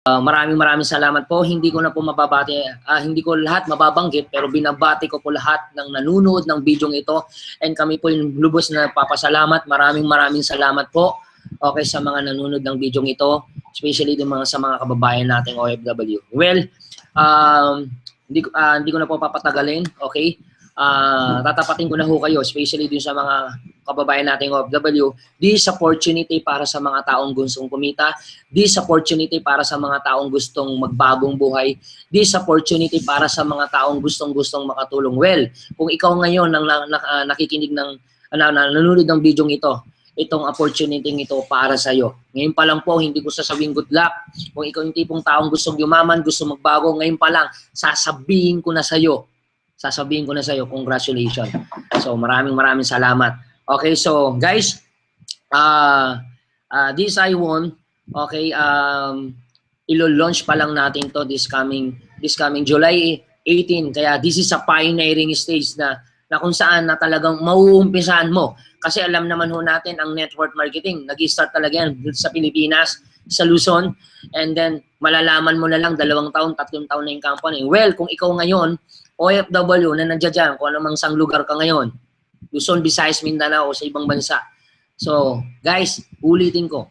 Maraming salamat po. Hindi ko na po mababati, hindi ko lahat mababanggit, pero binabati ko po lahat ng nanonood ng video ito. And kami po yung lubos na papasalamat. Maraming salamat po. Okay, sa mga nanonood ng video ito, especially sa mga kababayan nating OFW. Well, hindi ko na po papatagalin. Okay? Tatapatin ko na ho kayo, especially dun sa mga kababayan nating OFW, this opportunity para sa mga taong gustong kumita, this opportunity para sa mga taong gustong magbagong buhay, this opportunity para sa mga taong gustong makatulong. Well, kung ikaw ngayon nakikinig nanonood ng video ito, itong opportunity ito para sa iyo. Ngayon pa lang po, hindi ko sasabihin good luck. Kung ikaw yung tipong taong gustong yumaman, gustong magbago, ngayon pa lang, sasabihin ko na sa iyo, congratulations. So, maraming salamat. Okay, so guys, this I won. Okay, ilo-launch pa lang natin to this coming July 18. Kaya this is a pioneering stage na kung saan na talagang mauumpisahan mo. Kasi alam naman ho natin ang network marketing. Nag-start talaga yan sa Pilipinas, sa Luzon, and then malalaman mo na lang 2 taon, 3 taon na yung company. Well, kung ikaw ngayon, OFW na nandiyan dyan, kung anumang sang lugar ka ngayon, Luzon, Visayas, Mindanao o sa ibang bansa. So, guys, ulitin ko.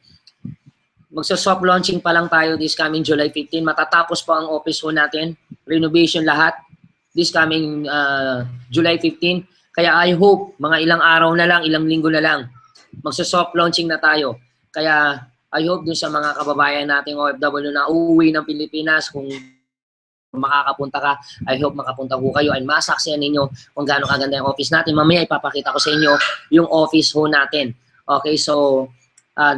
Magsa-soft launching pa lang tayo this coming July 15. Matatapos pa ang office ho natin. Renovation lahat. This coming July 15. Kaya I hope, mga ilang araw na lang, ilang linggo na lang, magsa-soft launching na tayo. Kaya I hope dun sa mga kababayan nating OFW na uuwi ng Pilipinas, kung makakapunta ka, I hope makapunta ko kayo and masaksihan ninyo kung gaano kaganda yung office natin. Mamaya ipapakita ko sa inyo yung office ho natin. Okay, so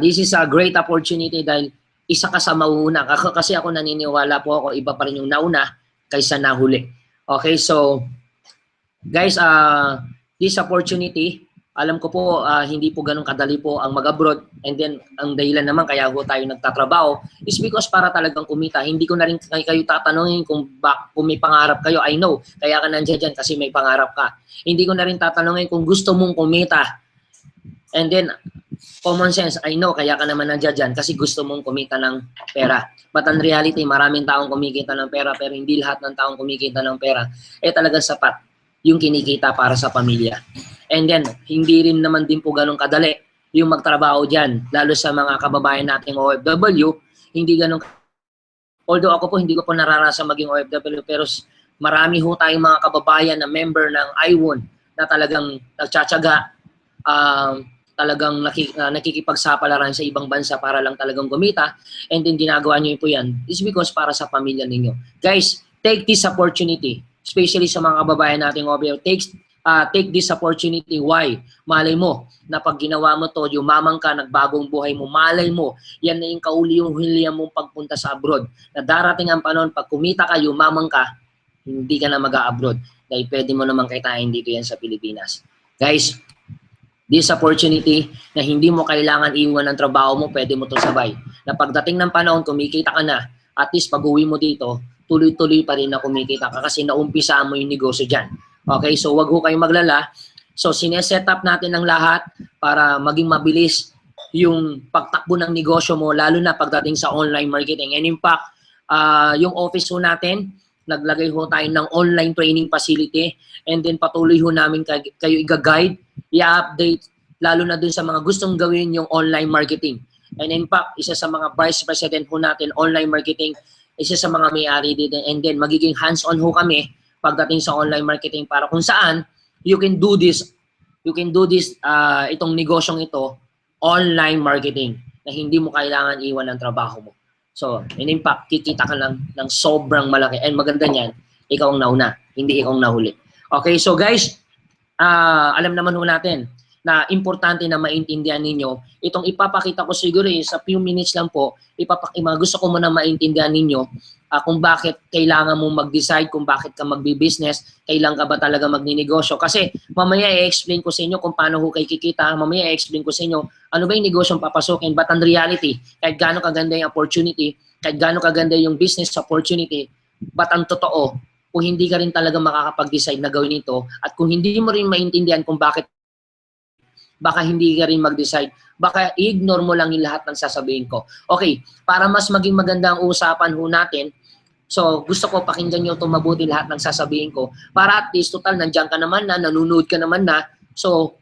this is a great opportunity dahil isa ka sa mauuna. Kasi ako naniniwala po ako, iba pa rin yung nauna kaysa nahuli. Okay, so guys, this opportunity, alam ko po hindi po ganun kadali po ang mag-abroad, and then ang dahilan naman kaya ho tayo nagtatrabaho is because para talagang kumita. Hindi ko na rin kayo tatanungin kung may pangarap kayo. I know, kaya ka nandiyan dyan kasi may pangarap ka. Hindi ko na rin tatanungin kung gusto mong kumita. And then, common sense, I know, kaya ka naman nandiyan dyan kasi gusto mong kumita ng pera. But in reality, maraming taong kumikita ng pera, pero hindi lahat ng taong kumikita ng pera talagang sapat yung kinikita para sa pamilya. And then, hindi rin naman din po ganun kadali yung magtrabaho dyan, lalo sa mga kababayan nating OFW, hindi ganun. Although ako po, hindi ko po nararasa maging OFW, pero marami ho tayong mga kababayan na member ng iWon na talagang nagtsatsaga, talagang nakikipagsapalaran sa ibang bansa para lang talagang gumita, and then ginagawa nyo po yan is because para sa pamilya ninyo. Guys, take this opportunity, especially sa mga kababayan nating OFW, take this opportunity. Why? Malay mo na pag ginawa mo to, yumamang ka, nagbagong buhay mo, malay mo, yan na yung kauli-hilihan mong pagpunta sa abroad. Na darating ang panahon, pag kumita ka, yumamang ka, hindi ka na mag-a-abroad. Dahil pwede mo naman kitain dito yan sa Pilipinas. Guys, this opportunity na hindi mo kailangan iwan ng trabaho mo, pwede mo to sabay. Na pagdating ng panahon, kumikita ka na, at least pag uwi mo dito, tuloy-tuloy pa rin na kumikita ka kasi naumpisa mo yung negosyo dyan. Okay, so wag ho kayong maglala. So sineset up natin ang lahat para maging mabilis yung pagtakbo ng negosyo mo, lalo na pagdating sa online marketing. And in fact, yung office ho natin, naglagay ho tayo ng online training facility, and then patuloy ho namin kayo i-guide, i-update, lalo na dun sa mga gustong gawin yung online marketing. And in fact, isa sa mga vice president ho natin, online marketing, isa sa mga may-ari dito, and then magiging hands-on ho kami pagdating sa online marketing para kung saan you can do this itong negosyong ito, online marketing, na hindi mo kailangan iwan ng trabaho mo. So, in impact, kikita ka lang ng sobrang malaki, and maganda niyan, ikaw ang nauna, hindi ikaw ang nahuli. Okay, so guys, alam naman ho natin na importante na maintindihan ninyo. Itong ipapakita ko siguro sa few minutes lang po, gusto ko muna maintindihan ninyo kung bakit kailangan mo mag-decide, kung bakit ka magbi-business, kailan ka ba talaga magninegosyo. Kasi mamaya i-explain ko sa inyo kung paano ho kayo kikita, mamaya i-explain ko sa inyo ano ba yung negosyong papasukin, but in reality, kahit gaano kaganda yung opportunity, kahit gaano kaganda yung business opportunity, but ang totoo, kung hindi ka rin talaga makakapag-decide na gawin ito, at kung hindi mo rin maintindihan kung bakit baka hindi ka rin mag-decide. Baka i-ignore mo lang yung lahat ng sasabihin ko. Okay, para mas maging maganda ang usapan ho natin, so gusto ko pakinggan nyo itong mabuti lahat ng sasabihin ko para at least total nandiyan ka naman na, nanonood ka naman na. So,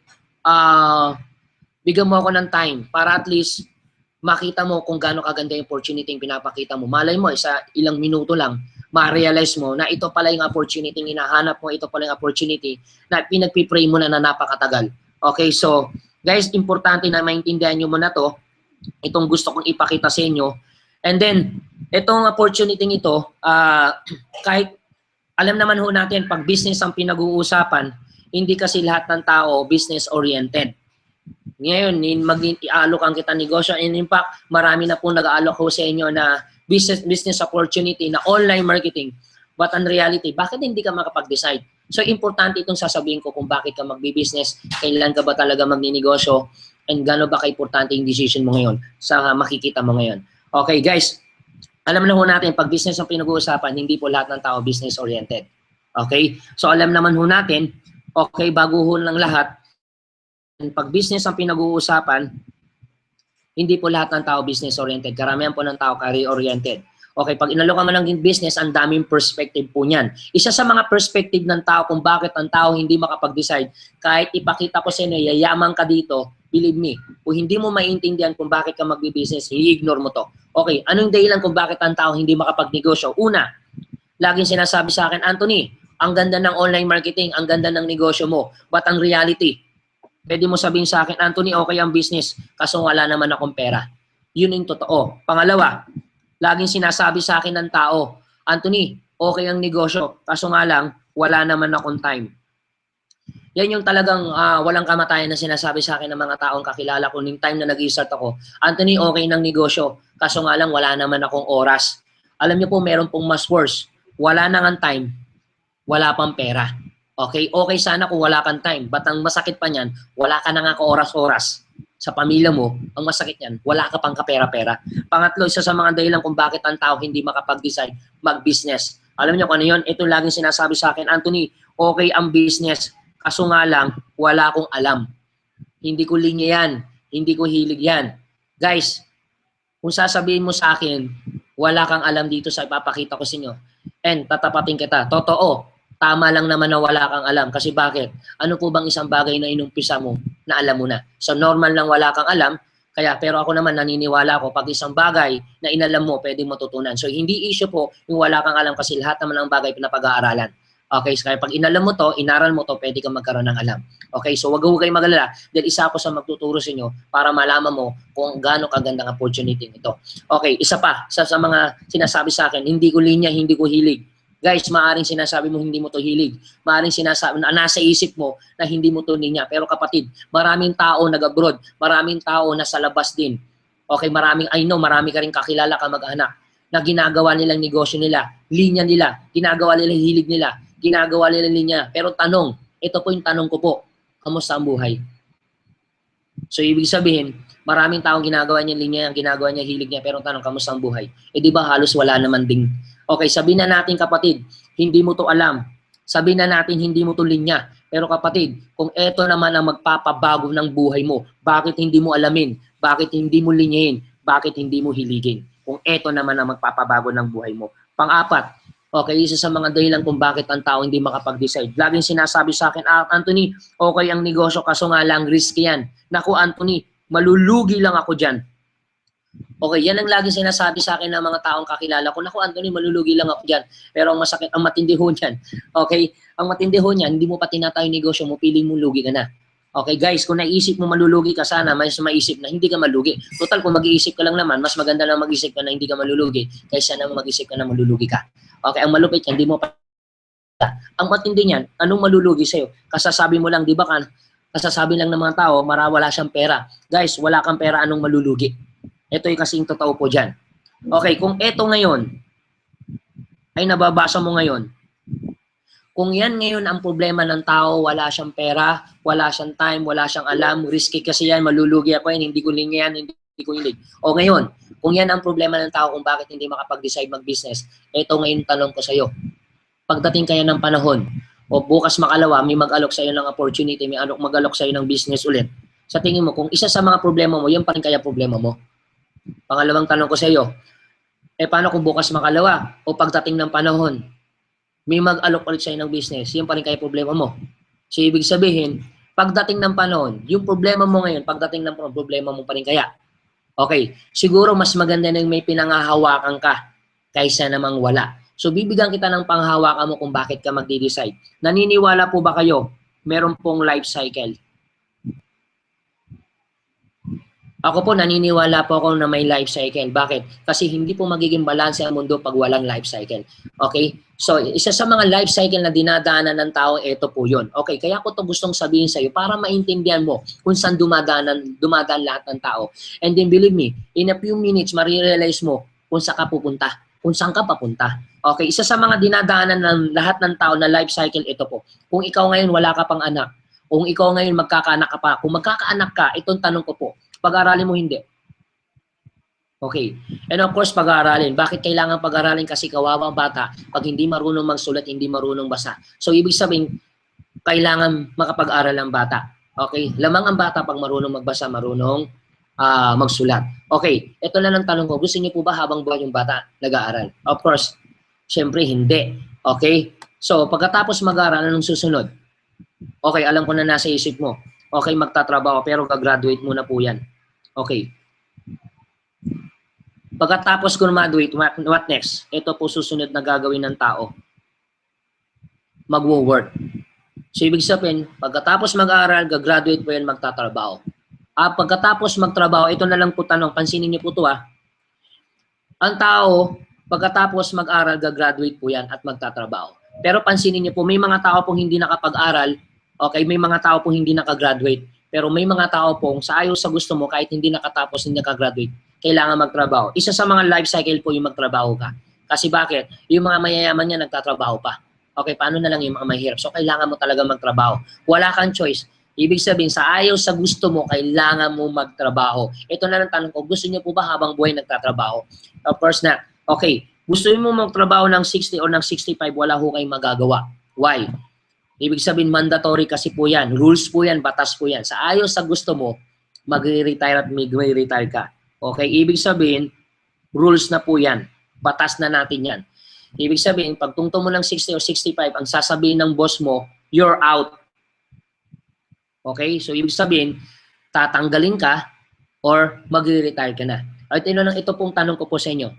bigyan mo ako ng time para at least makita mo kung gaano kaganda yung opportunity yung pinapakita mo. Malay mo, sa ilang minuto lang, ma-realize mo na ito pala yung opportunity yung hinahanap mo, ito pala yung opportunity na pinagpipray mo na napakatagal. Okay, so guys, importante na maintindihan nyo muna to. Itong gusto kong ipakita sa inyo. And then, itong opportunity ito, kahit alam naman ho natin, pag business ang pinag-uusapan, hindi kasi lahat ng tao business-oriented. Ngayon, mag-i-alok ang kita negosyo. And in fact, marami na po nag-aalok ho sa inyo na business opportunity na online marketing. But in reality, bakit hindi ka makapag-decide? So, importante itong sasabihin ko kung bakit ka magbi-business, kailan ka ba talaga magninegosyo, and gano'n ba ka-importante yung decision mo ngayon sa makikita mo ngayon. Okay, guys, alam na ho natin, pag business ang pinag-uusapan, hindi po lahat ng tao business-oriented. Okay? So, alam naman ho natin, okay, bago ho ng lahat, pag business ang pinag-uusapan, hindi po lahat ng tao business-oriented. Karamihan po ng tao career-oriented. Okay, pag inalok mo ng business, ang daming perspective po niyan. Isa sa mga perspective ng tao kung bakit ang tao hindi makapag-decide, kahit ipakita ko sa inyo, yayaman ka dito, believe me, kung hindi mo maintindihan kung bakit ka magbi-business, i-ignore mo to. Okay, anong dahilan kung bakit ang tao hindi makapag-negosyo? Una, laging sinasabi sa akin, Anthony, ang ganda ng online marketing, ang ganda ng negosyo mo. But ang reality, pwede mo sabihin sa akin, Anthony, okay ang business, kaso wala naman akong pera. Yun yung totoo. Pangalawa, laging sinasabi sa akin ng tao, Anthony, okay ang negosyo, kaso nga lang, wala naman akong time. Yan yung talagang walang kamatayan na sinasabi sa akin ng mga taong kakilala ko ng time na nag-i-start ako. Anthony, okay ng negosyo, kaso nga lang, wala naman akong oras. Alam niyo po, meron pong mas worse. Wala na nga time, wala pang pera. Okay? Okay sana kung wala kang time. But ang masakit pa niyan, wala ka na nga ka-oras-oras sa pamilya mo. Ang masakit niyan, wala ka pang kapera-pera. Pangatlo, isa sa mga dahilan kung bakit ang tao hindi makapag-decide mag-business. Alam niyo kung ano yun? Ito laging sinasabi sa akin, Anthony, okay ang business, kaso nga lang, wala akong alam. Hindi ko linya yan. Hindi ko hilig yan. Guys, kung sasabihin mo sa akin, wala kang alam dito sa ipapakita ko sa inyo, and tatapatin kita, totoo, tama lang naman na wala kang alam. Kasi bakit? Ano po bang isang bagay na inumpisa mo na alam mo na? So normal lang wala kang alam. Kaya pero ako naman naniniwala ko pag isang bagay na inalam mo, pwedeng matutunan. So hindi issue po yung wala kang alam kasi lahat naman ng bagay pinapag-aaralan. Okay, so kaya pag inalam mo to, inaral mo to, pwede kang magkaroon ng alam. Okay, so wag kayong magalala dahil isa ako sa magtuturo sa inyo para malaman mo kung gaano kagandang opportunity nito. Okay, isa pa sa mga sinasabi sa akin, hindi ko linya, hindi ko hilig. Guys, maaring sinasabi mo hindi mo to hilig. Maaring sinasabi na nasa isip mo na hindi mo to linya. Pero kapatid, maraming tao nag-abroad, maraming tao nasa labas din. Okay, I know, marami ka rin kakilala ka mag-anak na ginagawa nilang negosyo nila, linya nila, ginagawa nila hilig nila, ginagawa nila linya. Pero tanong, ito po yung tanong ko po, kamusta ang buhay? So, ibig sabihin, maraming taong ginagawa niya linya, ginagawa niya hilig niya, pero tanong, kamusta ang buhay? Eh, di ba halos wala naman ding. Okay, sabihin na natin kapatid, hindi mo to alam. Sabihin na natin hindi mo to linya. Pero kapatid, kung eto naman ang magpapabago ng buhay mo, bakit hindi mo alamin? Bakit hindi mo linyahin? Bakit hindi mo hiligin? Kung eto naman ang magpapabago ng buhay mo. Pang-apat, okay, isa sa mga dahilan kung bakit ang tao hindi makapag-decide. Laging sinasabi sa akin, Anthony, okay ang negosyo kaso nga lang risky yan. Naku Anthony, malulugi lang ako dyan. Okay, yan ang laging sinasabi sa akin ng mga taong kakilala ko. Naku, Anthony, malulugi lang ako dyan. Pero ang masakit, ang matindi ho niyan. Okay, ang matindi ho niyan, hindi mo pa tinatayo yung negosyo mo, piling mo lugi ka na. Okay, guys, kung naisip mo malulugi ka, sana mas maisip na hindi ka malugi. Total, kung mag-iisip ka lang naman, mas maganda lang mag-isip ka na hindi ka malulugi kaysa na mag-isip ka na malulugi ka. Okay, ang malupit yan, hindi mo pa. Ang matindi niyan, anong malulugi sa'yo? Kasasabi mo lang, di ba kasasabi lang ng mga tao, wala siyang pera. Guys, wala kang pera, anong malulugi? Ito yung kasing totoo po dyan. Okay, kung ito ngayon ay nababasa mo ngayon, kung yan ngayon ang problema ng tao, wala siyang pera, wala siyang time, wala siyang alam, risky kasi yan, malulugi ako yan, hindi ko linya yan, hindi ko hilig. O ngayon, kung yan ang problema ng tao kung bakit hindi makapag-decide mag-business, ito ngayon tanong ko sa'yo. Pagdating kaya ng panahon, o bukas makalawa, may mag-alok sa'yo ng opportunity, may mag-alok sa'yo ng business ulit, Sa tingin mo, kung isa sa mga problema mo, yan pa rin kaya problema mo? Pangalawang tanong ko sa iyo, paano kung bukas makalawa o pagdating ng panahon, may mag-alok ulit sa'yo ng business, yan pa rin kaya problema mo? So, ibig sabihin, pagdating ng panahon, yung problema mo ngayon, pagdating ng panahon, problema mo pa rin kaya? Okay, siguro mas maganda na yung may pinangahawakan ka kaysa namang wala. So, bibigyan kita ng panghawakan mo kung bakit ka magde-decide. Naniniwala po ba kayo, meron pong life cycle? Ako po, naniniwala po ako na may life cycle. Bakit? Kasi hindi po magiging balanse ang mundo pag walang life cycle. Okay? So, isa sa mga life cycle na dinadaanan ng tao, ito po yun. Okay, kaya ko to gustong sabihin sa iyo para maintindihan mo kung saan dumadaan lahat ng tao. And then believe me, in a few minutes, marirealize mo kung saan ka pupunta, kung saan ka papunta. Okay, isa sa mga dinadaanan ng lahat ng tao na life cycle, ito po. Kung ikaw ngayon wala ka pang anak, kung ikaw ngayon magkakaanak ka pa, kung magkakaanak ka, itong tanong ko po, pag-aralin mo hindi. Okay. And of course, pag-aaralin. Bakit kailangan pag-aralin? Kasi kawawang bata, pag hindi marunong magsulat, hindi marunong basa. So, ibig sabihin, kailangan makapag-aral ang bata. Okay? Lamang ang bata pag marunong magbasa, marunong magsulat. Okay. Ito na lang tanong ko. Gusto niyo po ba habang buhay yung bata nag-aaral? Of course, syempre hindi. Okay? So, pagkatapos mag-aaral, anong susunod? Okay, alam ko na nasa isip mo. Okay, magtatrabaho, pero gagraduate muna po yan. Okay. Pagkatapos graduate, what next? Ito po susunod na gagawin ng tao. Magwo-work. So, ibig sabihin, pagkatapos mag-aaral, gagraduate po yan, magtatrabaho. Pagkatapos magtrabaho, ito na lang po tanong, pansinin niyo po ito Ang tao, pagkatapos mag-aral, gagraduate po yan at magtatrabaho. Pero pansinin niyo po, may mga tao pong hindi nakapag-aral. Okay, may mga tao pong hindi nakagraduate, pero may mga tao pong sa ayaw sa gusto mo, kahit hindi nakatapos, hindi nakagraduate, kailangan magtrabaho. Isa sa mga life cycle po yung magtrabaho ka. Kasi bakit? Yung mga mayayaman niya nagtatrabaho pa. Okay, paano na lang yung mga mahirap? So, kailangan mo talaga magtrabaho. Wala kang choice. Ibig sabihin, sa ayaw sa gusto mo, kailangan mo magtrabaho. Ito na lang tanong ko, gusto niyo po ba habang buhay nagtatrabaho? Of course na. Okay, gusto mo magtrabaho ng 60 o ng 65, wala ho kayong magagawa. Why? Ibig sabihin, mandatory kasi po yan. Rules po yan, batas po yan. Sa ayaw sa gusto mo, mag-retire at mag-retire ka. Okay? Ibig sabihin, rules na po yan. Batas na natin yan. Ibig sabihin, pag tungtong mo ng 60 o 65, ang sasabihin ng boss mo, you're out. Okay? So, ibig sabihin, tatanggalin ka or mag-retire ka na. At ito pong tanong ko po sa inyo.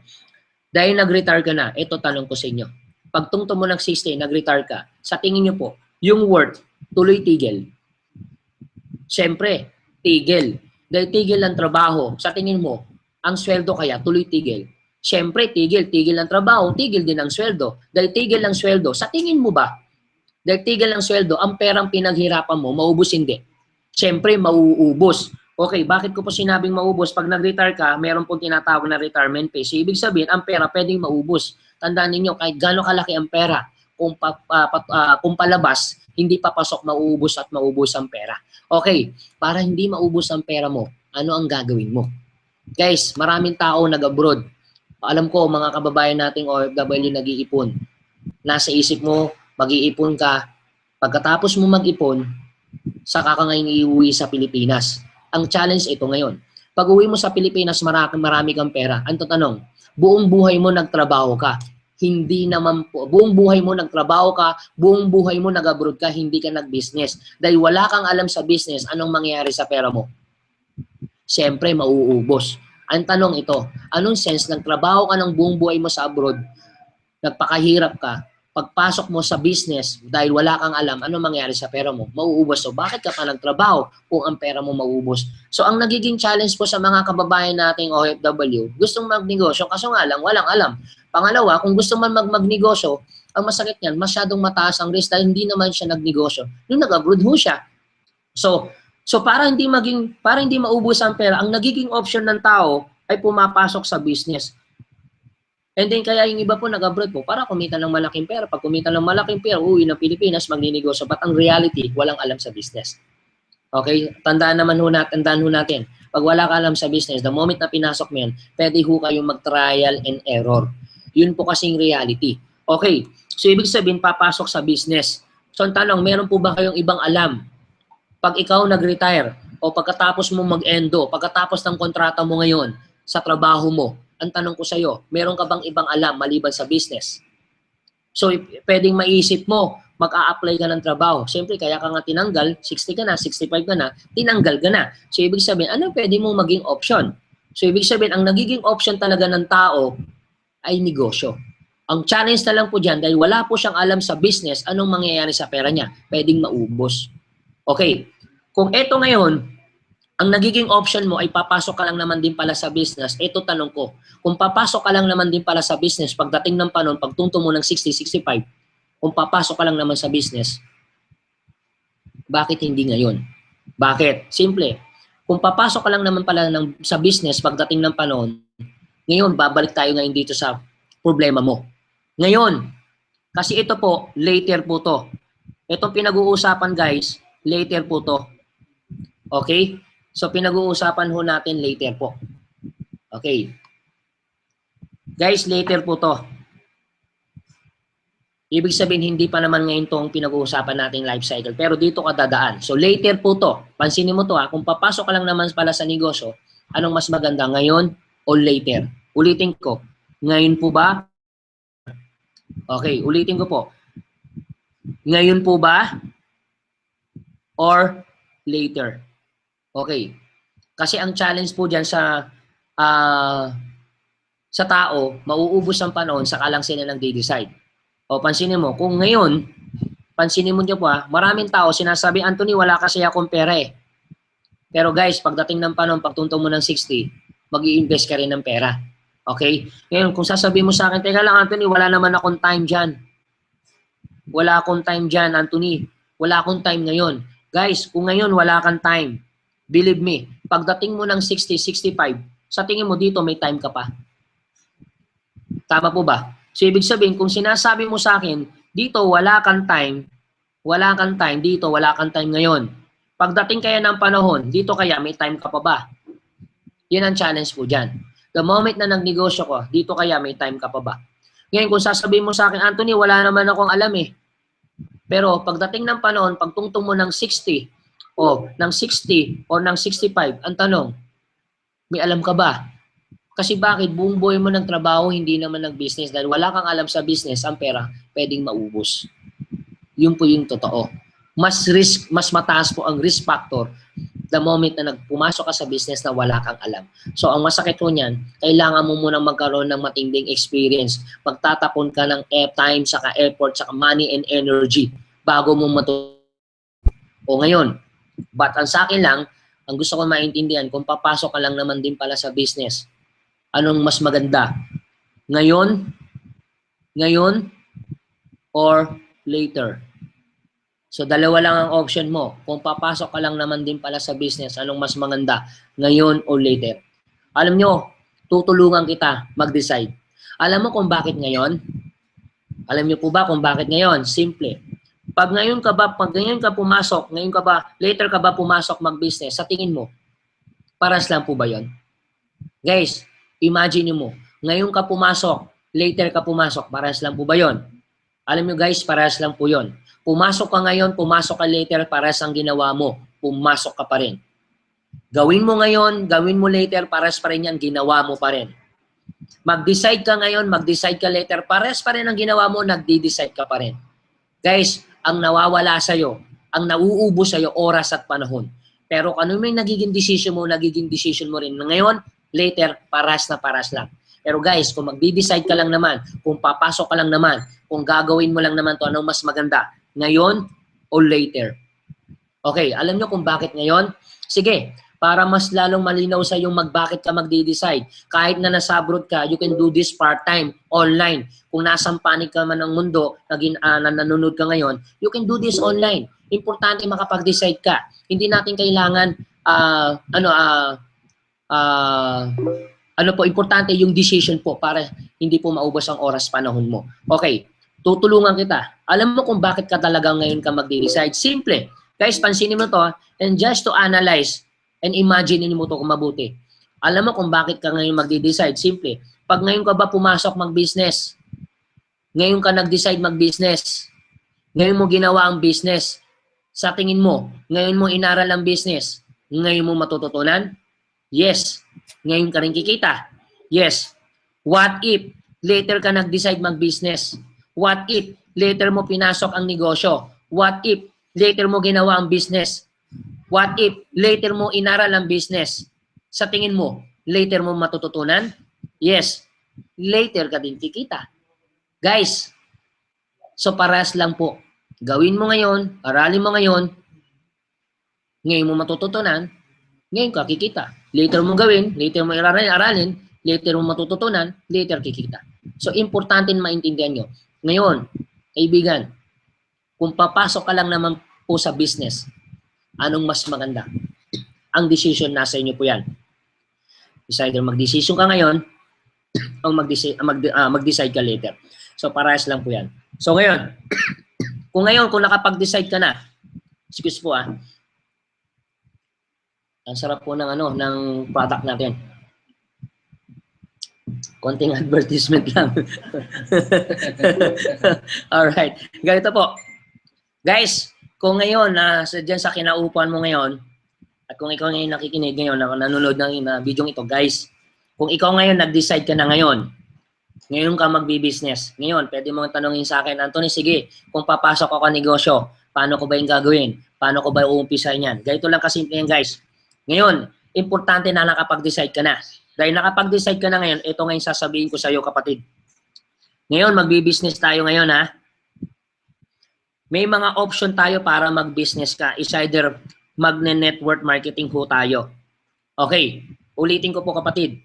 Dahil nag-retire ka na, ito tanong ko sa inyo. Pag tungtong mo ng 60, nag-retire ka, sa tingin nyo po, yung worth, tuloy tigil. Siyempre, tigil. Dahil tigil ang trabaho, sa tingin mo, ang sweldo kaya tuloy tigil. Siyempre, tigil ang trabaho, tigil din ang sweldo. Dahil tigil ang sweldo, sa tingin mo ba? Dahil tigil ang sweldo, ang perang pinaghirapan mo, maubos hindi. Siyempre, mauubos. Okay, bakit ko po sinabing maubos? Pag nag-retire ka, meron pong tinatawag na retirement pay. So, ibig sabihin, ang pera pwedeng maubos. Tandaan ninyo, kahit gano'ng kalaki ang pera, kung palabas, hindi papasok, mauubos at maubos ang pera. Okay, para hindi maubos ang pera mo, ano ang gagawin mo? Guys, maraming tao nag-abroad. Alam ko, mga kababayan nating OFW nag-iipon. Nasa isip mo, mag-iipon ka. Pagkatapos mo mag-ipon, saka ka ngayon iuwi sa Pilipinas. Ang challenge ito ngayon. Pag uwi mo sa Pilipinas, marami kang pera. Ang tanong, buong buhay mo nagtrabaho ka. Hindi naman po. Buong buhay mo nagtrabaho ka, buong buhay mo nag-abroad ka, hindi ka nag-business. Dahil wala kang alam sa business, anong mangyayari sa pera mo? Siyempre, mauubos. Ang tanong ito, anong sense nagtrabaho ka ng buong buhay mo sa abroad, nagpakahirap ka, pagpasok mo sa business, dahil wala kang alam, anong mangyayari sa pera mo? Mauubos. So, bakit ka pa nagtrabaho kung ang pera mo mauubos? So, ang nagiging challenge po sa mga kababayan nating OFW, gustong magnegosyo, kaso nga lang, walang alam. Pangalawa, kung gusto man magnegosyo, ang masakit niyan, masyadong mataas ang risk dahil hindi naman siya nagnegosyo. Nung nag-abroad ho siya. So para hindi maubos ang pera, ang nagiging option ng tao ay pumapasok sa business. And then kaya yung iba po nag-abroad po para kumita ng malaking pera. Pag kumita ng malaking pera, uwi ng Pilipinas, magninegosyo. But ang reality, walang alam sa business. Okay? Tandaan ho natin. Pag wala ka alam sa business, the moment na pinasok mo yan, pwede ho kayong mag-trial and error. Yun po kasing reality. Okay. So, ibig sabihin, papasok sa business. So, ang tanong, meron po ba kayong ibang alam? Pag ikaw nag-retire, o pagkatapos mo mag-endo, pagkatapos ng kontrata mo ngayon sa trabaho mo, ang tanong ko sa'yo, meron ka bang ibang alam maliban sa business? So, pwedeng maisip mo, mag-a-apply ka ng trabaho. Siyempre, kaya ka nga tinanggal, 60 ka na, 65 ka na, tinanggal ka na. So, ibig sabihin, ano pwede mong maging option? So, ibig sabihin, ang nagiging option talaga ng tao ay negosyo. Ang challenge na lang po dyan, dahil wala po siyang alam sa business, anong mangyayari sa pera niya? Pwedeng maubos. Okay. Kung eto ngayon, ang nagiging option mo ay papasok ka lang naman din pala sa business, ito tanong ko, kung papasok ka lang naman din pala sa business, pagdating ng panahon, pagtungtong mo ng 60, 65, kung papasok ka lang naman sa business, bakit hindi ngayon? Bakit? Simple. Kung papasok ka lang naman pala sa business pagdating ng panahon, ngayon, babalik tayo ngayon dito sa problema mo. Ngayon, kasi ito po, later po to. Itong pinag-uusapan guys, later po to. Okay? So, pinag-uusapan ho natin later po. Okay. Guys, later po to. Ibig sabihin, hindi pa naman ngayon itong pinag-uusapan nating life cycle. Pero dito ka dadaan. So, later po to. Pansinin mo to ha. Kung papasok ka lang naman pala sa negosyo, anong mas maganda, ngayon o later? Ulitin ko. Ngayon po ba? Okay, ulitin ko po. Ngayon po ba? Or later? Okay. Kasi ang challenge po dyan sa tao, mauubos ang panahon, saka lang sila nag-decide. O pansinin mo, kung ngayon, pansinin mo niyo po maraming tao sinasabi, Anthony, wala kasi akong pera eh. Pero guys, pagdating ng panahon, pagtuntong mo ng 60, mag-i-invest ka rin ng pera. Okay? Ngayon, kung sasabihin mo sa akin, teka lang Anthony, wala naman akong time dyan. Wala akong time dyan, Anthony. Wala akong time ngayon. Guys, kung ngayon wala kang time, believe me, pagdating mo ng 60, 65, sa tingin mo dito may time ka pa. Tama po ba? So, ibig sabihin, kung sinasabi mo sa akin, dito wala kang time, dito wala kang time ngayon. Pagdating kaya ng panahon, dito kaya may time ka pa ba? Yan ang challenge po dyan. The moment na nagnegosyo ko, dito kaya may time ka pa ba? Ngayon, kung sasabihin mo sa akin, Anthony, wala naman akong alam eh. Pero pagdating ng panahon, pagtungtong mo ng 60, o ng 60, o ng 65, ang tanong, may alam ka ba? Kasi bakit buong buhay mo ng trabaho, hindi naman nag-business dahil wala kang alam sa business, ang pera pwedeng maubos. Yun po yung totoo. Mas mataas po ang risk factor the moment na nagpumasok ka sa business na wala kang alam. So ang masakit po niyan, kailangan mo munang magkaroon ng matinding experience. Magtatapon ka ng time, saka effort, saka money and energy bago mo o ngayon. But ang sa akin lang, ang gusto ko maintindihan, kung papasok ka lang naman din pala sa business, anong mas maganda? Ngayon, or later? So, dalawa lang ang option mo. Kung papasok ka lang naman din pala sa business, anong mas maganda? Ngayon o later? Alam nyo, tutulungan kita mag-decide. Alam mo kung bakit ngayon? Alam nyo po ba kung bakit ngayon? Simple. Pag ngayon ka pumasok, later ka ba pumasok mag-business, sa tingin mo, paras lang po ba yon? Guys, imagine mo, ngayon ka pumasok, later ka pumasok, paras lang po ba yon? Alam nyo guys, paras lang po yon. Pumasok ka ngayon, pumasok ka later, paras ang ginawa mo, pumasok ka pa rin. Gawin mo ngayon, gawin mo later, paras pa rin yan, ginawa mo pa rin. Mag-decide ka ngayon, mag-decide ka later, pares pa rin ang ginawa mo, nagdi-decide ka pa rin. Guys, ang nawawala sa'yo, ang nauubos sa'yo, oras at panahon. Pero ano may nagiging decision mo rin. Ngayon, later, paras na paras lang. Pero guys, kung magdi-decide ka lang naman, kung papasok ka lang naman, kung gagawin mo lang naman to, anong mas maganda? Ngayon o later? Okay, alam nyo kung bakit ngayon? Sige, para mas lalong malinaw sa yung bakit ka magdi-decide. Kahit na nasa abroad ka, you can do this part-time, online. Kung nasang panig ka man ng mundo, nanonood ka ngayon, you can do this online. Importante makapag-decide ka. Hindi natin kailangan, importante yung decision po para hindi po maubos ang oras panahon mo. Okay, tutulungan kita. Alam mo kung bakit ka talaga ngayon ka magdi-decide? Simple. Guys, pansinin mo to and just to analyze and imagine mo to kung mabuti. Alam mo kung bakit ka ngayon magdi-decide? Simple. Pag ngayon ka ba pumasok mag-business? Ngayon ka nag-decide mag-business? Ngayon mo ginawa ang business? Sa tingin mo, ngayon mo inaral ang business? Ngayon mo matututunan? Yes. Ngayon ka rin kikita? Yes. What if later ka nag-decide mag-business? What if later mo pinasok ang negosyo? What if later mo ginawa ang business? What if later mo inaral ang business? Sa tingin mo, later mo matututunan? Yes. Later ka din kikita. Guys, so paras lang po. Gawin mo ngayon, aralin mo ngayon, ngayon mo matututunan, ngayon ka kikita. Later mo gawin, later mo aralin, later mo matututunan, later kikita. So, importante maintindihan nyo. Ngayon, kaibigan, kung papasok ka lang naman po sa business, anong mas maganda? Ang decision nasa inyo po yan. Is either mag-decision ka ngayon o mag-decide ka later. So, parehas lang po yan. So, ngayon, kung nakapag-decide ka na, excuse po ang sarap po ng ng product natin. Konting advertisement lang. Alright. Ganito po. Guys, kung ngayon dyan sa kinaupuan mo ngayon, at kung ikaw ngayon nakikinig ngayon, nanonood ng video ito, guys, kung ikaw ngayon nag-decide ka na ngayon ka magbi-business. Ngayon, pwede mo tanongin sa akin, Anthony, sige, kung papasok ako negosyo, paano ko ba yung gagawin? Paano ko ba uumpisahan yan? Ganito lang kasimple yan, guys. Ngayon, importante na nakapag-decide ka na. Dahil nakapag-decide ka na ngayon, ito ngayon sasabihin ko sa iyo, kapatid. Ngayon, magbi-business tayo ngayon, ha? May mga option tayo para mag-business ka. Is either magne-network marketing ho tayo. Okay, ulitin ko po, kapatid.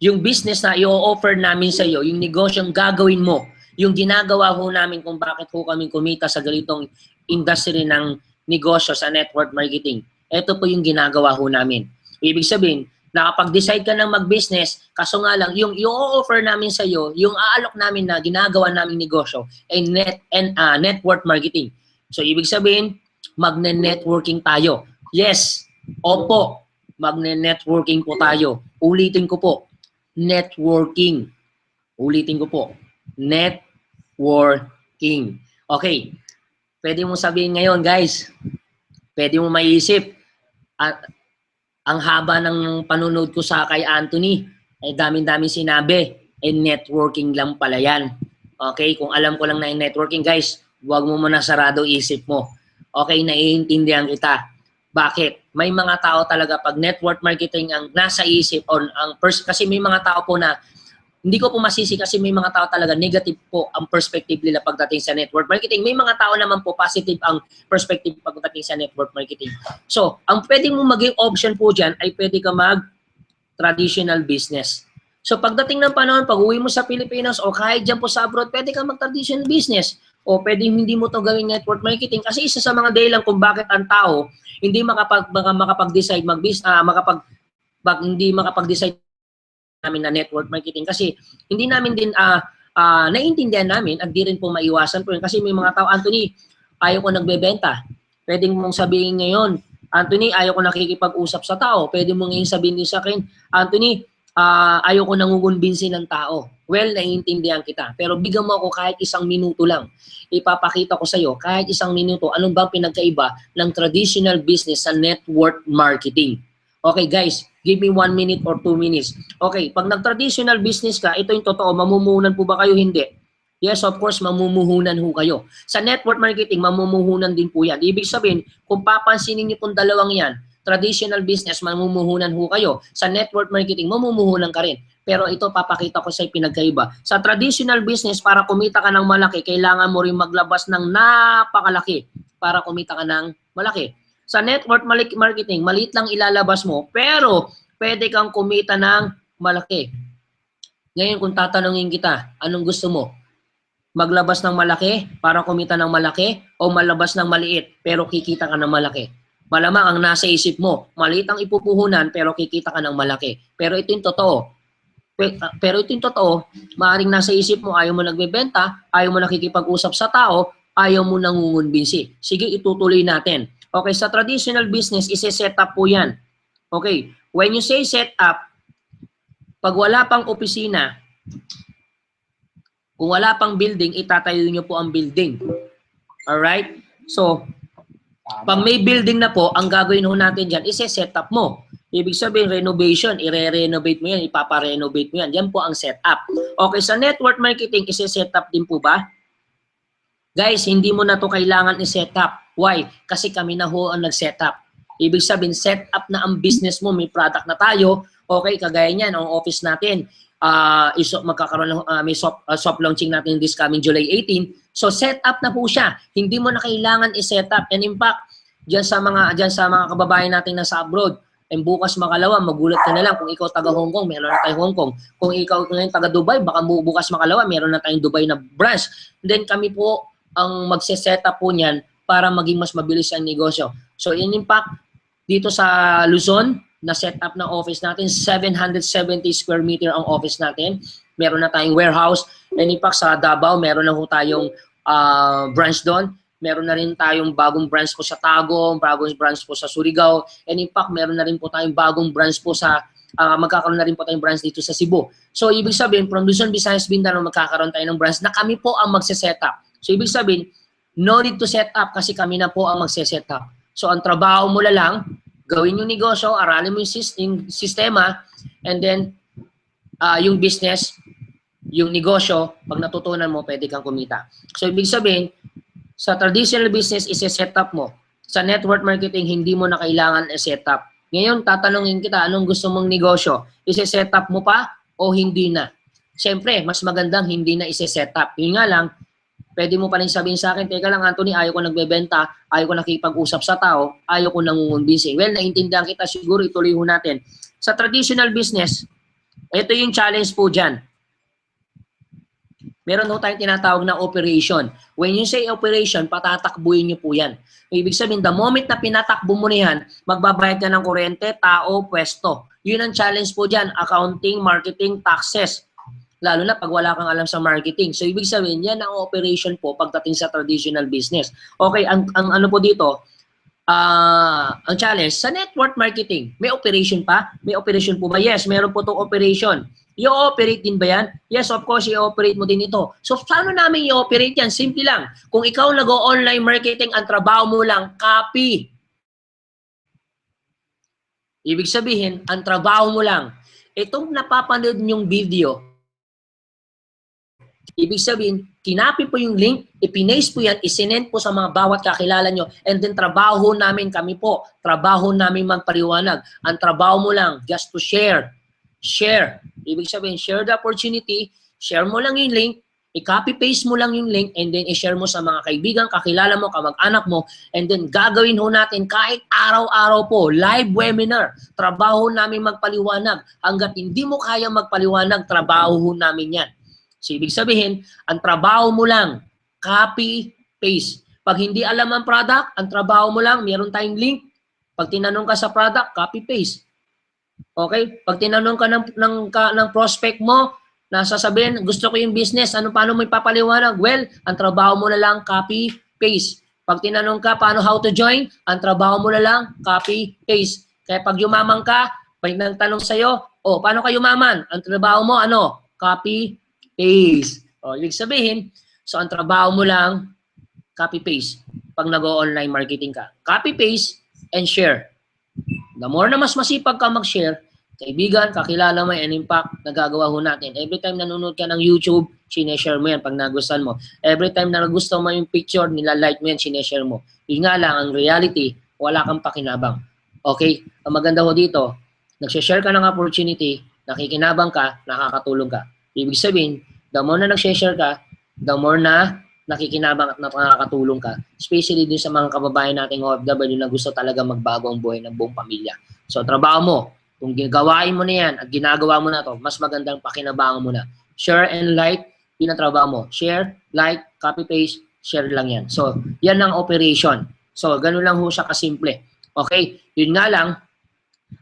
Yung business na i-offer namin sa iyo, yung negosyong gagawin mo, yung ginagawa ho namin kung bakit ho kami kumita sa ganitong industry ng negosyo sa network marketing. Ito po yung ginagawa ho namin. Ibig sabihin, nakapag-decide ka ng mag-business, kaso nga lang, yung i-offer namin sa iyo, yung aalok namin na ginagawa namin negosyo, ay network marketing. So, ibig sabihin, magne-networking tayo. Yes, opo, magne-networking po tayo. Ulitin ko po, networking. Ulitin ko po, networking. Okay, pwede mo sabihin ngayon, guys, pwede mo maiisip, ang haba ng panunood ko sa kay Anthony, ay daming-daming sinabi, networking lang pala yan. Okay, kung alam ko lang na networking, guys, huwag mo muna sarado isip mo. Okay, naiintindihan kita. Bakit? May mga tao talaga pag network marketing ang nasa isip or kasi may mga tao po na hindi ko po masisi kasi may mga tao talaga negative po ang perspective nila pagdating sa network marketing. May mga tao naman po positive ang perspective pagdating sa network marketing. So, ang pwede mo maging option po dyan ay pwede ka mag-traditional business. So, pagdating ng panahon, pag uwi mo sa Pilipinas o kahit dyan po sa abroad, pwede ka mag-traditional business. O pwede hindi mo to gawing network marketing kasi isa sa mga dahilan kung bakit ang tao hindi makapag-decide hindi makapag-decide namin na network marketing kasi hindi namin din naiintindihan namin at di rin po maiwasan po yun kasi may mga tao, Anthony, ayaw ko nagbebenta. Pwede mong sabihin ngayon, Anthony, ayaw ko nakikipag-usap sa tao. Pwede mong ngayon sabihin din sa akin, Anthony, ayaw ko nangungunbinsin ng tao. Well, naiintindihan kita. Pero bigyan mo ako kahit 1 minuto lang. Ipapakita ko sa iyo kahit 1 minuto anong bang pinagkaiba ng traditional business sa network marketing. Okay, guys, give me 1 minute or 2 minutes. Okay, pag nag-traditional business ka, ito yung totoo, mamumuhunan po ba kayo? Hindi. Yes, of course, mamumuhunan ho kayo. Sa network marketing, mamumuhunan din po yan. Ibig sabihin, kung papansinin niyo pong dalawang yan, traditional business, mamumuhunan ho kayo. Sa network marketing, mamumuhunan ka rin. Pero ito, papakita ko sa pinagkaiba. Sa traditional business, para kumita ka ng malaki, kailangan mo rin maglabas ng napakalaki para kumita ka ng malaki. Sa network marketing, maliit lang ilalabas mo, pero pwede kang kumita ng malaki. Ngayon, kung tatanungin kita, anong gusto mo? Maglabas ng malaki para kumita ng malaki o malabas ng maliit pero kikita ka ng malaki? Malamang ang nasa isip mo, maliit ang ipupuhunan pero kikita ka ng malaki. Pero ito yung totoo. Maaaring nasa isip mo, ayaw mo nagbebenta, ayaw mo nakikipag-usap sa tao, ayaw mo nangungunbinsi. Sige, itutuloy natin. Okay, sa traditional business, isi-set up po yan. Okay, when you say set up, pag wala pang opisina, kung wala pang building, itatayo nyo po ang building. Alright? So, Pag may building na po, ang gagawin ho natin dyan, set up mo. Ibig sabihin, renovation, i-renovate mo yan, ipapa-renovate mo yan. Yan po ang setup. Okay, sa network marketing, set up din po ba? Guys, hindi mo na to kailangan i-setup. Why? Kasi kami na ho ang nag-setup. Ibig sabihin, setup na ang business mo, may product na tayo. Okay, kagaya niyan, ang office natin, magkakaroon ng may soft launching natin this coming July 18. So set up na po siya. Hindi mo na kailangan i-set up. And in fact, diyan sa mga kababayan natin na sa abroad, and bukas makalawa, magulat ka na lang kung ikaw taga Hong Kong, meron na tayong Hong Kong. Kung ikaw ngayon taga Dubai, baka bukas makalawa, meron na tayong Dubai na branch. Then kami po ang magse-set up po niyan para maging mas mabilis ang negosyo. So in fact, dito sa Luzon, na set up ng office natin, 770 square meter ang office natin. Meron na tayong warehouse. And in fact, sa Davao, meron na ho tayong branch doon. Meron na rin tayong bagong branch po sa Tagum, bagong branch po sa Surigao. And in fact, meron na rin po tayong bagong branch po sa, magkakaroon na rin po tayong branch dito sa Cebu. So, ibig sabihin, from Luzon, Visayas, Mindanao, magkakaroon tayo ng branch na kami po ang magse-set up. So, ibig sabihin, no need to set up kasi kami na po ang magse-set up. So, ang trabaho mo lang, gawin yung negosyo, aralin mo yung sistema, and then yung business, yung negosyo, pag natutunan mo, pwede kang kumita. So, ibig sabihin, sa traditional business, isi-set up mo. Sa network marketing, hindi mo na kailangan i-set up. Ngayon, tatanungin kita, anong gusto mong negosyo? Isi-set up mo pa o hindi na? Siyempre, mas magandang hindi na isi-set up. Yun nga lang, pwede mo pa rin sabihin sa akin, teka lang Anthony, ayaw ko nagbebenta, ayaw ko nakipag-usap sa tao, ayaw ko nangungumbinsi. Well, naintindihan kita, siguro ituloy ho natin. Sa traditional business, ito yung challenge po dyan. Meron ho tayong tinatawag na operation. When you say operation, patatakbuhin nyo po yan. Ibig sabihin, the moment na pinatakbo mo na yan, magbabayad ka ng kuryente, tao, pwesto. Yun ang challenge po dyan, accounting, marketing, taxes. Lalo na pag wala kang alam sa marketing. So, ibig sabihin, yan ang operation po pagdating sa traditional business. Okay, ang ano po dito, ang challenge, sa network marketing, may operation pa? May operation po ba? Yes, meron po itong operation. I-operate din ba yan? Yes, of course, i-operate mo din ito. So, paano namin i-operate yan? Simple lang. Kung ikaw nag-online marketing, ang trabaho mo lang, copy. Ibig sabihin, ang trabaho mo lang, itong napapanood niyong video, ibig sabihin, kinapi po yung link, ipinaste po yan, isinend po sa mga bawat kakilala nyo, and then trabaho namin kami po, trabaho namin magpaliwanag. Ang trabaho mo lang, just to share. Share. Ibig sabihin, share the opportunity, share mo lang yung link, i-copy-paste mo lang yung link, and then i-share mo sa mga kaibigan, kakilala mo, kamag-anak mo, and then gagawin ho natin kahit araw-araw po, live webinar, trabaho namin magpaliwanag. Hanggat hindi mo kaya magpaliwanag, trabaho ho namin yan. So, ibig sabihin, ang trabaho mo lang, copy-paste. Pag hindi alam ang product, ang trabaho mo lang, meron tayong link. Pag tinanong ka sa product, copy-paste. Okay? Pag tinanong ka ng prospect mo, nasasabihin, gusto ko yung business, paano mo ipapaliwanag? Well, ang trabaho mo na lang, copy-paste. Pag tinanong ka, how to join? Ang trabaho mo na lang, copy-paste. Kaya pag yumaman ka, pag nagtanong sa'yo, paano ka yumaman? Ang trabaho mo, copy-paste. Ibig sabihin, so ang trabaho mo lang, copy-paste. Pag nag-o-online marketing ka. Copy-paste and share. The more na mas masipag ka mag-share, kaibigan, kakilala mo, and impact, nagagawa ho natin. Every time nanonood ka ng YouTube, sineshare mo yan pag nagustuhan mo. Every time na nagustuhan mo yung picture, nilalike mo yan, sineshare mo. Yun nga lang, ang reality, wala kang pakinabang. Okay? Ang maganda ho dito, nagsishare ka ng opportunity, nakikinabang ka, nakakatulong ka. Ibig sabihin, the more na nagsishare ka, the more na nakikinabang at nakakatulong ka. Especially din sa mga kababayan nating OFW na gusto talaga magbago ang buhay ng buong pamilya. So, trabaho mo. Kung ginagawain mo na yan at ginagawa mo na to, mas magandang pakinabangan mo na. Share and like, pinatrabaho mo. Share, like, copy-paste, share lang yan. So, yan ang operation. So, ganun lang ho siya kasimple. Okay? Yun nga lang,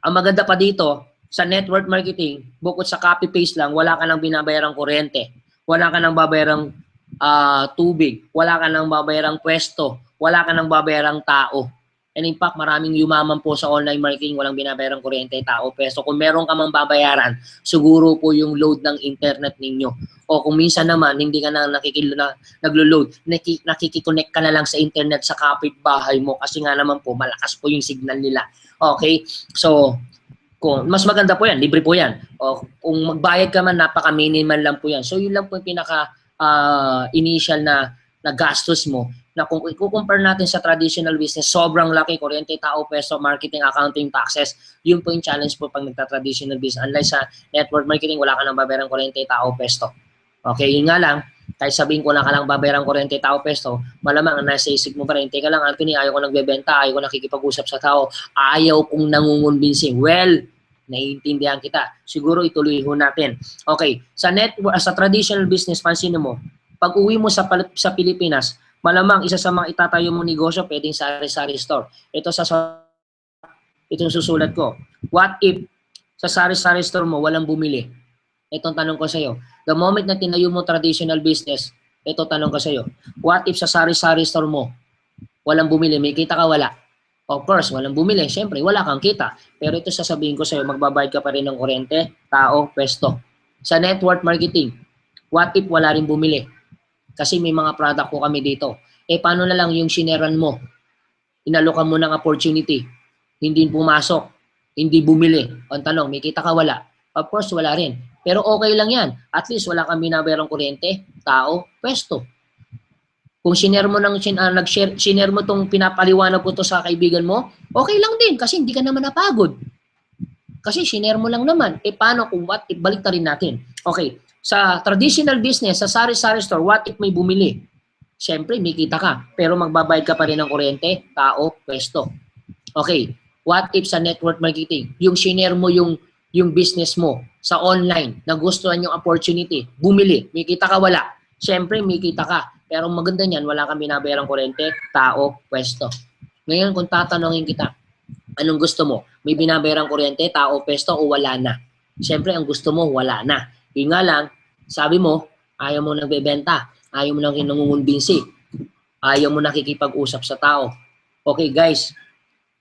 ang maganda pa dito, sa network marketing, bukod sa copy-paste lang, wala ka nang binabayarang kuryente. Wala ka nang babayarang tubig, wala ka nang babayarang pwesto, wala ka nang babayarang tao. And in fact, maraming yumaman po sa online marketing, walang binabayarang kuryente, tao, peso. Kung meron ka mang babayaran, siguro po yung load ng internet ninyo. O kung minsan naman, hindi ka na naglo-load, nakikiconnect ka na lang sa internet sa kapitbahay mo kasi nga naman po, malakas po yung signal nila. Okay? So, kung mas maganda po yan, libre po yan. O kung magbayad ka man, napaka-minimal lang po yan. So, yun lang po yung pinaka initial na gastos mo na kung i-compare natin sa traditional business, sobrang laki, kuryente, tao, peso, marketing, accounting, taxes. Yun po yung challenge po pag nagta-traditional business. Unlike sa network marketing, wala ka nang babayarang kuryente, tao, peso. Okay, yun nga lang, kahit sabihin ko lang ka lang babayarang kuryente, tao, peso, malamang nasa isip mo pa rin, teka lang, Anthony, ayaw ko nagbebenta, ayaw ko nakikipag-usap sa tao, ayaw kong nangungunbinsing. Well, naiintindihan kita. Siguro ituloy ho natin. Okay, sa traditional business, pansinin mo, pag uwi mo sa Pilipinas, malamang isa sa mga itatayo mong negosyo, pwedeng sari-sari store. Itong susulat ko. What if sa sari-sari store mo, walang bumili? Itong tanong ko sa iyo. The moment na tinayo mo traditional business, ito tanong ko sa iyo. What if sa sari-sari store mo, walang bumili? May kita ka, wala? Of course, walang bumili. Siyempre, wala kang kita. Pero ito sasabihin ko sa iyo, magbabayad ka pa rin ng kuryente, tao, pwesto. Sa network marketing, what if wala rin bumili? Kasi may mga product ko kami dito. Paano na lang yung sineran mo? Inalokan mo ng opportunity. Hindi pumasok. Hindi bumili. Ang tanong, may kita ka, wala? Of course, wala rin. Pero okay lang yan. At least wala kang binabayarang kuryente, tao, pwesto. Kung sinare mo sinare mo tong pinapaliwanag ko to sa kaibigan mo, okay lang din kasi hindi ka naman napagod. Kasi sinare mo lang naman. Paano kung what if balik rin natin? Okay. Sa traditional business, sa sari-sari store, what if may bumili? Siyempre, may kita ka. Pero magbabayad ka pa rin ng kuryente, tao, pwesto. Okay. What if sa network marketing, yung sinare mo yung business mo sa online, nagustuhan yung opportunity, bumili, may kita ka, wala. Siyempre, may kita ka. Pero maganda niyan, wala kang binabayarang kuryente, tao, pwesto. Ngayon, kung tatanungin kita, anong gusto mo? May binabayarang kuryente, tao, pwesto o wala na? Siyempre, ang gusto mo, wala na. Yun nga lang, sabi mo, ayaw mo nagbebenta, ayaw mo nang nangungumbinsi, ayaw mo nakikipag-usap sa tao. Okay guys,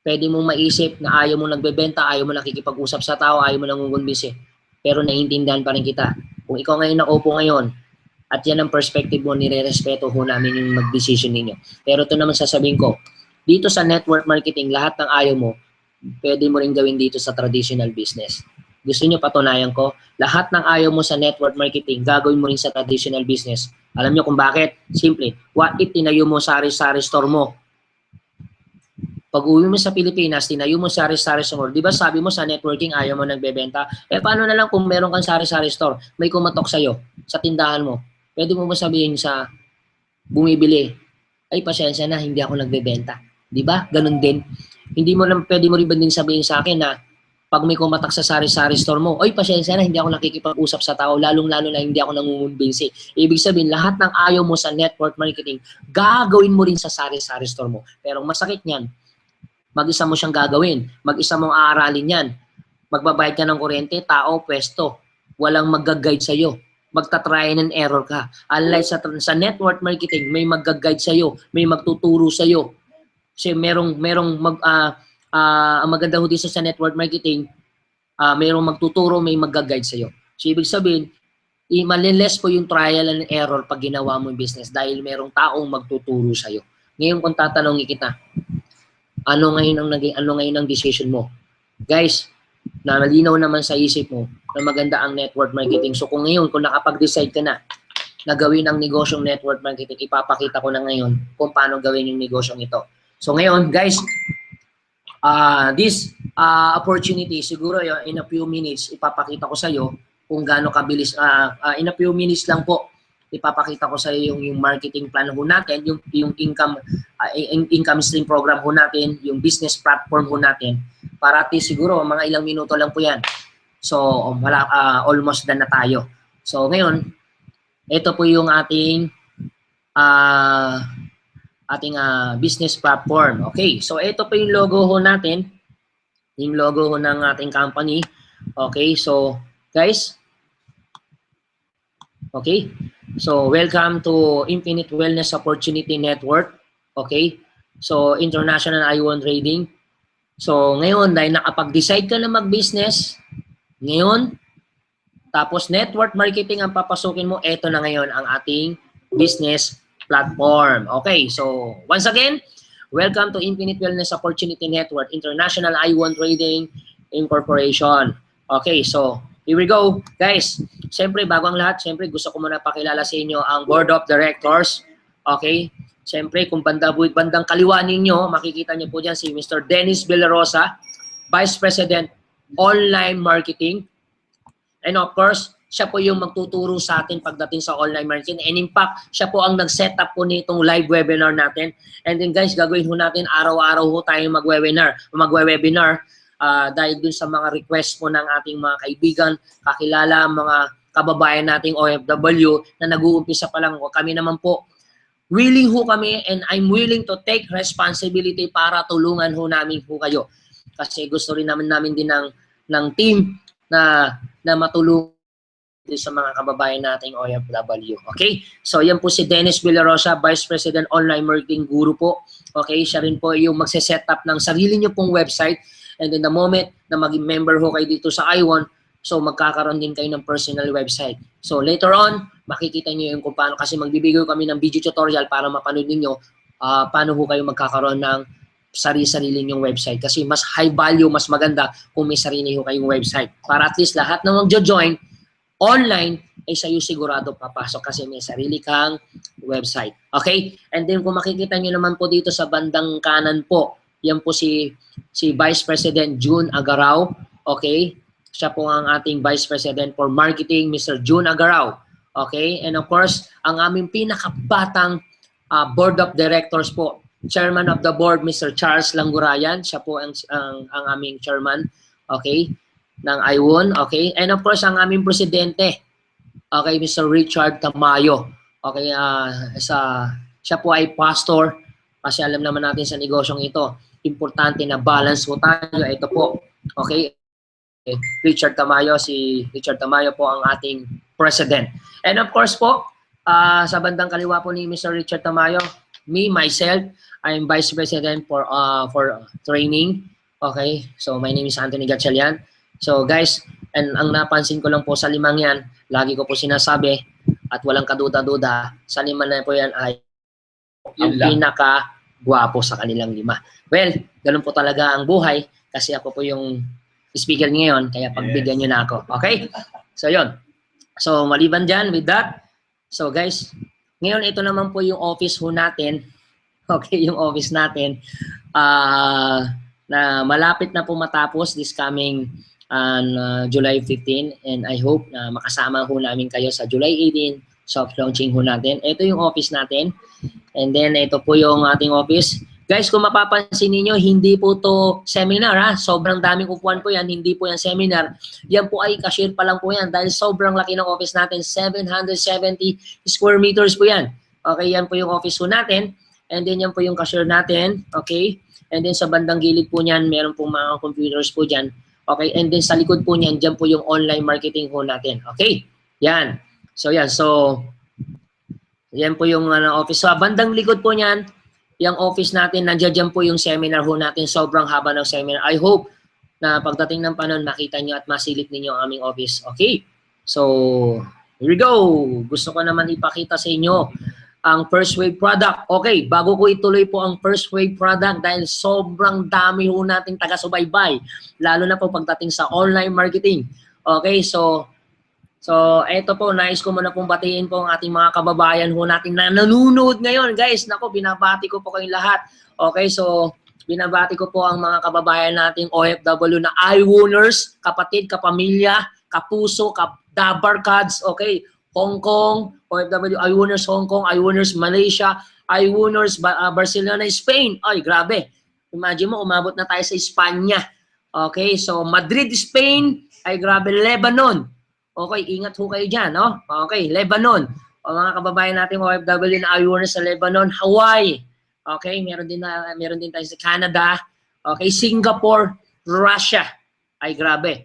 pwede mong maisip na ayaw mo nagbebenta, ayaw mo nakikipag-usap sa tao, ayaw mo nangungumbinsi. Pero naiintindihan pa rin kita. Kung ikaw ngayon nakaupo ngayon, at yan ang perspective mo, nire-respeto ho namin yung mag-decision ninyo. Pero ito naman sasabihin ko, dito sa network marketing, lahat ng ayaw mo, pwede mo rin gawin dito sa traditional business. Gusto nyo patunayan ko? Lahat ng ayaw mo sa network marketing, gagawin mo rin sa traditional business. Alam nyo kung bakit? Simple. What if tinayo mo sari-sari store mo? Pag uwi mo sa Pilipinas, tinayo mo sari-sari store. Di ba sabi mo sa networking, ayaw mo nagbebenta? Paano na lang kung meron kang sari-sari store? May kumatok sa'yo sa tindahan mo. Pwede mo ba sabihin sa bumibili, ay pasensya na, hindi ako nagbebenta. Di ba? Ganun din. Hindi mo lang, pwede mo rin ba din sabihin sa akin na pag may kumatak sa sari-sari store mo, oy, pasensya na, hindi ako nakikipag-usap sa tao, lalong-lalo na hindi ako nangungumbinsi. Ibig sabihin, lahat ng ayaw mo sa network marketing, gagawin mo rin sa sari-sari store mo. Pero masakit niyan, mag-isa mo siyang gagawin, mag-isa mong aaralin yan. Magbabayad ka ng kuryente, tao, pwesto. Walang mag-guide sa'yo. Magta-try and error ka. Unlike sa network marketing, may mag-guide sa'yo, may magtuturo sa'yo. Kasi merong ang maganda ho dito sa network marketing, mayroong magtuturo, may mag-guide sa'yo. So, ibig sabihin, maliles po yung trial and error pag ginawa mo yung business dahil merong taong magtuturo sa'yo. Ngayon, kung tatanungin kita, ano ngayon ang decision mo? Guys, na malinaw naman sa isip mo na maganda ang network marketing. So, kung nakapag-decide ka na gawin ang negosyong network marketing, ipapakita ko na ngayon kung paano gawin yung negosyong ito. So, ngayon, guys, this opportunity, siguro in a few minutes, ipapakita ko sa iyo kung gaano kabilis. In a few minutes lang po, ipapakita ko sa iyo yung marketing plan ho natin, yung income stream program ho natin, yung business platform ho natin. Para at least siguro mga ilang minuto lang po yan. So, almost done na tayo. So, ngayon, ito po yung ating business platform. Okay, so ito po yung logo ho natin. Yung logo ho ng ating company. Okay, so guys. Okay, so welcome to Infinite Wellness Opportunity Network. Okay, So, international I-1 trading. So, ngayon, dahil nakapag-decide ka na mag-business, ngayon, tapos network marketing ang papasukin mo, eto na ngayon ang ating business platform. Okay, so once again, welcome to Infinite Wellness Opportunity Network, International I-1 Trading Incorporation. Okay, so here we go. Guys, siyempre, bago ang lahat, siyempre gusto ko muna pakilala sa inyo ang Board of Directors. Okay, siyempre, kung bandang kaliwa ninyo, makikita niyo po dyan si Mr. Dennis Villarosa, Vice President, Online Marketing. And of course, siya po yung magtuturo sa atin pagdating sa online marketing. And in fact, siya po ang nag-set up po nitong live webinar natin. And then guys, gagawin ho natin araw-araw ho tayong mag-webinar dahil dun sa mga request po ng ating mga kaibigan, kakilala, mga kababayan nating OFW na nag-uumpisa pa lang. Kami naman po, willing ho kami and I'm willing to take responsibility para tulungan ho namin ho kayo. Kasi gusto rin namin din ng team na matulungan sa mga kababayan nating OFW. Okay? So, yan po si Dennis Villarosa, Vice President Online Marketing Guru po. Okay? Siya rin po yung magse-set up ng sarili nyo pong website. And then the moment na maging member ho kayo dito sa I-1, so magkakaroon din kayo ng personal website. So, later on, makikita nyo yung kung paano. Kasi magbibigay kami ng video tutorial para mapanood ninyo paano ho kayo magkakaroon ng sarili-sarili yung website. Kasi mas high value, mas maganda kung may sarili ho kayong website. Para at least lahat na magjo-join online ay sa'yo sigurado papasok kasi may sarili kang website. Okay? And then kung makikita nyo naman po dito sa bandang kanan po, yan po si Vice President June Agarao. Okay? Siya po ang ating Vice President for Marketing, Mr. June Agarao. Okay? And of course, ang aming pinakabatang Board of Directors po, Chairman of the Board, Mr. Charles Langurayan. Siya po ang aming chairman, okay, ng I-1, okay? And of course, ang aming presidente, okay, Mr. Richard Tamayo. Okay, siya po ay pastor. Kasi alam naman natin sa negosyong ito, importante na balance po tayo. Ito po, okay, Richard Tamayo. Si Richard Tamayo po ang ating president. And of course po, sa bandang kaliwa po ni Mr. Richard Tamayo, myself, I'm Vice President for training. Okay, so my name is Anthony Gatchalian. So guys, and ang napansin ko lang po sa limang yan, lagi ko po sinasabi at walang kaduda-duda, sa lima na po yan ay ang pinaka-gwapo sa kanilang lima. Well, ganun po talaga ang buhay kasi ako po yung speaker ngayon, kaya pagbigyan nyo na ako. Okay? So yun. So maliban dyan with that, so guys, ngayon ito naman po yung office ho natin. Okay, yung office natin na malapit na po matapos this coming July 15 and I hope na makasama ho namin kayo sa July 18 soft launching ho natin. Ito yung office natin and then ito po yung ating office. Guys, kung mapapansin niyo hindi po to seminar ha. Sobrang daming upuan po yan, hindi po yan seminar. Yan po ay cashier pa lang po yan dahil sobrang laki ng office natin, 770 square meters po yan. Okay, yan po yung office ho natin. And then yan po yung cashier natin, okay? And then sa bandang gilid po niyan, meron po mga computers po diyan. Okay? And then sa likod po niyan, diyan po yung online marketing ho natin. Okay? Yan. So yan. So yan po yung office. So bandang likod po niyan, yung office natin, nandiyan po yung seminar ho natin. Sobrang haba ng seminar. I hope na pagdating ng panahon, makita niyo at masilip niyo ang aming office. Okay? So here we go. Gusto ko naman ipakita sa inyo ang first wave product. Okay, bago ko ituloy po ang first wave product dahil sobrang dami ho nating taga-subaybay, lalo na po pagdating sa online marketing. Okay, so eto po, nais ko muna pong batiin po ang ating mga kababayan ho natin na nanonood ngayon. Guys, nako, binabati ko po kayong lahat. Okay, so binabati ko po ang mga kababayan nating OFW na I-Wooners, kapatid, kapamilya, kapuso, dabarkads, okay, Hong Kong, OFW, I-Wooners Hong Kong, I-Wooners Malaysia, I-Wooners Barcelona, Spain. Ay, grabe. Imagine mo, umabot na tayo sa Espanya. Okay, so Madrid, Spain. Ay, grabe, Lebanon. Okay, ingat ho kayo dyan, no? Okay, Lebanon. O mga kababayan natin OFW na I-Wooners sa Lebanon, Hawaii. Okay, meron din tayo sa Canada. Okay, Singapore, Russia. Ay, grabe.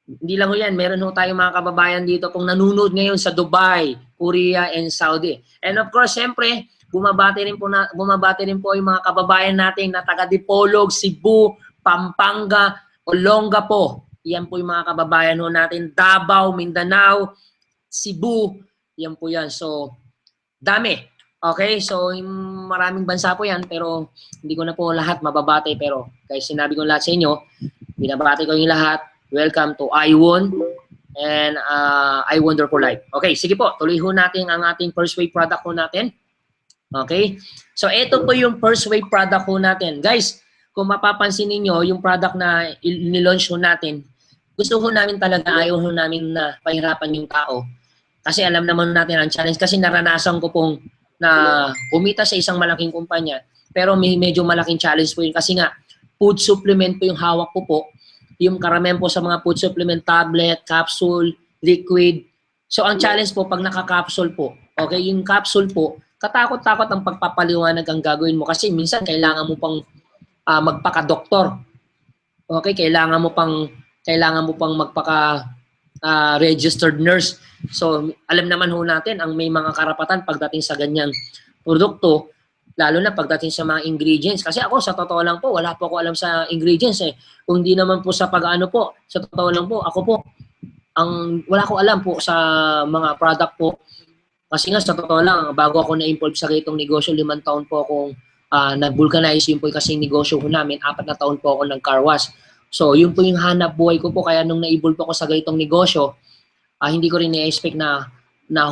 Hindi lang ho yan, meron ho tayong mga kababayan dito kung nanonood ngayon sa Dubai, Korea, and Saudi. And of course, siyempre, Bumabati rin po yung mga kababayan natin na taga Dipolog, Cebu, Pampanga, Olongapo. Yan po yung mga kababayan ho natin. Davao, Mindanao, Cebu. Yan po yan. So, dami. Okay? So, maraming bansa po yan. Pero, hindi ko na po lahat mababati. Pero, guys, sinabi ko lahat sa inyo. Binabati ko yung lahat. Welcome to iWon and I Wonder for Life. Okay, sige po. Tuloy ho natin ang ating first wave product ho natin. Okay? So, ito po yung first wave product ho natin. Guys, kung mapapansin niyo yung product na nilaunch ho natin, gusto ho namin talaga, ayaw ho namin na pahirapan yung tao. Kasi alam naman natin ang challenge. Kasi naranasan ko pong na kumita sa isang malaking kumpanya. Pero medyo malaking challenge po yun. Kasi nga, food supplement po yung hawak ko po. Yung karamihan po sa mga food supplement, tablet, capsule, liquid. So, ang challenge po, pag naka-capsule po, okay, yung capsule po, katakot-takot ang pagpapaliwanag ang gagawin mo. Kasi minsan, kailangan mo pang magpaka-doktor. Okay, kailangan mo pang magpaka-registered nurse. So, alam naman ho natin ang may mga karapatan pagdating sa ganyang produkto, lalo na pagdating sa mga ingredients. Kasi ako, sa totoo lang po, wala po ako alam sa ingredients eh. Kung di naman po sa pag-ano po, sa totoo lang po, ako po, wala ko alam po sa mga product po. Kasi nga, sa totoo lang, bago ako na-involve sa ganitong negosyo, 5 taon po akong nag-vulcanize. Yun po kasi negosyo ko namin, 4 na taon po ako ng car wash. So, yun po yung hanap buhay ko po. Kaya nung na-involve ako sa ganitong negosyo, hindi ko rin na-expect na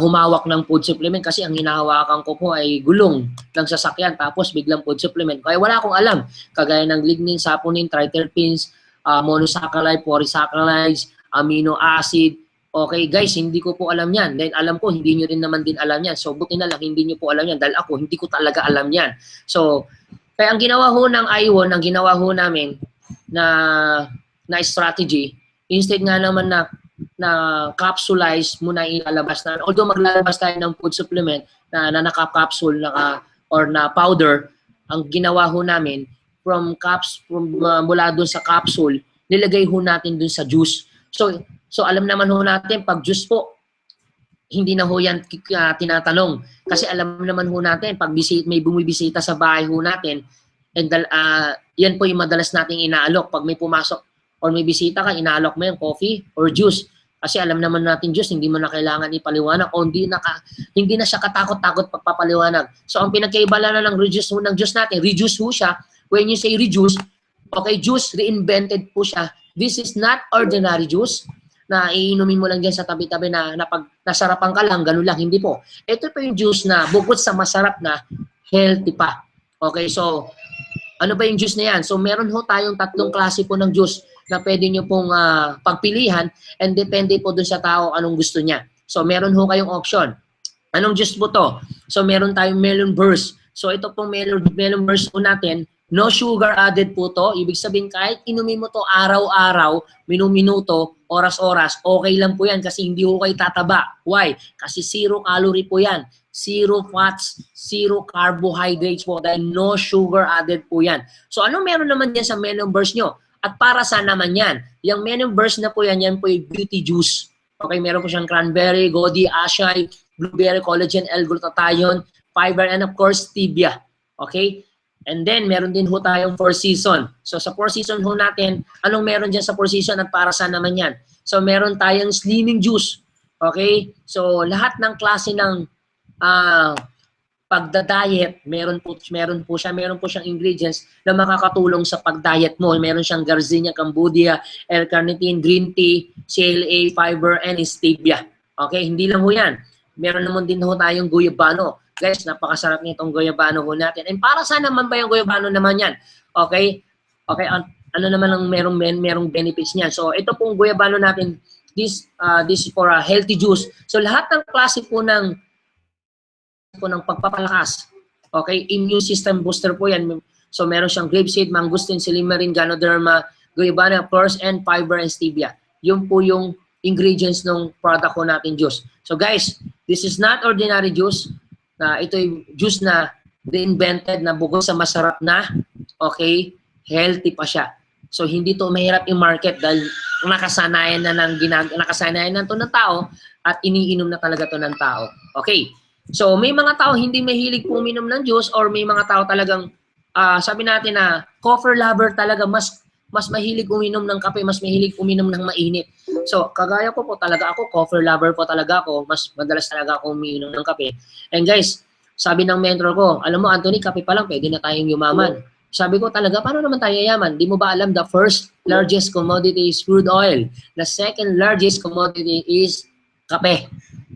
humawak ng food supplement kasi ang hinahawakan ko po ay gulong ng sasakyan tapos biglang food supplement. Kaya wala akong alam. Kagaya ng lignin, saponin, triterpenes, monosaccharides, polysaccharides, amino acid. Okay guys, hindi ko po alam yan. Dahil alam ko, hindi nyo rin naman din alam yan. So, buti na lang, hindi nyo po alam yan. Dahil ako, hindi ko talaga alam yan. So, kaya ang ginawa ho ng iWon, ang ginawa ho namin na strategy, instead nga naman na capsulize muna ilalabas na. Although maglalabas tayo ng food supplement na naka-capsule or na powder, ang ginawa ho namin mula dun sa capsule, nilagay ho natin dun sa juice. So alam naman ho natin, pag juice po, hindi na ho yan tinatanong. Kasi alam naman ho natin, pag may bumibisita sa bahay ho natin, and yan po yung madalas nating inaalok. Pag may pumasok or may bisita ka, inaalok mo yung coffee or juice. Kasi alam naman natin juice, hindi mo na kailangan ipaliwanag o hindi na siya katakot-takot pagpapaliwanag. So ang pinagkaiba na ng reduce ng juice natin, reduce ho siya. When you say reduce, okay, juice, reinvented po siya. This is not ordinary juice na iinumin mo lang dyan sa tabi-tabi na pag nasarapan ka lang, ganun lang, hindi po. Ito po yung juice na bukod sa masarap na, healthy pa. Okay, so ano ba yung juice na yan? So meron ho tayong 3 klase po ng juice na pwede nyo pong pagpilihan and depende po dun sa tao anong gusto niya. So meron ho kayong option. Anong juice po to? So meron tayong melon burst. So ito pong melon burst po natin, no sugar added po to. Ibig sabihin kahit inumin mo to araw-araw, minuto, oras-oras, okay lang po yan kasi hindi ho kayo tataba. Why? Kasi 0 calorie po yan. 0 fats, 0 carbohydrates po dahil no sugar added po yan. So ano meron naman yan sa melon burst nyo? At para saan naman yan? Yung melon burst na po yan po yung beauty juice. Okay, meron po siyang cranberry, godi, acai, blueberry, collagen, L-glutathione, fiber, and of course, stevia. Okay? And then, meron din ho tayong 4 season. So, sa 4 season ho natin, anong meron dyan sa 4 season at para saan naman yan? So, meron tayong slimming juice. Okay? So, lahat ng klase ng pagda-diet, meron po siyang ingredients na makakatulong sa pag-diet mo. Meron siyang Garcinia, Cambodia, L-carnitine, green tea, CLA, fiber, and stevia. Okay? Hindi lang ho yan. Meron naman din ho tayong guyabano. Guys, napakasarap nitong guyabano ho natin. And para saan naman ba yung guyabano naman yan? Okay? Okay, ano naman ang merong benefits niyan? So, ito pong guyabano natin, this is for a healthy juice. So, lahat ng klase po ng pagpapalakas. Okay? Immune system booster po yan. So, meron siyang grapeseed, mangosteen, silymarin, ganoderma, guyabano, of course, and fiber and stevia. Yun po yung ingredients ng product ko natin juice. So, guys, this is not ordinary juice. Ito yung juice na reinvented na bukod sa masarap na, okay, healthy pa siya. So, hindi to mahirap i-market dahil nakasanayan na to ng tao at iniinom na talaga to ng tao. Okay. So, may mga tao hindi mahilig po uminom ng juice or may mga tao talagang sabi natin na coffee lover talaga, mas mahilig uminom ng kape, mas mahilig uminom ng mainit. So, kagaya ko po talaga ako, coffee lover po talaga ako, mas madalas talaga ako uminom ng kape. And guys, sabi ng mentor ko, alam mo Anthony, kape pa lang, pwede na tayong yumaman. Sabi ko talaga, paano naman tayo yaman? Di mo ba alam the first largest commodity is crude oil? The second largest commodity is kape.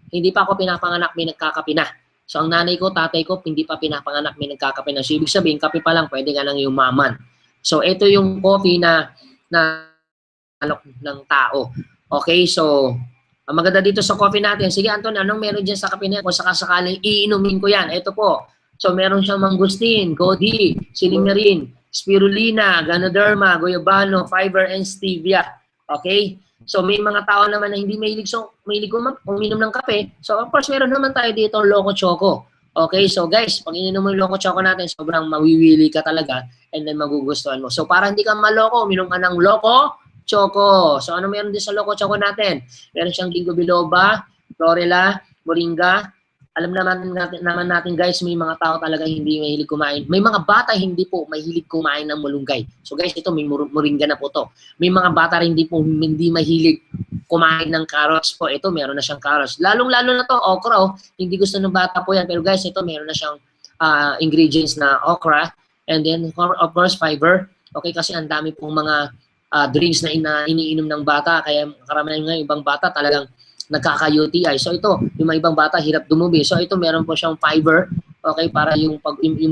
Hindi pa ako pinapanganak, may nagkakape na. So, ang nanay ko, tatay ko, hindi pa pinapanganak, may nagkakape na. So, ibig sabihin, kape pa lang, pwede ka nang yumaman. So, ito yung coffee na ng tao. Okay, so, ang maganda dito sa coffee natin, sige Anton, anong meron dyan sa kape na? Kung sakasakaling iinumin ko yan, ito po. So, meron siyang mangustin, godi, silimarin, spirulina, ganoderma, goyabano, fiber, and stevia. Okay? So, may mga tao naman na hindi mahilig uminom ng kape. So, of course, meron naman tayo dito Loco Choco. Okay? So, guys, pag ininom mo yung Loco Choco natin, sobrang mawiwili ka talaga and then magugustuhan mo. So, para hindi ka maloko, uminom ka ng Loco Choco. So, ano meron din sa Loco Choco natin? Meron siyang ginkgo biloba, chlorella, moringa. Alam naman natin guys, may mga tao talaga hindi mahilig kumain. May mga bata hindi po mahilig kumain ng malunggay. So guys, ito may moringa na po to. May mga bata rin hindi mahilig kumain ng carrots po. Ito meron na siyang carrots. Lalong-lalo na to okra. Oh. Hindi gusto ng bata po yan. Pero guys, ito meron na siyang ingredients na okra. And then of course fiber. Okay, kasi ang dami pong mga drinks na iniinom ng bata. Kaya karamihan ng ibang bata talagang nagkaka-UTI. So ito, yung mga ibang bata hirap dumumi. So ito meron po siyang fiber, okay, para yung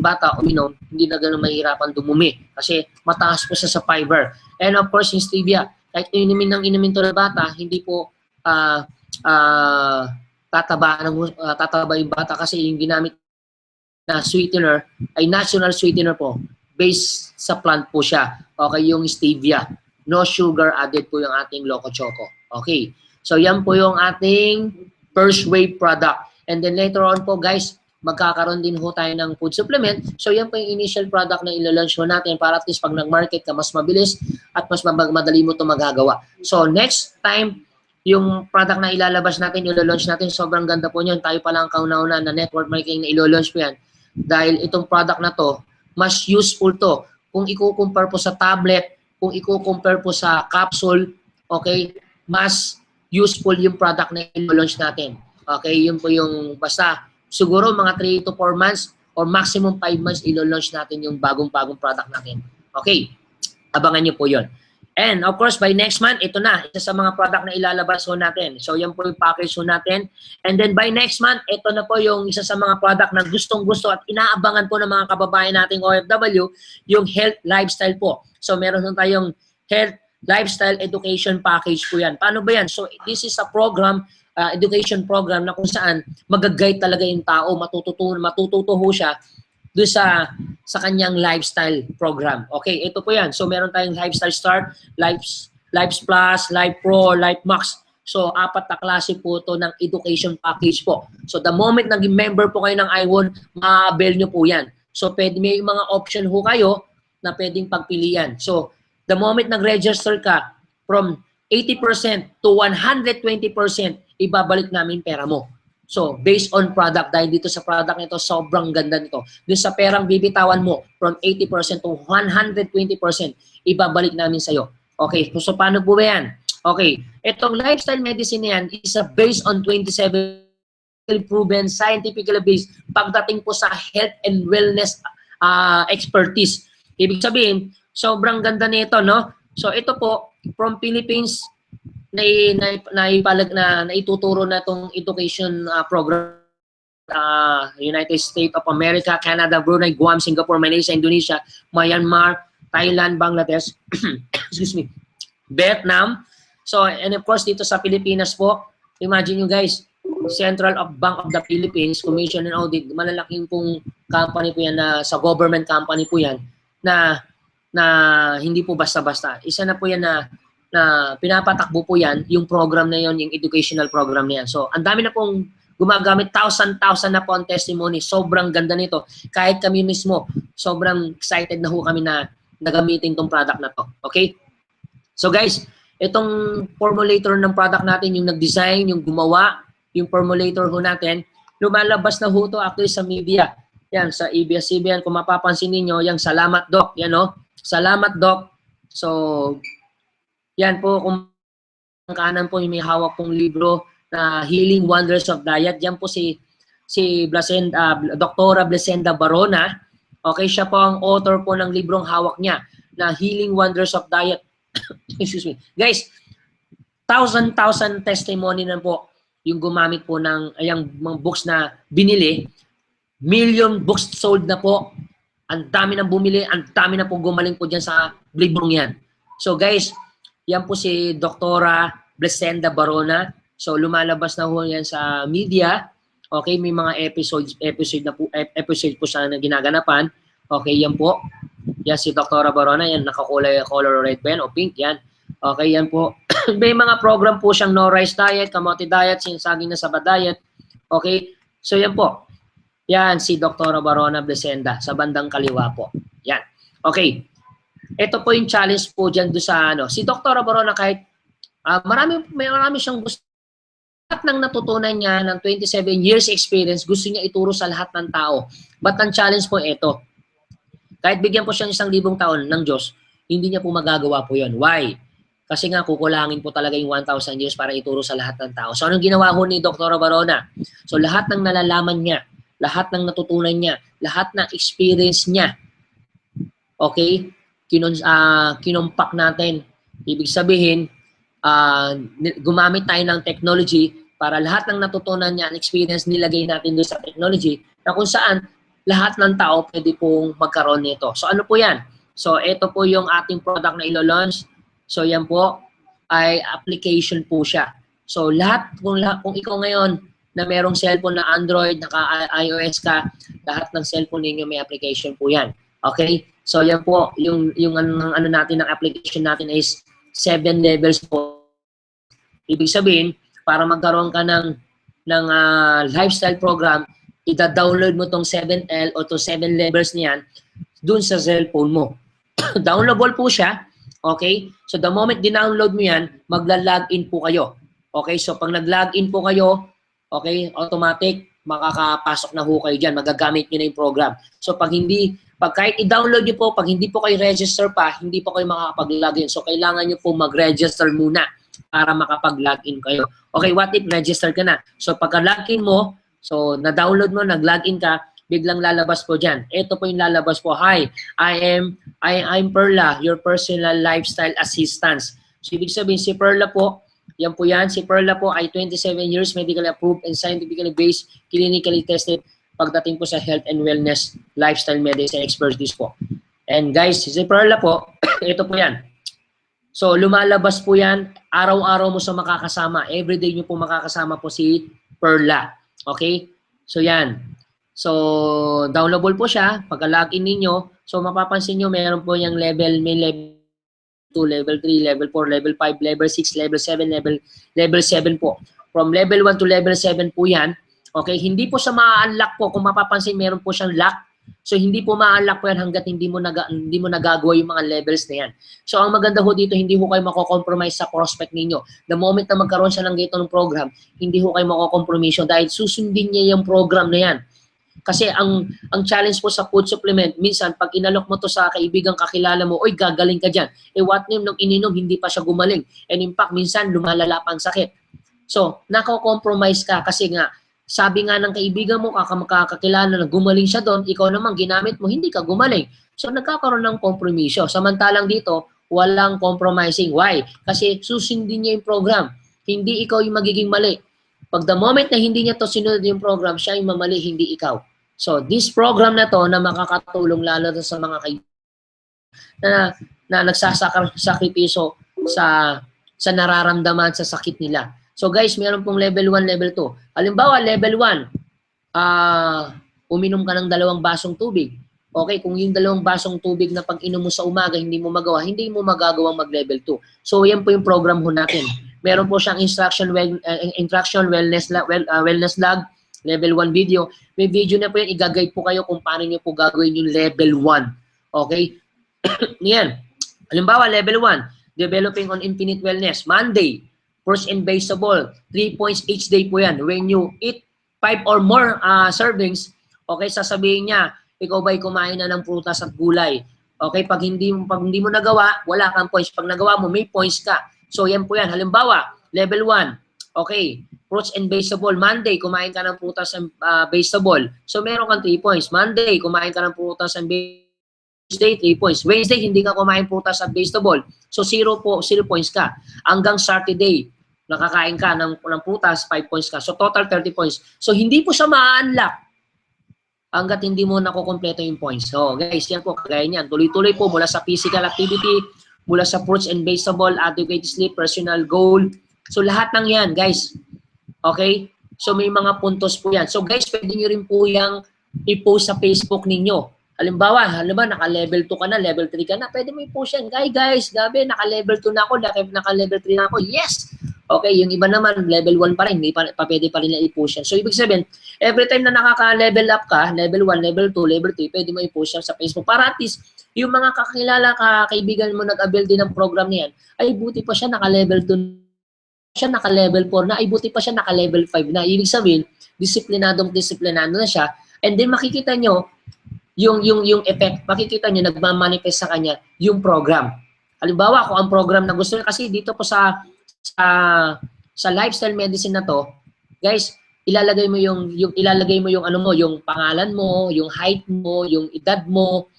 bata uminom, hindi na ganoon mahirapan dumumi kasi mataas po siya sa fiber. And of course, yung stevia, kahit inumin to ng bata, hindi po tataba yung bata kasi yung ginamit na sweetener ay natural sweetener po. Based sa plant po siya. Okay, yung stevia. No sugar added po yung ating Loco Choco. Okay. So, yan po yung ating first wave product. And then later on po, guys, magkakaroon din ho tayo ng food supplement. So, yan po yung initial product na ilo-launch ho natin para at least pag nag-market ka, mas mabilis at mas madali mo ito magagawa. So, next time, yung product na ilalabas natin, ilo-launch natin, sobrang ganda po niyan. Tayo pa lang kauna-una na network marketing na ilo-launch po yan. Dahil itong product na to, mas useful to. Kung i-compare po sa tablet, kung i-compare po sa capsule, okay, mas useful yung product na i-launch natin. Okay, yun po yung basta siguro mga 3 to 4 months or maximum 5 months i-launch natin yung bagong product natin. Okay, abangan nyo po yun. And of course, by next month, ito na, isa sa mga product na ilalabas ho natin. So yan po yung package ho natin. And then by next month, ito na po yung isa sa mga product na gustong-gusto at inaabangan po ng mga kababayan nating OFW, yung health lifestyle po. So meron tayong health lifestyle education package po yan. Paano ba yan? So this is a program, education program na kung saan mag-guide talaga yung tao, matututo ho siya doon sa kanyang lifestyle program. Okay, ito po yan. So meron tayong Lifestyle Start, Lives Plus, Life Pro, Life Max. So 4 na klase po ito ng education package po. So the moment naging member po kayo ng iWon, ma-avail nyo po yan. So pwede, may mga option ho kayo na pwedeng pagpilian. So the moment nag-register ka, from 80% to 120%, ibabalik namin pera mo. So, based on product, dahil dito sa product nito, sobrang ganda nito. Doon sa perang bibitawan mo, from 80% to 120%, ibabalik namin sa'yo. Okay, so paano po ba yan? Okay, itong lifestyle medicine na yan is based on 27 proven, scientifically based, pagdating po sa health and wellness expertise. Ibig sabihin, sobrang ganda nito, no? So ito po, from Philippines, naituturo na itong education program United States of America, Canada, Brunei, Guam, Singapore, Malaysia, Indonesia, Myanmar, Thailand, Bangladesh, excuse me, Vietnam. So, and of course, dito sa Pilipinas po, imagine nyo guys, Central Bank of the Philippines, Commission and Audit, malalaking pong company po yan, na sa government company po yan, na hindi po basta-basta. Isa na po yan na pinapatakbo po yan, yung program na yon, yung educational program na yan. So, ang dami na pong gumagamit, thousand na po ang testimony. Sobrang ganda nito. Kahit kami mismo, sobrang excited na ho kami na gamitin tong product na to. Okay? So guys, itong formulator ng product natin, yung nag-design, yung gumawa, yung formulator ho natin, lumalabas na ho to actually sa media. Yan, sa ABS-CBN, kung mapapansin niyo yung salamat doc, yan no? Salamat doc. So, yan po, kung kanan po yung may hawak pong libro na Healing Wonders of Diet. Yan po si Dr. Blesenda Barona. Okay, siya po ang author po ng librong hawak niya na Healing Wonders of Diet. Excuse me. Guys, thousand testimony na po yung gumamit po ng yung mga books na binili. Million books sold na po. Ang dami nang bumili, ang dami na po gumaling po dyan sa librong yan. So guys, yan po si Dr. Blesenda Barona. So lumalabas na po yan sa media. Okay, may mga episode po siya na ginaganapan. Okay, yan po. Yan si Dr. Barona, yan nakakulay color red pen o pink yan. Okay, yan po. May mga program po siyang no rice diet, kamote diet, sinasaging na saba diet. Okay, so yan po. Yan si Dr. Barona Blesenda sa bandang kaliwa po. Yan. Okay. Ito po yung challenge po diyan do sa ano. Si Dr. Barona kahit marami siyang gusto. Lahat ng natutunan niya ng 27 years experience, gusto niya ituro sa lahat ng tao. But ang challenge po ito. Kahit bigyan po siya ng 1,000 taon ng Diyos, hindi niya po magagawa po 'yon. Why? Kasi nga kukulangin po talaga yung 1,000 years para ituro sa lahat ng tao. So anong ginawa ho ni Dr. Barona? So lahat ng nalalaman niya, lahat ng natutunan niya, lahat ng experience niya, okay, kinumpak natin. Ibig sabihin, gumamit tayo ng technology para lahat ng natutunan niya, experience, nilagay natin doon sa technology na kung saan lahat ng tao pwede pong magkaroon nito. So ano po yan? So ito po yung ating product na ilo-launch. So yan po ay application po siya. So lahat, kung ikaw ngayon na merong cellphone na Android, naka-iOS ka, lahat ng cellphone ninyo may application po yan. Okay? So yan po, yung ano natin, ng application natin is 7 levels po. Ibig sabihin, para magkaroon ka ng lifestyle program, ida-download mo tong 7L o to 7 levels niyan dun sa cellphone mo. Downloadable po siya. Okay? So the moment din-download mo yan, magla-login po kayo. Okay? So pag nag-login po kayo, okay, automatic, makakapasok na ho kayo dyan. Magagamit nyo na yung program. So pag kahit i-download nyo po, pag hindi po kayo register pa, hindi po kayo makakapag-login. So kailangan nyo po mag-register muna para makapag-login kayo. Okay, what if register ka na? So pagka-login mo, so na-download mo, nag-login ka, biglang lalabas po dyan. Ito po yung lalabas po. Hi, I'm Perla, your personal lifestyle assistant. So ibig sabihin, si Perla po, yan po yan. Si Perla po ay 27 years medically approved and scientifically based, clinically tested pagdating po sa health and wellness, lifestyle medicine expertise po. And guys, si Perla po, ito po yan. So lumalabas po yan, araw-araw mo sa makakasama. Everyday nyo po makakasama po si Perla. Okay? So yan. So downloadable po siya. Pagka-login ninyo, so mapapansin nyo, mayroon po yung level, may level 2, level 3, level 4, level 5, level 6, level 7, level 7 po. From level 1 to level 7 po yan. Okay, hindi po siya ma-unlock po. Kung mapapansin, meron po siyang lock. So hindi po ma-unlock po yan hanggat hindi mo nagagawa yung mga levels na yan. So ang maganda ho dito, hindi ho kayo mako-compromise sa prospect ninyo. The moment na magkaroon siya ng ganitong program, hindi ho kayo mako-compromise dahil susundin niya yung program na yan. Kasi ang challenge po sa food supplement, minsan pag inalok mo to sa kaibigang kakilala mo, oy gagaling ka dyan. Eh what name nung ininom, hindi pa siya gumaling. And in fact, minsan lumalala pa ang sakit. So, nako-compromise ka kasi nga, sabi nga ng kaibigan mo, makakakilala na gumaling siya doon, ikaw naman ginamit mo, hindi ka gumaling. So, nagkakaroon ng kompromisyo. Samantalang dito, walang compromising. Why? Kasi susundin niya yung program. Hindi ikaw yung magiging mali. Pag the moment na hindi niya to sinunod yung program, siya yung mamali, hindi ikaw. So, this program na to na makakatulong lalo sa mga kaibigan na nagsasakripiso sa nararamdaman sa sakit nila. So guys, meron pong level 1, level 2. Halimbawa, level 1, uminom ka ng 2 basong tubig. Okay, kung yung 2 basong tubig na pag inom mo sa umaga, hindi mo magawa, hindi mo magagawang mag-level 2. So yan po yung program ho natin. Meron po siyang instruction wellness log, level 1 video. May video na po yan, i-guide po kayo kung paano nyo po gagawin yung level 1. Okay? Yan. Halimbawa, level 1, developing on infinite wellness. Monday, fruits and vegetable, 3 points each day po yan. When you eat 5 or more servings, okay, sasabihin niya, ikaw ba'y kumain na ng prutas at gulay? Okay, pag hindi mo nagawa, wala kang points. Pag nagawa mo, may points ka. So yan po yan. Halimbawa, level 1, okay, fruits and vegetable. Monday, kumain ka ng prutas and vegetable. So meron kang 3 points. Monday, kumain ka ng prutas and vegetable. Tuesday, 3 points. Wednesday, hindi ka kumain prutas at vegetable. So 0 points ka. Hanggang Saturday, nakakain ka ng prutas, 5 points ka. So total 30 points. So hindi po siya ma-unlock hanggat hindi mo nakukompleto yung points. So guys, yan po, kagaya niyan. Tuloy-tuloy po mula sa physical activity, mula sa fruits and vegetable, adequate sleep, personal goal. So lahat ng yan, guys. Okay? So may mga puntos po yan. So guys, pwede nyo rin po yung i-post sa Facebook ninyo. Halimbawa, naka-level 2 ka na, level 3 ka na, pwede mo i-post yan. Guys, gabi, naka-level 2 na ako, naka-level 3 na ako. Yes! Okay, yung iba naman, level 1 pa rin, hindi pa pwede pa rin na i-post yan. So, ibig sabihin, every time na nakaka-level up ka, level 1, level 2, level 3, pwede mo i-post yan sa Facebook. Para at least, yung mga kakilala, kaibigan mo nag-avail din ng program niyan, ay buti pa siya naka-level 2, siya naka-level 4 na, ay buti pa siya naka-level 5 na. Ibig sabihin, disiplinado na siya. And then, makikita nyo, yung effect, makikita nyo, nagmamanifest sa kanya yung program. Halimbawa, kung ang program na gusto niya, kasi dito po sa lifestyle medicine na to, guys, ilalagay mo yung ano mo, yung pangalan mo, yung height mo, yung edad mo,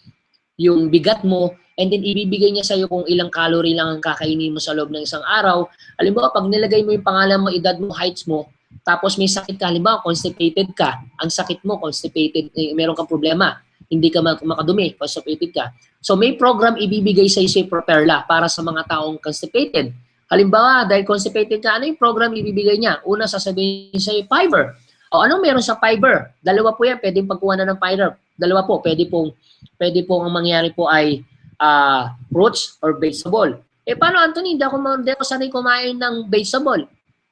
yung bigat mo, and then ibibigay niya sa iyo kung ilang calorie lang ang kakainin mo sa loob ng isang araw. Halimbawa, pag nilagay mo yung pangalan mo, edad mo, heights mo, tapos may sakit ka, halimbawa, constipated ka, ang sakit mo, constipated, meron kang problema, hindi ka makadumi, constipated ka. So may program ibibigay sa iyo si Properla para sa mga taong constipated. Halimbawa, dahil constipated ka, ano yung program ibibigay niya? Una, sasabihin sa iyo, fiber. O ano meron sa fiber? Dalawa po yan, pwedeng pagkuha na ng fiber. Dalawa po, pwede pong ang mangyari po ay fruits or vegetable. Paano, Anthony? Hindi ako sanay kumain ng vegetable.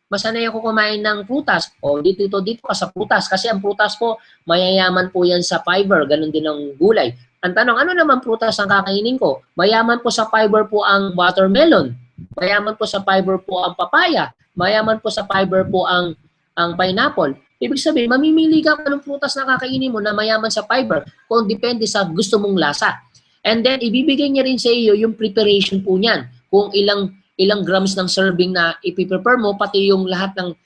Masanay ako kumain ng prutas. O dito ka sa prutas. Kasi ang prutas po, mayayaman po yan sa fiber. Ganon din ang gulay. Ang tanong, ano naman prutas ang kakainin ko? Mayaman po sa fiber po ang watermelon. Mayaman po sa fiber po ang papaya. Mayaman po sa fiber po ang pineapple. Ibig sabihin, mamimili ka ng prutas na kakainin mo na mayaman sa fiber kung depende sa gusto mong lasa. And then, ibibigay niya rin sa iyo yung preparation po niyan. Kung ilang grams ng serving na ipiprepare mo, pati yung lahat ng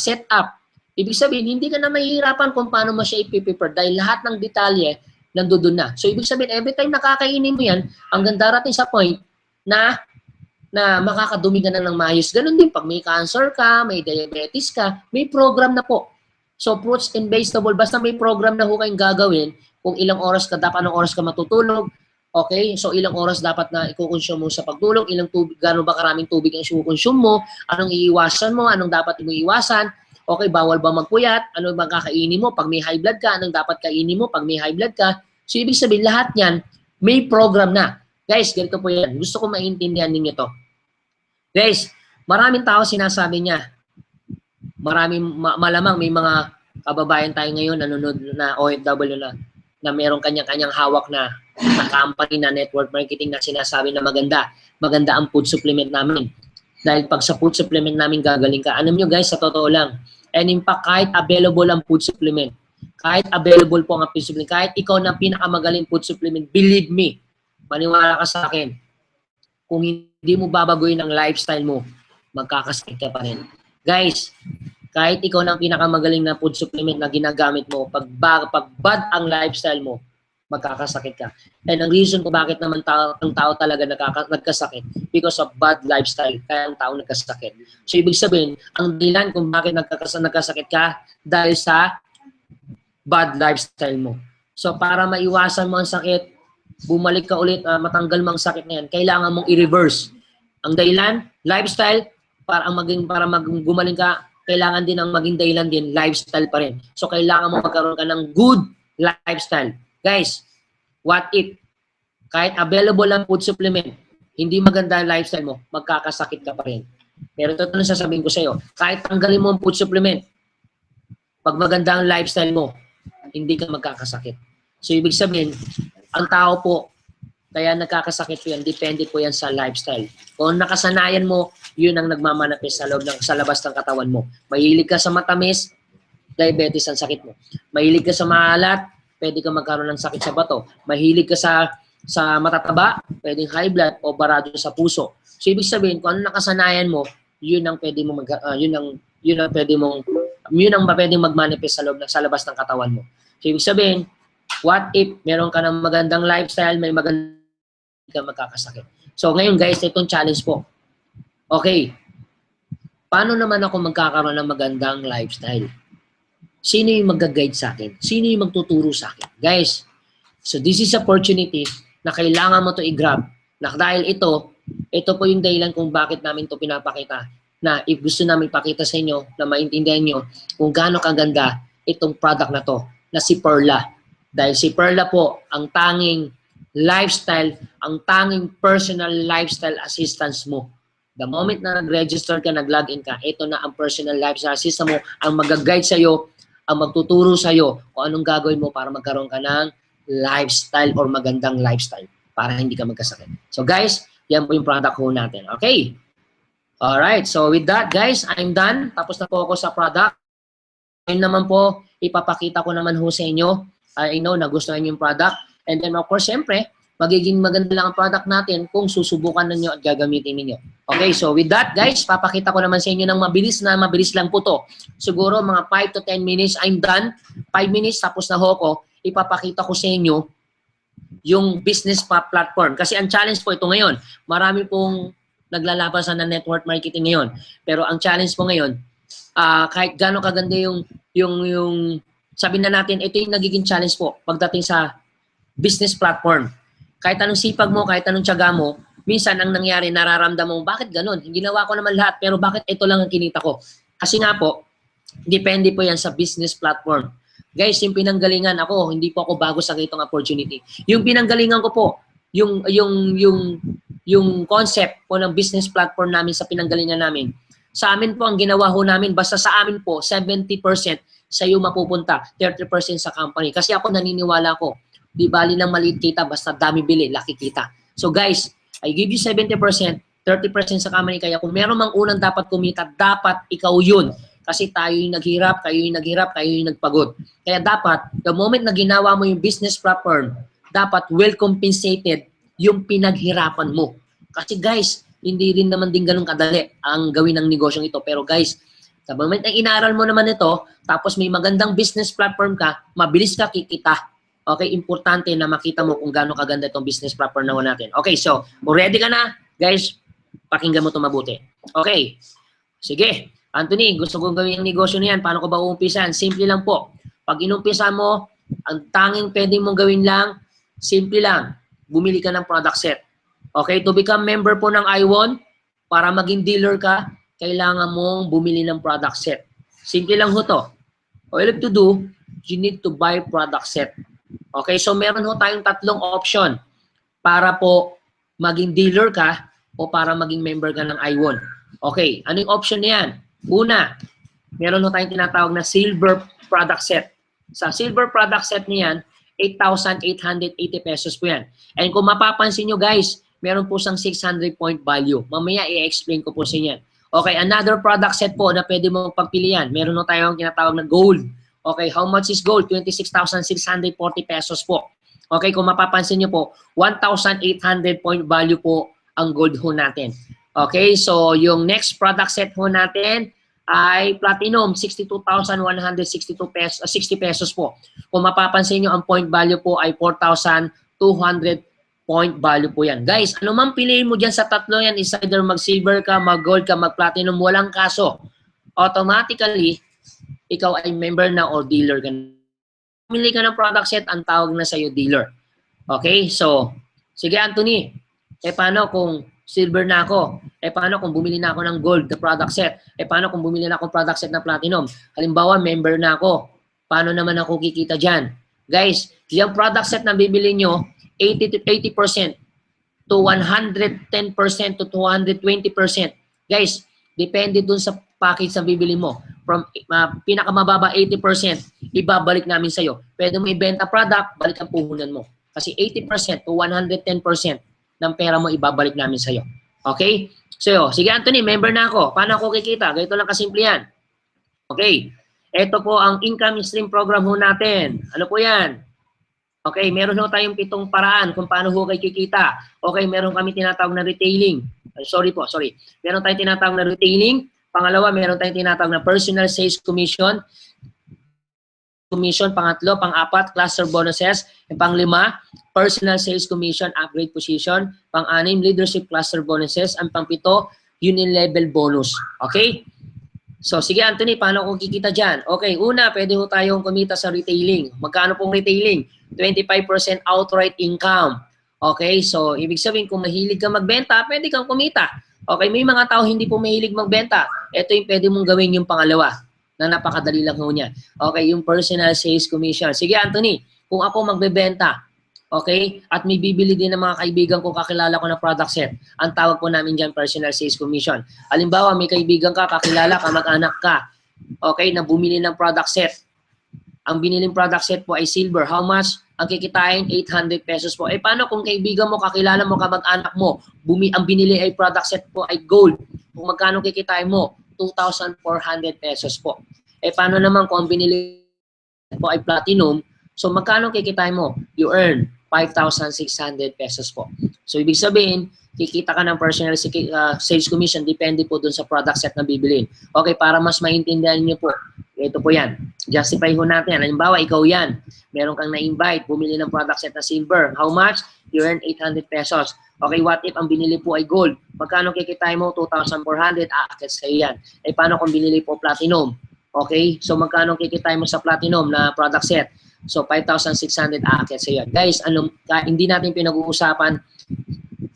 setup. Ibig sabihin, hindi ka na mahihirapan kung paano mo siya ipiprepare dahil lahat ng detalye nandoon na. So, ibig sabihin, every time nakakainin mo yan, hanggang darating sa point na makakadumi ka na ng maayos. Ganun din, pag may cancer ka, may diabetes ka, may program na po. So, fruits and vegetable, basta may program na ho kayong gagawin, kung ilang oras ka, dapat anong oras ka matutulog, okay? So, ilang oras dapat na i-consume mo sa pagtulog, ilang tubig, gano'n ba karaming tubig ang i-consume mo, anong iiwasan mo, anong dapat mo iiwasan, okay, bawal ba magpuyat, ano bang kakainin mo, pag may high blood ka, anong dapat kainin mo, pag may high blood ka. So, ibig sabihin, lahat yan, may program na. Guys, ganito po yan. Gusto ko maintindihan ninyo to. Guys, maraming tao sinasabi niya. Malamang may mga kababayan tayo ngayon nanonood na OFW na mayroong kanyang-kanyang hawak na company na network marketing na sinasabi na maganda ang food supplement namin. Dahil pag sa food supplement namin gagaling ka. Alam nyo guys, sa totoo lang, and in fact, kahit available ang food supplement, kahit available po ang food supplement, kahit ikaw na pinakamagaling food supplement, believe me, maniwala ka sa akin, kung hindi mo babaguhin ang lifestyle mo, magkakasakit ka pa rin. Guys, kahit ikaw na ang pinakamagaling na food supplement na ginagamit mo, pag bad ang lifestyle mo, magkakasakit ka. And ang reason kung bakit naman ang tao talaga nagkasakit, because of bad lifestyle, kaya ang tao nagkasakit. So, ibig sabihin, ang dahilan kung bakit nagkasakit ka, dahil sa bad lifestyle mo. So, para maiwasan mo ang sakit, bumalik ka ulit, matanggal mo ang sakit na yan, kailangan mong i-reverse. Ang dahilan, lifestyle, para gumaling ka, kailangan din ang maging dahilan din, lifestyle pa rin. So, kailangan mo magkaroon ka ng good lifestyle. Guys, what if, kahit available ang food supplement, hindi maganda ang lifestyle mo, magkakasakit ka pa rin. Pero ito na sasabihin ko sa iyo, kahit tanggalin mo ang food supplement, pag maganda ang lifestyle mo, hindi ka magkakasakit. So, ibig sabihin, ang tao po, kaya nagkakasakit po yan, depende po yan sa lifestyle. Kung nakasanayan mo, yun ang nagmamanifest sa labas ng katawan mo. Mahilig ka sa matamis, diabetes ang sakit mo. Mahilig ka sa maalat, pwede ka magkaroon ng sakit sa bato. Mahilig ka sa matataba, pwedeng high blood o barado sa puso. So ibig sabihin, kung ano nakasanayan mo, yun ang pwede mo yun ang pwedeng mag-manifest sa labas ng katawan mo. So ibig sabihin, what if meron ka ng magandang lifestyle, may magandang ka magkakasakit. So ngayon guys, itong challenge po. Okay, paano naman ako magkakaroon ng magandang lifestyle? Sino yung mag-guide sa akin? Sino yung magtuturo sa akin? Guys, so this is opportunity na kailangan mo to i-grab. Na dahil ito po yung dahilan kung bakit namin to pinapakita. Na if gusto namin ipakita sa inyo, na maintindihan nyo kung gaano kaganda itong product na to, na si Perla. Dahil si Perla po, ang tanging lifestyle, ang tanging personal lifestyle assistance mo. The moment na nag-register ka, nag-login ka, ito na ang personal lifestyle assistant mo, ang mag-guide sa'yo, ang magtuturo sa'yo kung anong gagawin mo para magkaroon ka ng lifestyle or magandang lifestyle para hindi ka magkasakit. So guys, yan po yung product ho natin. Okay? Alright, so with that guys, I'm done. Tapos na po ako sa product. Ngayon naman po, ipapakita ko naman ho sa inyo. I know, nagustuhan niyo yung product. And then of course, syempre, magiging maganda lang ang product natin kung susubukan ninyo at gagamitin ninyo. Okay, so with that guys, papakita ko naman sa inyo ng mabilis lang po to. Siguro mga 5 to 10 minutes, I'm done. 5 minutes, tapos na ho ko. Ipapakita ko sa inyo yung business platform. Kasi ang challenge po ito ngayon, marami pong naglalabasan ng network marketing ngayon. Pero ang challenge po ngayon, kahit gaano kaganda yung sabi na natin, ito yung nagiging challenge po pagdating sa business platform. Kahit anong sipag mo, kahit anong tiyaga mo, minsan ang nangyari, nararamdaman mo, bakit ganun? Ginawa ko naman lahat, pero bakit ito lang ang kinita ko? Kasi nga po, depende po yan sa business platform. Guys, yung pinanggalingan ako, hindi po ako bago sa ganitong opportunity. Yung pinanggalingan ko po, yung concept po ng business platform namin sa pinanggalingan namin, sa amin po ang ginawa ho namin, basta sa amin po, 70% sa iyo mapupunta, 30% sa company. Kasi ako naniniwala ko, di bali ng maliit kita, basta dami bili, laki kita. So guys, I give you 70%, 30% sa company. Kaya kung meron mang unang dapat kumita, dapat ikaw yun. Kasi tayo yung naghirap, kayo yung naghirap, kayo yung nagpagod. Kaya dapat, the moment na ginawa mo yung business platform, dapat well compensated yung pinaghirapan mo. Kasi guys, hindi rin naman din ganun kadali ang gawin ng negosyong ito. Pero guys, sa moment na inaral mo naman ito, tapos may magandang business platform ka, mabilis ka kikita. Okay, importante na makita mo kung gaano kaganda itong business platform na natin. Okay, so, kung ready ka na, guys, pakinggan mo ito mabuti. Okay, sige. Anthony, gusto kong gawin ang negosyo na yan. Paano ko ba uumpisan? Simple lang po. Pag inumpisa mo, ang tanging pwedeng mong gawin lang, simple lang, bumili ka ng product set. Okay, to become member po ng iWon, para maging dealer ka, kailangan mong bumili ng product set. Simple lang ho to. All you have to do, you need to buy product set. Okay, so meron ho tayong tatlong option para po maging dealer ka o para maging member ka ng iWon. Okay, anong option na yan? Una, meron ho tayong tinatawag na silver product set. Sa silver product set niyan, 8,880 pesos po yan. And kung mapapansin nyo guys, meron po siyang 600 point value. Mamaya i-explain ko po sa inyo. Okay, another product set po na pwede mong pagpilian. Meron ho tayong tinatawag na gold. Okay, how much is gold? 26,640 pesos po. Okay, kung mapapansin nyo po, 1,800 point value po ang gold ho natin. Okay, so yung next product set ho natin ay platinum, 62,162 pesos, 60 pesos po. Kung mapapansin nyo, ang point value po ay 4,200 point value po yan. Guys, ano man piliin mo dyan sa tatlo yan, is either mag-silver ka, mag-gold ka, mag-platinum, walang kaso. Automatically, ikaw ay member na or dealer ka. Pumili ka ng product set, ang tawag na sa'yo dealer. Okay, so, sige Anthony, paano kung silver na ako? Paano kung bumili na ako ng gold na product set? Paano kung bumili na ako ng product set na platinum? Halimbawa, member na ako. Paano naman ako kikita dyan? Guys, yung product set na bibili nyo, 80% to 110% to 220%. Guys, depende dun sa package na bibili mo. From pinakamababa 80%, ibabalik namin sa'yo. Pwede mo ibenta product, balik ang puhunan mo. Kasi 80% to 110% ng pera mo ibabalik namin sa'yo. Okay? So, sige Anthony, member na ako. Paano ako kikita? Ganito lang kasimple yan. Okay. Ito po ang income stream program ho natin. Ano po yan? Okay, meron ho tayong 7 paraan kung paano ho kayo kikita. Okay, meron kami tinatawag na retailing. Sorry. Meron tayong tinatawag na retailing. Pangalawa, meron tayong tinatawag na personal sales commission. Pangatlo, pang-apat, cluster bonuses. Pang-5, personal sales commission, upgrade position. Pang-6, leadership cluster bonuses. Ang pang-7, unilevel bonus. Okay? So, sige Anthony, paano kung kikita dyan? Okay, una, pwede ho tayong kumita sa retailing. Magkano pong retailing? 25% outright income. Okay, so ibig sabihin kung mahilig ka magbenta, pwede kang kumita. Okay, may mga tao hindi po mahilig magbenta. Ito yung pwede mong gawin yung pangalawa na napakadali lang ho niya. Okay, yung personal sales commission. Sige Anthony, kung ako magbebenta, okay, at may bibili din ng mga kaibigan ko, kakilala ko na product set, ang tawag po namin dyan personal sales commission. Halimbawa, may kaibigan ka, kakilala ka, mag-anak ka, okay, na bumili ng product set. Ang biniling product set po ay silver. How much? Ang kikitain, 800 pesos po. Eh, paano kung kaibigan mo, kakilala mo, kamag-anak mo, ang binili ay product set po ay gold. Kung magkano kikitain mo? 2,400 pesos po. Eh, paano naman kung ang binili po ay platinum? So, magkano kikitain mo? You earn 5,600 pesos po. So, ibig sabihin, kikita ka ng personal sales commission, depende po dun sa product set na bibilin. Okay, para mas maintindihan niyo po, ito po yan. Justify ho natin. Halimbawa, ikaw yan. Meron kang na-invite, bumili ng product set na silver. How much? You earn 800 pesos. Okay, what if ang binili po ay gold? Magkano kikitain mo? 2,400. Aakit sa'yo yan. Eh, paano kung binili po platinum? Okay, so magkano kikitain mo sa platinum na product set? So, 5,600 aakit sa'yo yan. Guys, hindi natin pinag-uusapan,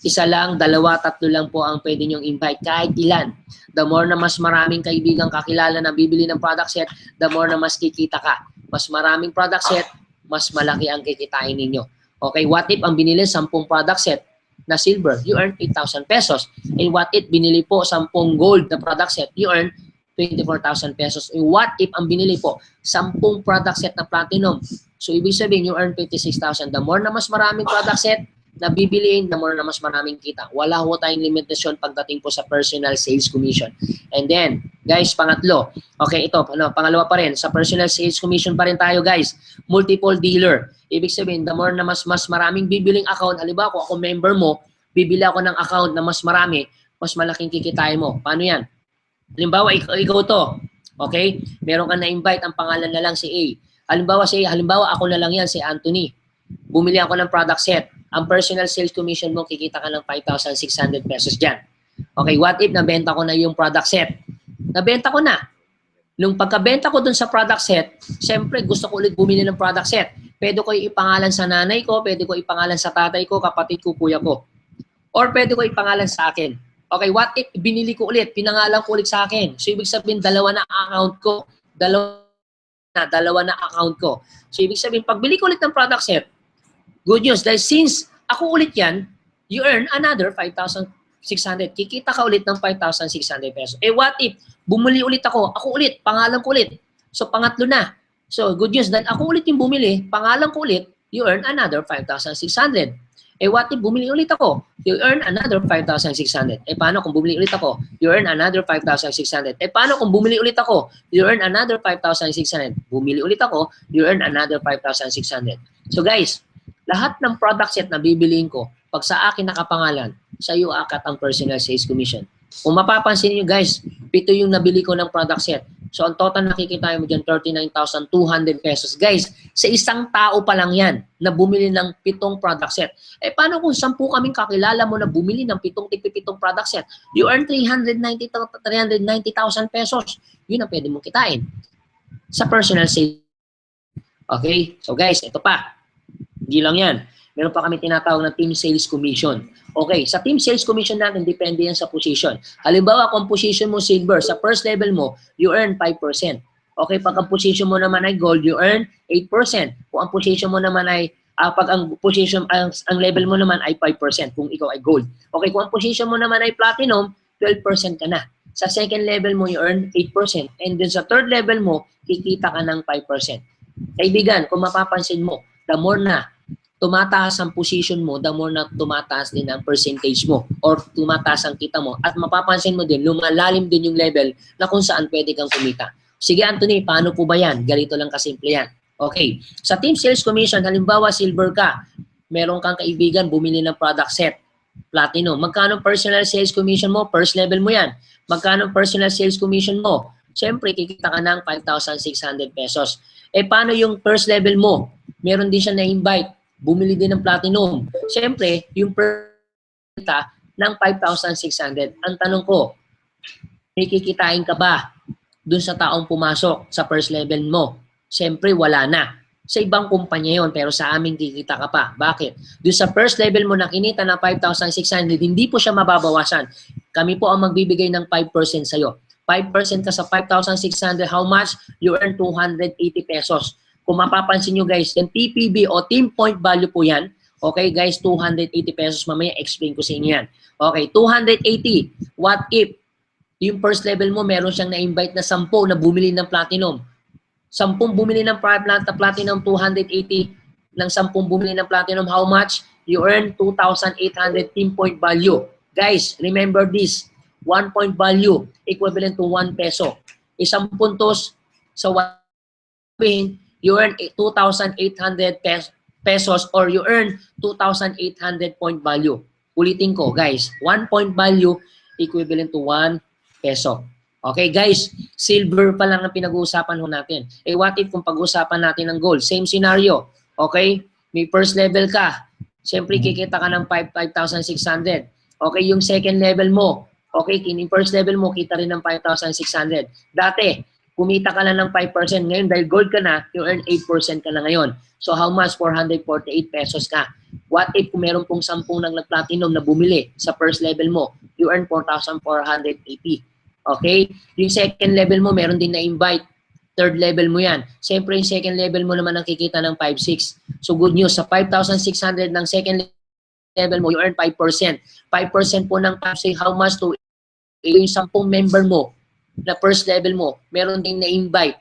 isa lang, dalawa, tatlo lang po ang pwede nyong invite. Kahit ilan. The more na mas maraming kaibigan kakilala na bibili ng product set, the more na mas kikita ka. Mas maraming product set, mas malaki ang kikitain ninyo. Okay, what if ang binili 10 product set na silver, you earn 8,000 pesos. And what if binili po 10 gold na product set, you earn 24,000 pesos. And what if ang binili po 10 product set na platinum, so ibig sabihin you earn 56,000. The more na mas maraming product set na bibiliin, the more na mas maraming kita. Wala ho tayong limitasyon pagdating po sa personal sales commission. And then, guys, pangatlo. Okay, ito, pangalawa pa rin. Sa personal sales commission pa rin tayo, guys. Multiple dealer. Ibig sabihin, the more na mas maraming bibiling account, halimbawa kung ako member mo, bibili ako ng account na mas marami, mas malaking kikitain mo. Paano yan? Halimbawa, ikaw to. Okay? Meron ka na-invite, ang pangalan na lang si A. Halimbawa, ako na lang yan, si Anthony. Bumili ako ng product set. Ang personal sales commission mo, kikita ka ng 5,600 pesos dyan. Okay, what if nabenta ko na yung product set? Nabenta ko na. Nung pagkabenta ko dun sa product set, siyempre gusto ko ulit bumili ng product set. Pwede ko ipangalan sa nanay ko, pwede ko ipangalan sa tatay ko, kapatid ko, kuya ko. Or pwede ko ipangalan sa akin. Okay, what if binili ko ulit, pinangalan ko ulit sa akin? So, ibig sabihin, dalawa na account ko. Dalawa na account ko. So, ibig sabihin, pagbili ko ulit ng product set, good news, dahil since ako ulit yan, you earn another 5,600. Kikita ka ulit ng 5,600 pesos. Eh what if, bumili ulit ako ulit, pangalan ko ulit. So pangatlo na. So good news, dahil ako ulit yung bumili, pangalan ko ulit, you earn another 5,600. Eh what if, bumili ulit ako, you earn another 5,600. Eh paano kung bumili ulit ako, you earn another 5,600. Eh paano kung bumili ulit ako, you earn another 5,600. Bumili ulit ako, you earn another 5,600. So guys, lahat ng product set na bibiliin ko, pag sa akin nakapangalan, sa iyo akat ang personal sales commission. Kung mapapansin niyo guys, 7 yung nabili ko ng product set. So ang total nakikita mo dyan, 39,200 pesos. Guys, sa isang tao pa lang yan na bumili ng 7 product set. Eh paano kung 10 kaming kakilala mo na bumili ng 7 product set? You earn 390,000 pesos. Yun ang pwede mong kitain sa personal sales. Okay? So guys, ito pa. Hindi lang yan. Meron pa kami tinatawag na team sales commission. Okay, sa team sales commission natin, depende yan sa position. Halimbawa, kung position mo silver, sa first level mo, you earn 5%. Okay, pag ang position mo naman ay gold, you earn 8%. Kung ang position mo naman ay, pag ang position, ang level mo naman ay 5%, kung ikaw ay gold. Okay, kung ang position mo naman ay platinum, 12% ka na. Sa second level mo, you earn 8%. And then sa third level mo, kikita ka ng 5%. Kaibigan, kung mapapansin mo, the more na tumataas ang position mo, the more na tumataas din ang percentage mo or tumataas ang kita mo. At mapapansin mo din, lumalalim din yung level na kung saan pwede kang kumita. Sige Anthony, paano po ba yan? Ganito lang kasimple yan. Okay. Sa team sales commission, halimbawa silver ka, meron kang kaibigan bumili ng product set, platinum. Magkano personal sales commission mo? First level mo yan. Magkano personal sales commission mo? Siyempre, kikita ka ng 5,600 pesos. Eh, paano yung first level mo? Meron din siya na-invite. Bumili din ng platinum. Siyempre, yung kita ng 5,600. Ang tanong ko, may kikitain ka ba dun sa taong pumasok sa first level mo? Siyempre, wala na. Sa ibang kumpanya yon, pero sa amin kikita ka pa. Bakit? Doon sa first level mo na kinita na 5,600, hindi po siya mababawasan. Kami po ang magbibigay ng 5% sa'yo. 5% ka sa 5,600, how much? You earn 280 pesos. Kung mapapansin nyo guys, yung TPB o team point value po yan. Okay guys, 280 pesos. Mamaya explain ko sa inyo yan. Okay, 280. What if yung first level mo, meron siyang na-invite na 10 na bumili ng platinum? 10 bumili ng platinum, 280 ng 10 bumili ng platinum, how much? You earn 2,800 team point value. Guys, remember this. 1 point value equivalent to 1 peso. Isang puntos sa 1, you earn 2,800 pesos or you earn 2,800 point value. Ulitin ko, guys. 1 point value equivalent to 1 peso. Okay, guys, silver pa lang ang pinag-uusapan ho natin. Eh, what if kung pag-uusapan natin ng gold? Same scenario. Okay? May first level ka. Siyempre, kikita ka ng 5,600. Okay, yung second level mo. Okay, yung first level mo, kita rin ng 5,600. Dati, kumita ka lang ng 5%. Ngayon, dahil gold ka na, you earn 8% ka na ngayon. So, how much? 448 pesos ka. What if kung meron pong 10 ng platinum na bumili sa first level mo, you earn 4,480. Okay? Yung second level mo, meron din na-invite. Third level mo yan. Siyempre, yung second level mo naman nakikita ng 5,600. So, good news. Sa 5,600 ng second level mo, you earn 5%. 5% po ng 5,600, how much to yung 10 member mo na first level mo, meron din na-invite.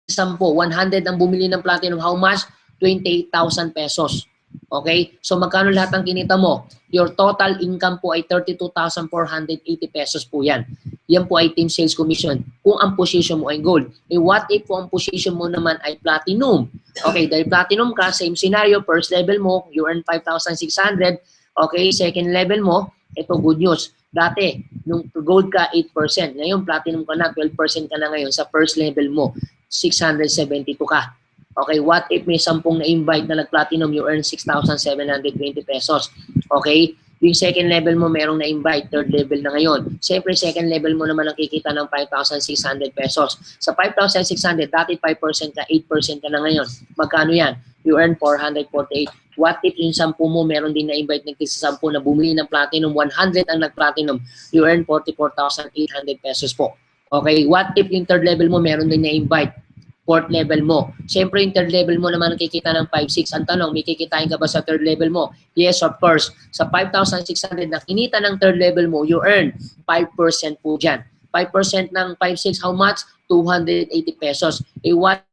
10, 100 ang bumili ng platinum, how much? 28,000 pesos. Okay? So, magkano lahat ng kinita mo? Your total income po ay 32,480 pesos po yan. Yan po ay team sales commission kung ang position mo ay gold. Eh, what if kung ang position mo naman ay platinum? Okay, dahil platinum ka, same scenario, first level mo, you earn 5,600. Okay, second level mo, ito good news. Dati, nung gold ka, 8%. Ngayon, platinum ka na, 12% ka na ngayon sa first level mo. 672 ka. Okay, what if may 10 na-invite na nag-platinum, you earn 6,720 pesos. Okay, yung second level mo, merong na-invite, third level na ngayon. Siyempre, second level mo naman nakikita ng 5,600 pesos. Sa 5,600, dati 5% ka, 8% ka na ngayon. Magkano yan? You earn 448. What if yung 10 mo, meron din na-invite ng kisa 10 na bumili ng platinum, 100 ang nag-platinum, you earn 44,800 pesos po. Okay, what if yung third level mo, meron din na-invite, fourth level mo. Siyempre, yung third level mo naman nakikita ng 5,600. Ang tanong, may kikitain ka ba sa third level mo? Yes, of course. Sa 5,600 na kinita ng third level mo, you earn 5% po dyan. 5% ng 5,600, how much? 280 pesos. Eh, what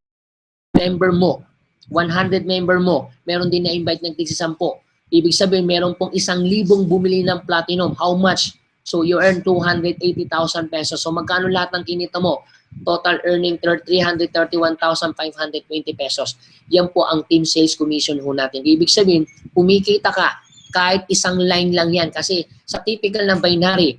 member mo? 100 member mo, meron din na-invite ng tig 10. Ibig sabihin, meron pong 1,000 bumili ng platinum. How much? So, you earn 280,000 pesos. So, magkano lahat ng kinita mo? Total earning 331,520 pesos. Yan po ang team sales commission ho natin. Ibig sabihin, kumikita ka kahit isang line lang yan. Kasi sa typical ng binary,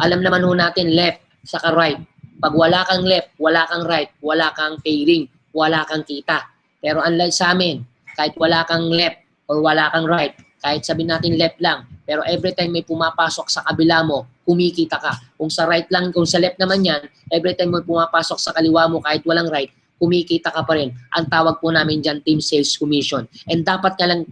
alam naman ho natin left saka right. Pag wala kang left, wala kang right, wala kang pairing, wala kang kita. Pero unlike sa amin, kahit wala kang left or wala kang right, kahit sabihin natin left lang, pero every time may pumapasok sa kabila mo, kumikita ka. Kung sa right lang, kung sa left naman yan, every time may pumapasok sa kaliwa mo kahit walang right, kumikita ka pa rin. Ang tawag po namin dyan, team sales commission. And dapat ka lang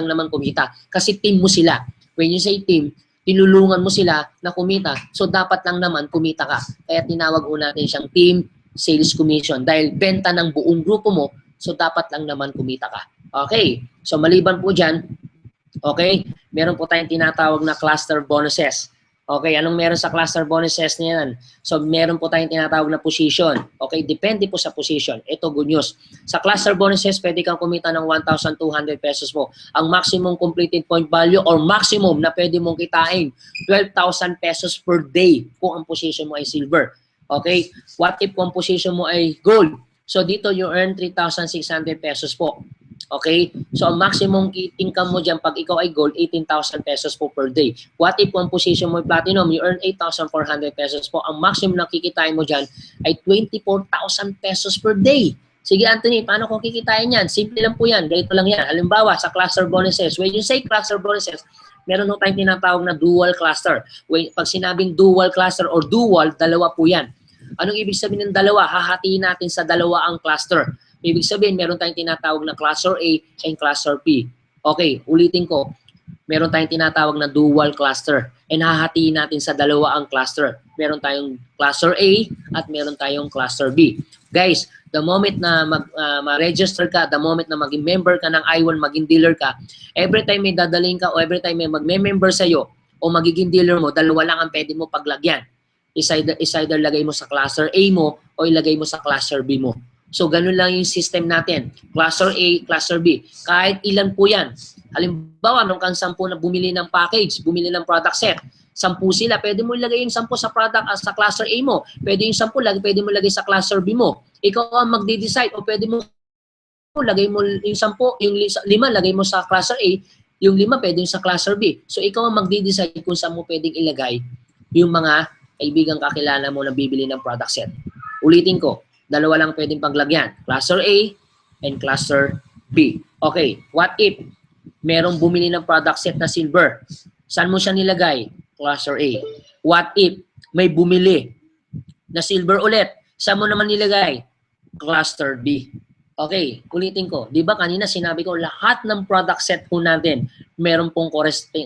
naman kumita kasi team mo sila. When you say team, tinulungan mo sila na kumita. So dapat lang naman kumita ka. Kaya tinawag po natin siyang team sales commission dahil benta ng buong grupo mo, so dapat lang naman kumita ka. Okay, so maliban po dyan, okay, meron po tayong tinatawag na cluster bonuses. Okay, anong meron sa cluster bonuses na yan? So meron po tayong tinatawag na position. Okay, depende po sa position. Ito, good news. Sa cluster bonuses, pwede kang kumita ng 1,200 pesos mo. Ang maximum completed point value or maximum na pwede mong kitain, 12,000 pesos per day kung ang position mo ay silver. Okay? What if composition mo ay gold? So dito you earn 3,600 pesos po. Okay? So ang maximum income mo dyan pag ikaw ay gold, 18,000 pesos po per day. What if composition mo ay platinum? You earn 8,400 pesos po. Ang maximum na kikitain mo dyan ay 24,000 pesos per day. Sige Anthony, paano ko kikitain yan? Simple lang po yan. Ganito lang yan. Halimbawa, sa cluster bonuses. When you say cluster bonuses, meron po tayong tinatawag na dual cluster. Pag sinabing dual cluster or dual, dalawa po yan. Anong ibig sabihin ng dalawa? Hahatiin natin sa dalawa ang cluster. Ibig sabihin, meron tayong tinatawag na cluster A and cluster B. Okay, ulitin ko. Meron tayong tinatawag na dual cluster. And hahatiin natin sa dalawa ang cluster. Meron tayong cluster A at meron tayong cluster B. Guys, the moment na ma-register ka, the moment na maging member ka ng I1, maging dealer ka, every time may dadaling ka o every time may magme-member sa'yo o magiging dealer mo, dalawa lang ang pwede mo paglagyan. Is either lagay mo sa cluster A mo o ilagay mo sa cluster B mo. So, ganun lang yung system natin. Cluster A, cluster B. Kahit ilan po yan. Halimbawa, nung kang 10 na bumili ng package, bumili ng product set, 10 sila, pwede mo ilagay yung 10 sa product sa cluster A mo. Pwede yung 10 pwede mo ilagay sa cluster B mo. Ikaw ang magde-decide o pwede mo lagay mo yung 10, yung 5 lagay mo sa cluster A, yung 5 pwede yung sa cluster B. So, ikaw ang magde-decide kung saan mo pwedeng ilagay yung mga kaibigang kakilala mo na bibili ng product set. Ulitin ko, dalawa lang pwedeng paglagyan. Cluster A and cluster B. Okay, what if merong bumili ng product set na silver? Saan mo siya nilagay? Cluster A. What if may bumili na silver ulit? Saan mo naman nilagay? Cluster B. Okay, ulitin ko. Di ba kanina sinabi ko, lahat ng product set po natin, meron pong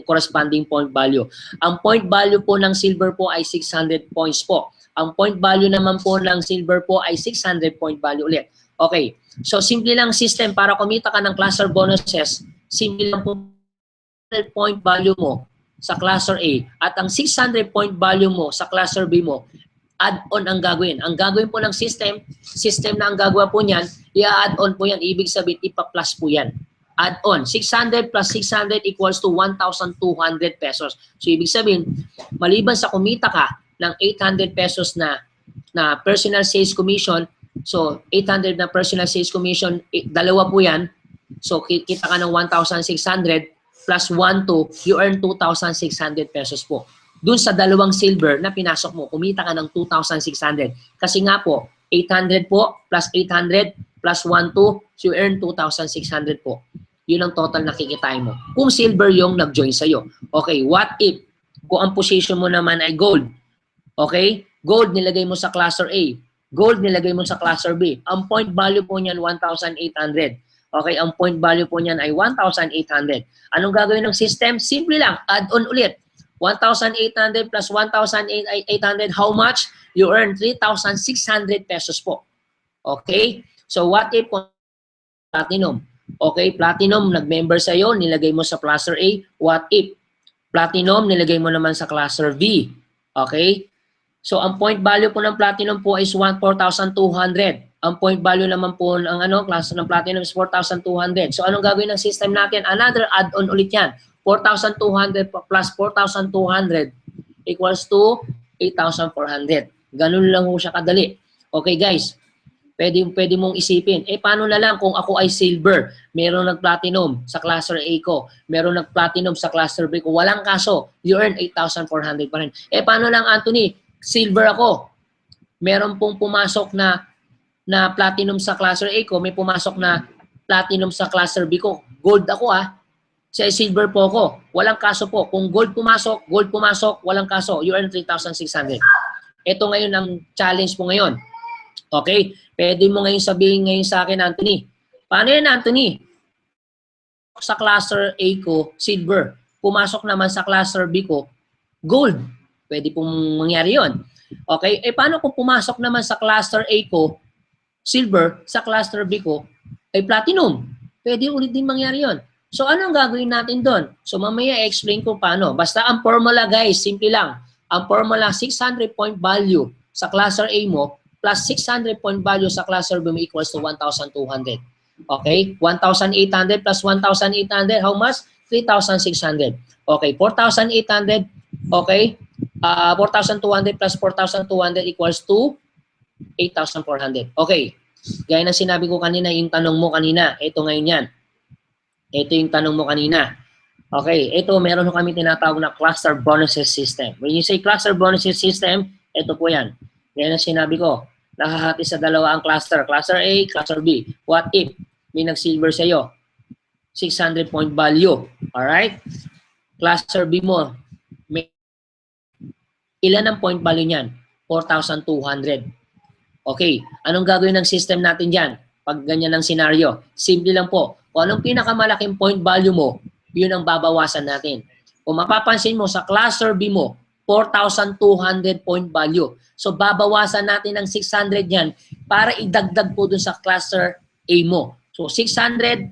corresponding point value. Ang point value po ng silver po ay 600 points po. Ang point value naman po ng silver po ay 600 point value ulit. Okay. So, simple lang system para kumita ka ng cluster bonuses. Simple lang po point value mo sa cluster A at ang 600 point value mo sa cluster B mo, add-on ang gagawin. Ang gagawin po ng system na ang gagawa po niyan, i-add-on po yan. Ibig sabihin, ipa-plus po yan. Add-on. 600 plus 600 equals to 1,200 pesos. So, ibig sabihin, maliban sa kumita ka ng 800 pesos na personal sales commission. So, 800 na personal sales commission, dalawa po yan. So, kita ka ng 1,600 plus 1 to, you earn 2,600 pesos po. Dun sa dalawang silver na pinasok mo, kumita ka ng 2,600. Kasi nga po, 800 po plus 800 plus 1 to, so you earn 2,600 po. Yun ang total na kikitain mo. Kung silver yung nag-join sa'yo. Okay, what if, kung ang position mo naman ay gold, okay? Gold nilagay mo sa cluster A. Gold nilagay mo sa cluster B. Ang point value po niyan 1,800. Okay, ang point value po niyan ay 1,800. Anong gagawin ng system? Simple lang, add-on ulit. 1,800 plus 1,800, how much? You earn 3,600 pesos po. Okay? So what if platinum? Okay, platinum, nag-member sa'yo, nilagay mo sa cluster A. What if platinum, nilagay mo naman sa cluster B? Okay? So, ang point value po ng platinum po is 4,200. Ang point value naman po ng klase ng platinum is 4,200. So, anong gagawin ng system natin? Another add-on ulit yan. 4,200 plus 4,200 equals to 8,400. Ganun lang po siya kadali. Okay, guys. Pwede mong isipin. Paano na lang kung ako ay silver? Meron nag-platinum sa cluster A ko. Meron nag-platinum sa cluster B ko. Walang kaso. You earn 8,400 pa rin. Paano lang, Anthony? Silver ako. Meron pong pumasok na platinum sa cluster A ko, may pumasok na platinum sa cluster B ko. Gold ako Sa silver po ako. Walang kaso po. Kung gold pumasok, walang kaso. You earn 3,600. Ito ngayon ang challenge po ngayon. Okay? Pwede mo ngayon sabihin ngayon sa akin, Anthony. Paano yan, Anthony? Sa cluster A ko, silver. Pumasok naman sa cluster B ko, gold. Pwede pong mangyari yon. Okay? Paano kung pumasok naman sa cluster A ko, silver, sa cluster B ko, ay platinum? Pwede ulit din mangyari yon. So, anong gagawin natin doon? So, mamaya i-explain ko paano. Basta ang formula, guys, simple lang. Ang formula, 600 point value sa cluster A mo, plus 600 point value sa cluster B mo equals to 1,200. Okay? 1,800 plus 1,800, how much? 3,600. Okay, 4,800. Okay? 4,200 plus 4,200 equals to 8,400. Okay. Gaya na sinabi ko kanina, yung tanong mo kanina, ito ngayon yan. Ito yung tanong mo kanina. Okay, ito meron kami tinatawag na cluster bonuses system. When you say cluster bonuses system, ito po yan. Gaya na sinabi ko, nakahati sa dalawa ang cluster. Cluster A, cluster B. What if may nag-silver sa iyo? 600 point value. Alright? Cluster B mo, may ilan ang point value niyan? 4,200. Okay, anong gagawin ng system natin dyan? Pag ganyan ang scenario, simple lang po. Kung anong pinakamalaking point value mo, yun ang babawasan natin. Kung mapapansin mo, sa cluster B mo, 4,200 point value. So, babawasan natin ng 600 yan para idagdag po dun sa cluster A mo. So, 600,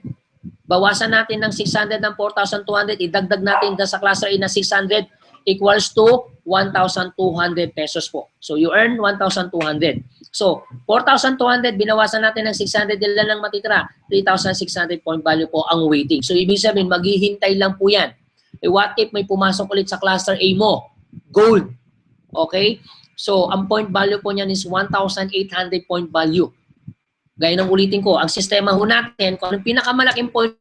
bawasan natin ng 600 ng 4,200, idagdag natin dun sa cluster A na 600 equals to 1,200 pesos po. So, you earn 1,200. So, 4,200, binawasan natin ng 600, ilan lang matitira? 3,600 point value po ang waiting. So, ibig sabihin, maghihintay lang po yan. Eh, what if may pumasok ulit sa cluster A mo? Gold. Okay? So, ang point value po niyan is 1,800 point value. Gaya ng ulitin ko, ang sistema ho natin, kung anong pinakamalaking point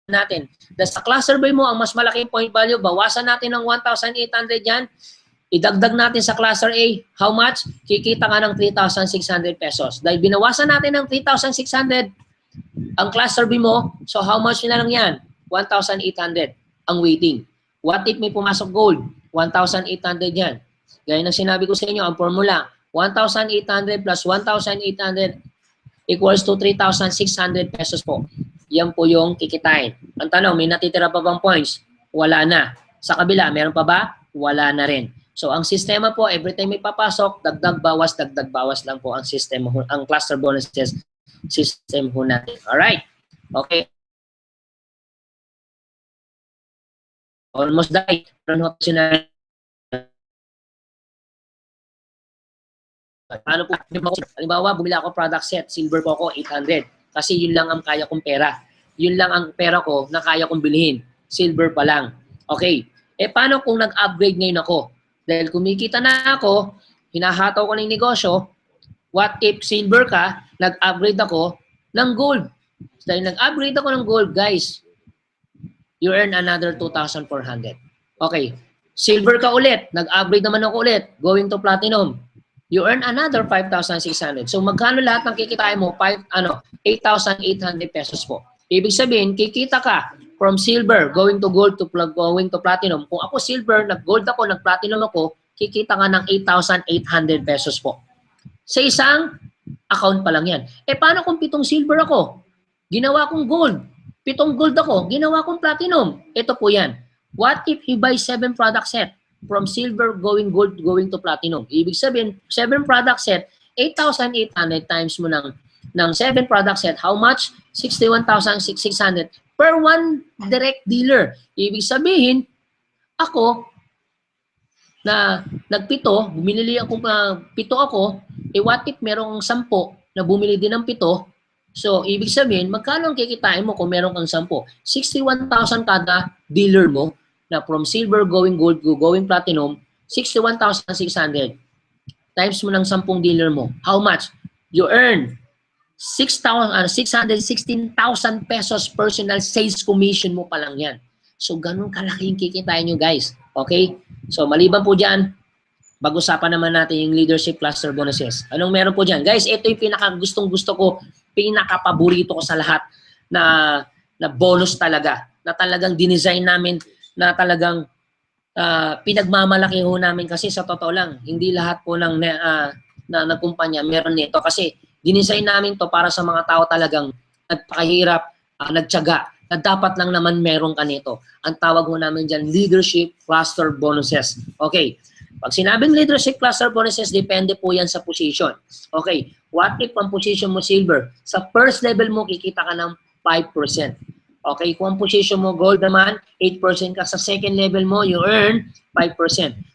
natin, dahil sa cluster B mo, ang mas malaking point value, bawasan natin ng 1,800 yan, idagdag natin sa cluster A, how much? Kikita ka ng 3,600 pesos. Dahil binawasan natin ng 3,600 ang cluster B mo, so how much na lang yan? 1,800 ang waiting. What if may pumasok gold? 1,800 yan. Gaya ng sinabi ko sa inyo, ang formula, 1,800 plus 1,800 equals to 3,600 pesos po. Yan po yung kikitain. Ang tanong, may natitira pa bang points? Wala na. Sa kabila, meron pa ba? Wala na rin. So, ang sistema po, every time may papasok, dagdag bawas lang po ang sistema, ang cluster bonuses system ho natin. Alright? Okay. Almost died. Paano po? Halimbawa, bumili ako product set, silver po ako, 800. Kasi yun lang ang kaya kong pera. Yun lang ang pera ko na kaya kong bilhin. Silver pa lang. Okay. Eh, paano kung nag-upgrade ngayon ako? Dahil kumikita na ako, hinahataw ko ng negosyo, what if silver ka, nag-upgrade ako ng gold? Dahil nag-upgrade ako ng gold, guys, you earn another 2,400. Okay. Silver ka ulit, nag-upgrade naman ako ulit, going to platinum. You earn another 5,600. So magkano lahat ng kikitain mo? 8,800 pesos po. Ibig sabihin, kikita ka from silver, going to gold, going to platinum. Kung ako silver, nag-gold ako, nag-platinum ako, kikita ka ng 8,800 pesos po. Sa isang account pa lang yan. Eh, paano kung 7 silver ako? Ginawa kong gold. 7 gold ako, ginawa kong platinum. Ito po yan. What if he buys 7 product set? From silver, going gold, going to platinum. Ibig sabihin, 7 product set, 8,800 times mo ng 7 product set. How much? 61,600 per one direct dealer. Ibig sabihin, ako, na nagpito, bumili ako, 7 ako, eh what if merong 10 na bumili din ng 7, so ibig sabihin, magkano ang kikitain mo kung meron kang 10? 61,000 kada dealer mo, na from silver going gold, going platinum, 61,600 times mo ng 10 dealer mo. How much? You earn 616,000 pesos personal sales commission mo pa lang yan. So, ganun kalaki yung kikitain nyo, guys. Okay? So, maliban po dyan, pag-usapan naman natin yung leadership cluster bonuses. Anong meron po dyan? Guys, ito yung pinaka-gustong-gusto ko, pinaka-paborito ko sa lahat na bonus talaga. Na talagang dinesign namin, na talagang pinagmamalaki ho namin kasi sa totoo lang, hindi lahat po ng kumpanya meron nito kasi dinesign namin to para sa mga tao talagang nagpakahirap, nagtiyaga, na dapat lang naman meron ka nito. Ang tawag ho namin dyan, leadership cluster bonuses. Okay. Pag sinabing leadership cluster bonuses, depende po yan sa position. Okay. What if ang position mo silver? Sa first level mo, kikita ka ng 5%. Okay. Kung ang position mo gold naman, 8% ka. Sa second level mo, you earn 5%.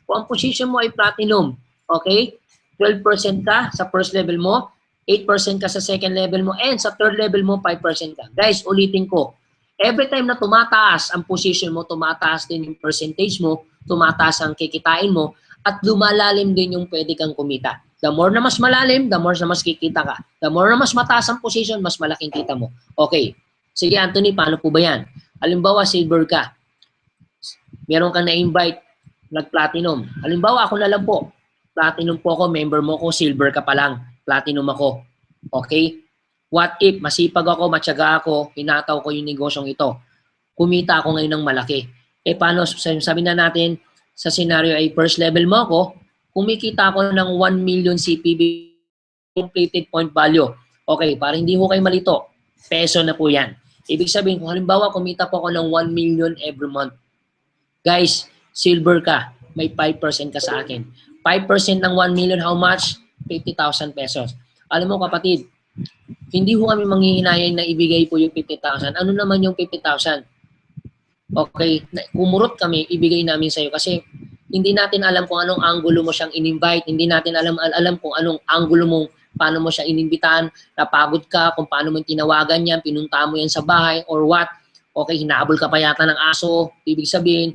Kung ang position mo ay platinum, okay, 12% ka sa first level mo, 8% ka sa second level mo, and sa third level mo, 5% ka. Guys, ulitin ko. Every time na tumataas ang position mo, tumataas din yung percentage mo, tumataas ang kikitain mo, at lumalalim din yung pwede kang kumita. The more na mas malalim, the more na mas kikita ka. The more na mas mataas ang position, mas malaking kita mo. Okay. Sige, Anthony, paano po ba yan? Halimbawa, silver ka. Meron kang na-invite, nag-platinum. Halimbawa, ako na lang po. Platinum po ako, member mo ko, silver ka pa lang. Platinum ako. Okay? What if, masipag ako, matyaga ako, hinataw ko yung negosyong ito. Kumita ako ngayon ng malaki. Paano, sabi na natin, sa scenario ay first level mo ako, kumikita ako ng 1 million CPB completed point value. Okay, para hindi ho kayo malito, peso na po yan. Ibig sabihin, kung halimbawa kumita po ako ng 1 million every month. Guys, silver ka, may 5% ka sa akin. 5% ng 1 million, how much? 50,000 pesos. Alam mo kapatid, hindi ho kami manghihinayang na ibigay po yung 50,000. Ano naman yung 50,000? Okay, kumurot kami, ibigay namin sa'yo kasi hindi natin alam kung anong angulo mo siyang in-invite, hindi natin alam kung anong angulo mo, paano mo siya inimbitahan, napagod ka, kung paano mo tinawagan yan, pinunta mo yan sa bahay, or what. Okay, hinahabol ka pa yata ng aso, ibig sabihin,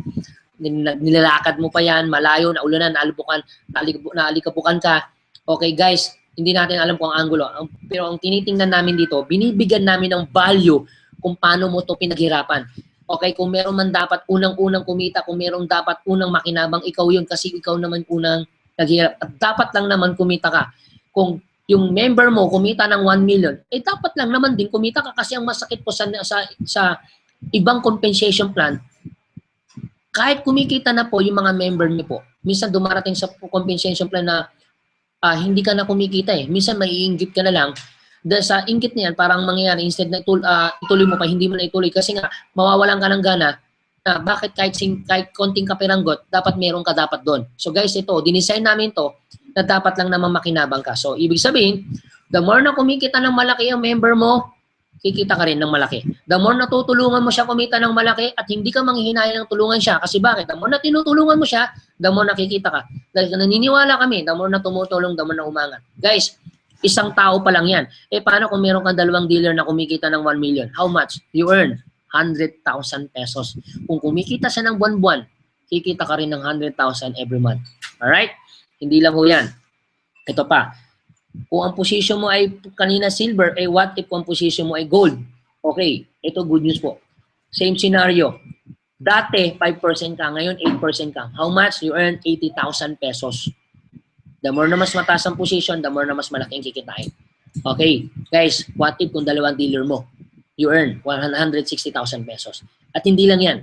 nilalakad mo pa yan, malayo, naulanan, naalikabukan ka. Okay guys, hindi natin alam kung ang angulo. Pero ang tinitingnan namin dito, binibigyan namin ng value kung paano mo to pinaghirapan. Okay, kung meron man dapat unang-unang kumita, kung meron dapat unang makinabang, ikaw yun kasi ikaw naman unang naghirap. At dapat lang naman kumita ka. Kung yung member mo kumita ng 1 million, dapat lang naman din kumita ka kasi ang masakit po sa ibang compensation plan, kahit kumikita na po yung mga member niyo po, minsan dumarating sa compensation plan na hindi ka na kumikita eh. Minsan maiinggit ka na lang. Dahil sa inggit niyan, parang mangyayari, instead na ituloy mo pa, hindi mo na ituloy. Kasi nga, mawawalan ka ng gana na bakit kahit konting kapiranggot, dapat meron ka dapat doon. So guys, ito, dinesign namin to na dapat lang naman makinabang ka. So, ibig sabihin, the more na kumikita ng malaki ang member mo, kikita ka rin ng malaki. The more na tutulungan mo siya kumita ng malaki at hindi ka manghihinayang ng tulungan siya. Kasi bakit? The more na tinutulungan mo siya, the more nakikita ka. Dahil naniniwala kami, the more na tumutulong, the more na umangat. Guys, isang tao pa lang yan. Paano kung meron kang 2 dealer na kumikita ng 1 million? How much? You earn 100,000 pesos. Kung kumikita siya ng buwan-buwan, kikita ka rin ng 100,000 every month. Alright? Hindi lang ho yan. Ito pa. Kung ang position mo ay kanina silver, what if kung ang position mo ay gold? Okay, ito good news po. Same scenario. Dati, 5% ka. Ngayon, 8% ka. How much? You earn 80,000 pesos. The more na mas mataas ang position, the more na mas malaking kikitain. Okay, guys, what if kung 2 dealer mo? You earn 160,000 pesos. At hindi lang yan.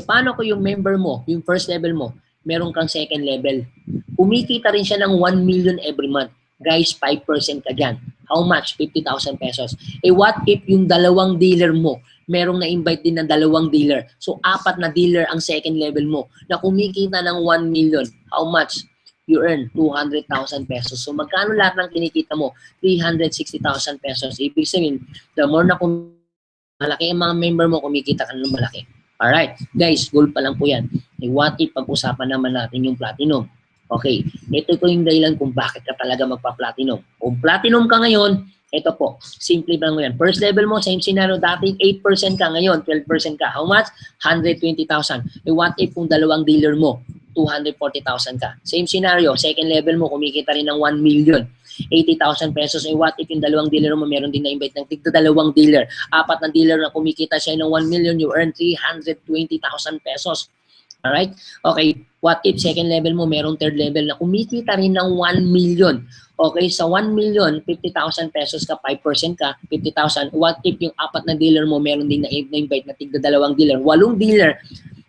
Paano kung yung member mo, yung first level mo, meron kang second level? Kumikita rin siya ng 1 million every month. Guys, 5% ka dyan. How much? 50,000 pesos. What if yung 2 dealer mo, merong na-invite din ng 2 dealer? So, 4 na dealer ang second level mo na kumikita ng 1 million. How much? You earn 200,000 pesos. So, magkano lahat ng kinikita mo? 360,000 pesos. Ibig sabihin, the more na malaki ang mga member mo, kumikita ka ng malaki. Alright. Guys, goal pa lang po yan. What if pag-usapan naman natin yung platinum? Okay. Ito po yung dahilan kung bakit ka talaga magpa-platinum. Kung platinum ka ngayon, ito po. Simple lang mo yan. First level mo, same scenario. Dati 8% ka. Ngayon, 12% ka. How much? 120,000. What if kung 2 dealer mo? 240,000 ka. Same scenario, second level mo, kumikita rin ng 1 million. 80,000 pesos. What if yung 2 dealer mo, meron din na-invite ng tigda 2 dealer. 4 na dealer na kumikita siya ng 1 million, you earn 320,000 pesos. Alright? Okay, what if second level mo, meron third level na kumikita rin ng 1 million. Okay, sa 1 million, 50,000 pesos ka, 5% ka, 50,000. What if yung 4 na dealer mo, meron din na-invite na tigda 2 dealer, 8 dealer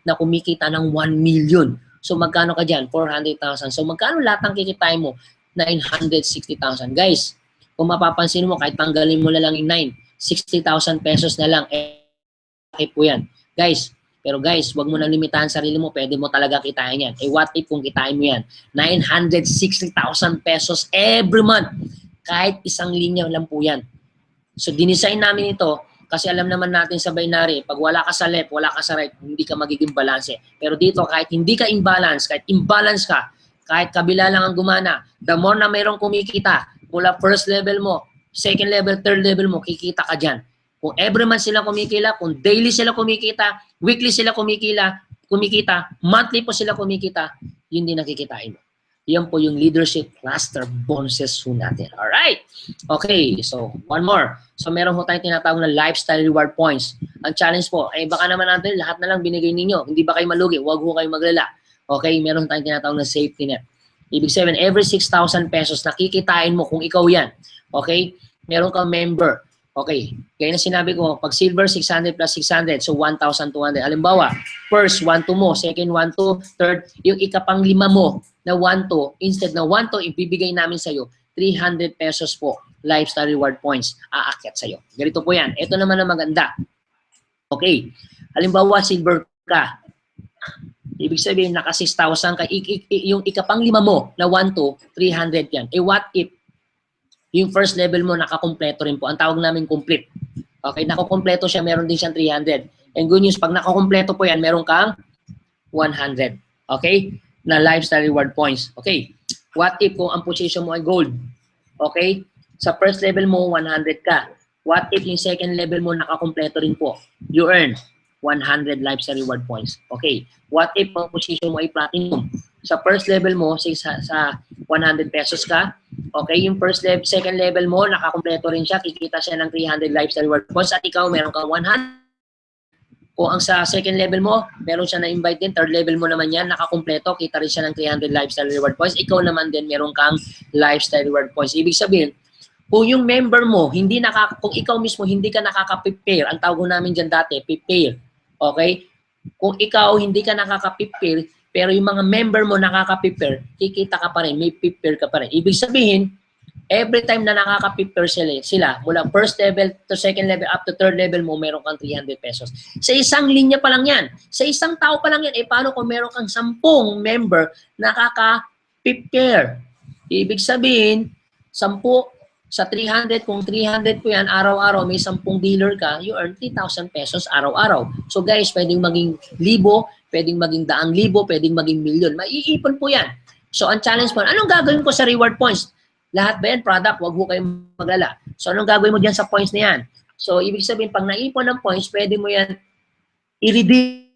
na kumikita ng 1 million. So, magkano ka dyan? 400,000. So, magkano lahat ang kikitain mo? 960,000. Guys, kung mapapansin mo, kahit tanggalin mo na lang yung 60,000 pesos na lang, po yan. Guys, pero guys, wag mo na limitahan sarili mo. Pwede mo talaga kitain yan. What if kung kitain mo yan? 960,000 pesos every month. Kahit isang linya lang po yan. So, dinesign namin ito kasi alam naman natin sa binary, pag wala ka sa left, wala ka sa right, hindi ka magiging balance. Pero dito, kahit hindi ka imbalance, kahit imbalance ka, kahit kabila lang ang gumana, the more na mayroong kumikita, mula first level mo, second level, third level mo, kikita ka dyan. Kung every month sila kumikita, kung daily sila kumikita, weekly sila kumikita, kumikita, monthly po sila kumikita, yun din nakikitain mo. Yan po yung leadership cluster bonuses po natin. Alright. Okay. So, one more. So, meron po tayong tinatawag na lifestyle reward points. Ang challenge po, baka naman natin lahat na lang binigay ninyo. Hindi ba kayo malugi? Huwag ho kayo maglala. Okay. Meron tayong tinatawag na safety net. Ibig sabihin, every 6,000 pesos nakikitain mo kung ikaw yan. Okay. Meron kang member. Okay. Kaya na sinabi ko, pag silver, 600 plus 600. So, 1,200. Halimbawa, first, 1-2 mo. Second, 1-2. Third, yung ikapang 5 mo na 1-2. Instead na 1-2, ibibigay namin sa'yo 300 pesos po. Lifestyle reward points. Aakyat sa'yo. Ganito po yan. Ito naman ang maganda. Okay. Halimbawa, silver ka. Ibig sabihin, naka 6,000 ka. Yung ikapang 5 mo na 1-2, 300 yan. What if yung first level mo nakakompleto rin po. Ang tawag namin complete. Okay, nakakompleto siya, meron din siyang 300. And good news, pag nakakompleto po yan, meron kang 100. Okay? Na lifestyle reward points. Okay. What if kung ang position mo ay gold? Okay? Sa first level mo, 100 ka. What if yung second level mo nakakompleto rin po? You earn 100 lifestyle reward points. Okay. What if ang position mo ay platinum? Sa first level mo, sa 100 pesos ka. Okay, yung second level mo, nakakompleto rin siya, kikita siya ng 300 lifestyle reward points at ikaw meron kang 100. Kung ang sa second level mo, meron siya na-invite din, third level mo naman yan, nakakompleto, kita rin siya ng 300 lifestyle reward points. Ikaw naman din, meron kang lifestyle reward points. Ibig sabihin, kung yung member mo, kung ikaw mismo hindi ka nakaka-prepare, ang tawag namin dyan dati, prepare. Okay? Kung ikaw hindi ka nakaka-prepare, pero yung mga member mo nakaka-prepare, kikita ka pa rin, may prepare ka pa rin. Ibig sabihin, every time na nakaka-prepare sila, mula first level to second level up to third level mo, meron kang 300 pesos. Sa isang linya pa lang yan. Sa isang tao pa lang yan. Paano kung meron kang 10 member nakaka-prepare? Ibig sabihin, 10 sa 300, kung 300 po yan, araw-araw, may 10 dealer ka, you earn 3,000 pesos araw-araw. So guys, pwedeng maging 1,000, pwedeng maging 100,000, pwedeng maging milyon. Maiipon po yan. So ang challenge po, anong gagawin ko sa reward points? Lahat ba yan? Product, wag mo kayong maglala. So anong gagawin mo dyan sa points na yan? So ibig sabihin, pag naipon ng points, pwede mo yan i-redeem.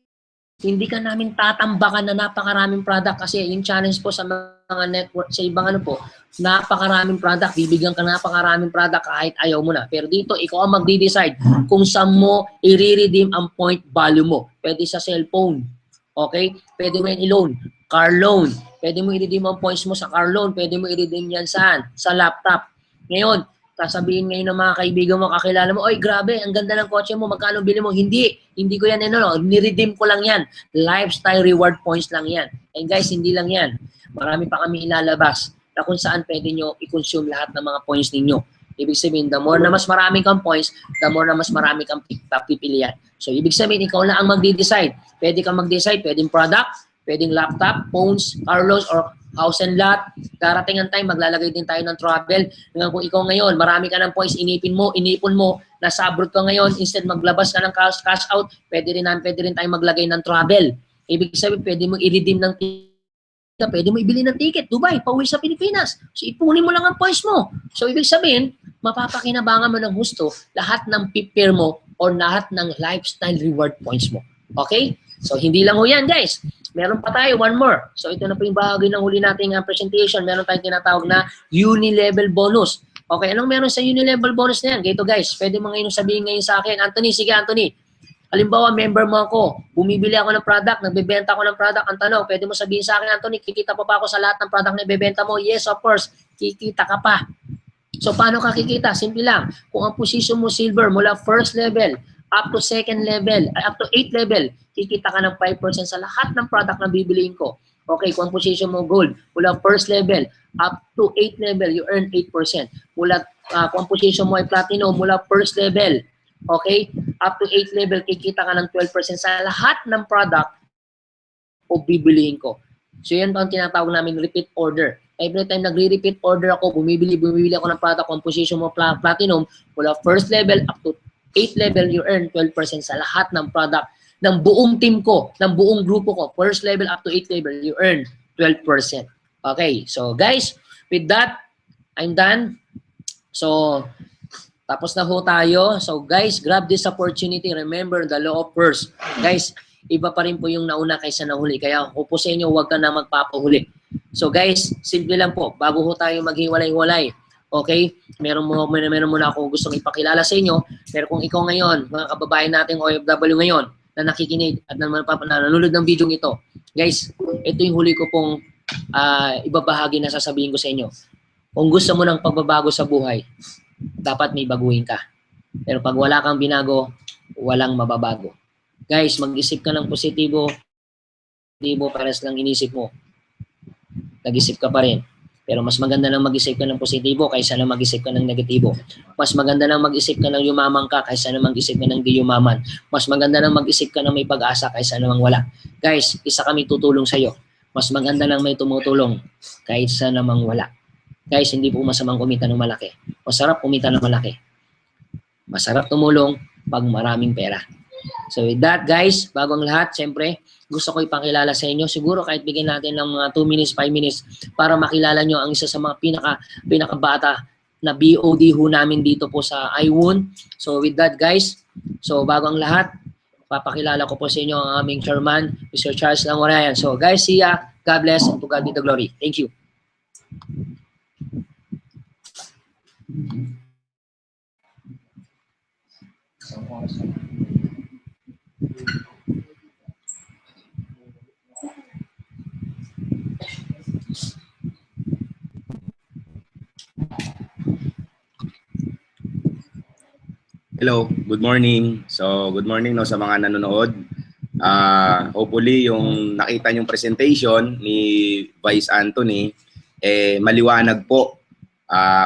Hindi ka namin tatambakan na napakaraming product kasi yung challenge po sa mga network, sa ibang ano po, napakaraming product, bibigyan ka napakaraming product kahit ayaw mo na. Pero dito, ikaw ang magdi-decide kung saan mo i-redeem ang point value mo. Pwede sa cellphone, okay? Pwede mo yan i-loan, car loan. Pwede mo i-redeem ang points mo sa car loan. Pwede mo i-redeem yan saan? Sa laptop. Ngayon, sasabihin ngayon ng mga kaibigan mo, kakilala mo, oy, grabe, ang ganda ng kotse mo, magkano bili mo? Hindi ko yan, ni-redeem ko lang yan. Lifestyle reward points lang yan. And guys, hindi lang yan. Marami pa kami ilalabas na kung saan pwede nyo i-consume lahat ng mga points ninyo. Ibig sabihin, the more na mas marami kang points, the more na mas marami kang pipilian. So, ibig sabihin, ikaw lang ang magde-decide. Pwede kang mag-decide, pwedeng product, pwedeng laptop, phones, car loans, or house and lot. Darating ang time, maglalagay din tayo ng travel. Kung ikaw ngayon, marami ka ng points, inipon mo, nasa abroad ka ngayon, instead maglabas ka ng cash out, pwede rin tayo maglagay ng travel. Ibig sabihin, pwede mo i-redeem ng ticket, pwede mo ibili ng ticket, Dubai, pauwi sa Pilipinas. So, ipunin mo lang ang points mo. So, ibig sabihin, mapapakinabangan mo ng gusto lahat ng prepare mo or lahat ng lifestyle reward points mo. Okay? So, hindi lang ho yan, guys. Meron pa tayo, one more. So, ito na po yung bahagi ng huli nating presentation. Meron tayong tinatawag na uni-level bonus. Okay, anong meron sa uni-level bonus na yan? Ganito guys, pwede mo ngayon sabihin ngayon sa akin, Anthony, sige Anthony, halimbawa member mo ako, bumibili ako ng product, nagbebenta ako ng product, ang tanong, pwede mo sabihin sa akin, Anthony, kikita pa ba ako sa lahat ng product na ibebenta mo? Yes, of course, kikita ka pa. So, paano ka kikita? Simple lang. Kung ang position mo silver mula first level, up to second level, up to 8 level, kikita ka ng 5% sa lahat ng product na bibiliin ko. Okay, kung position mo gold, mula first level, up to 8 level, you earn 8%. Mula, kung position mo ay platinum, mula first level, okay, up to 8 level, kikita ka ng 12% sa lahat ng product o bibiliin ko. So, yan ang tinatawag namin repeat order. Every time nagre-repeat order ako, bumibili ako ng product, kung position mo platinum, mula first level up to 8 level, you earn 12% sa lahat ng product ng buong team ko, ng buong grupo ko. First level up to 8 level, you earn 12%. Okay, so guys, with that, I'm done. So, tapos na ho tayo. So guys, grab this opportunity. Remember the law of first. Guys, iba pa rin po yung nauna kaysa nahuli. Kaya kung po sa inyo, huwag ka na magpapahuli. So guys, simple lang po, bago ho tayo maghiwalay-walay, okay? Meron muna ako gustong ipakilala sa inyo, pero kung ikaw ngayon, mga kababayan nating OFW ngayon, na nakikinig at nanonood ng video ito, guys, ito yung huli ko pong ibabahagi na sasabihin ko sa inyo. Kung gusto mo ng pagbabago sa buhay, dapat may baguhin ka. Pero pag wala kang binago, walang mababago. Guys, mag-isip ka ng positibo, pares lang inisip mo. Nag-isip ka pa rin. Pero mas maganda lang mag-isip ka ng positibo kaysa na mag-isip ka ng negatibo. Mas maganda lang mag-isip ka ng yumaman ka kaysa na mag-isip ka ng di yumaman. Mas maganda lang mag-isip ka ng may pag-asa kaysa namang wala. Guys, isa kami tutulong sa iyo. Mas maganda lang may tumutulong kaysa namang wala. Guys, hindi po masamang kumita ng malaki. Masarap kumita ng malaki. Masarap tumulong pag maraming pera. So with that, guys, bago ang lahat, siyempre, gusto ko ipakilala sa inyo. Siguro kahit bigyan natin ng mga 2 minutes, 5 minutes para makilala nyo ang isa sa mga pinakabata na BOD ho namin dito po sa iWoon. So with that, guys, so bago ang lahat, papakilala ko po sa inyo ang aming chairman, Mr. Charles Langorayan. So guys, see ya. God bless and to God be the glory. Thank you. Hello, good morning. So, good morning no sa mga nanonood. Hopefully yung nakita yung presentation ni Vice Anthony maliwanag po.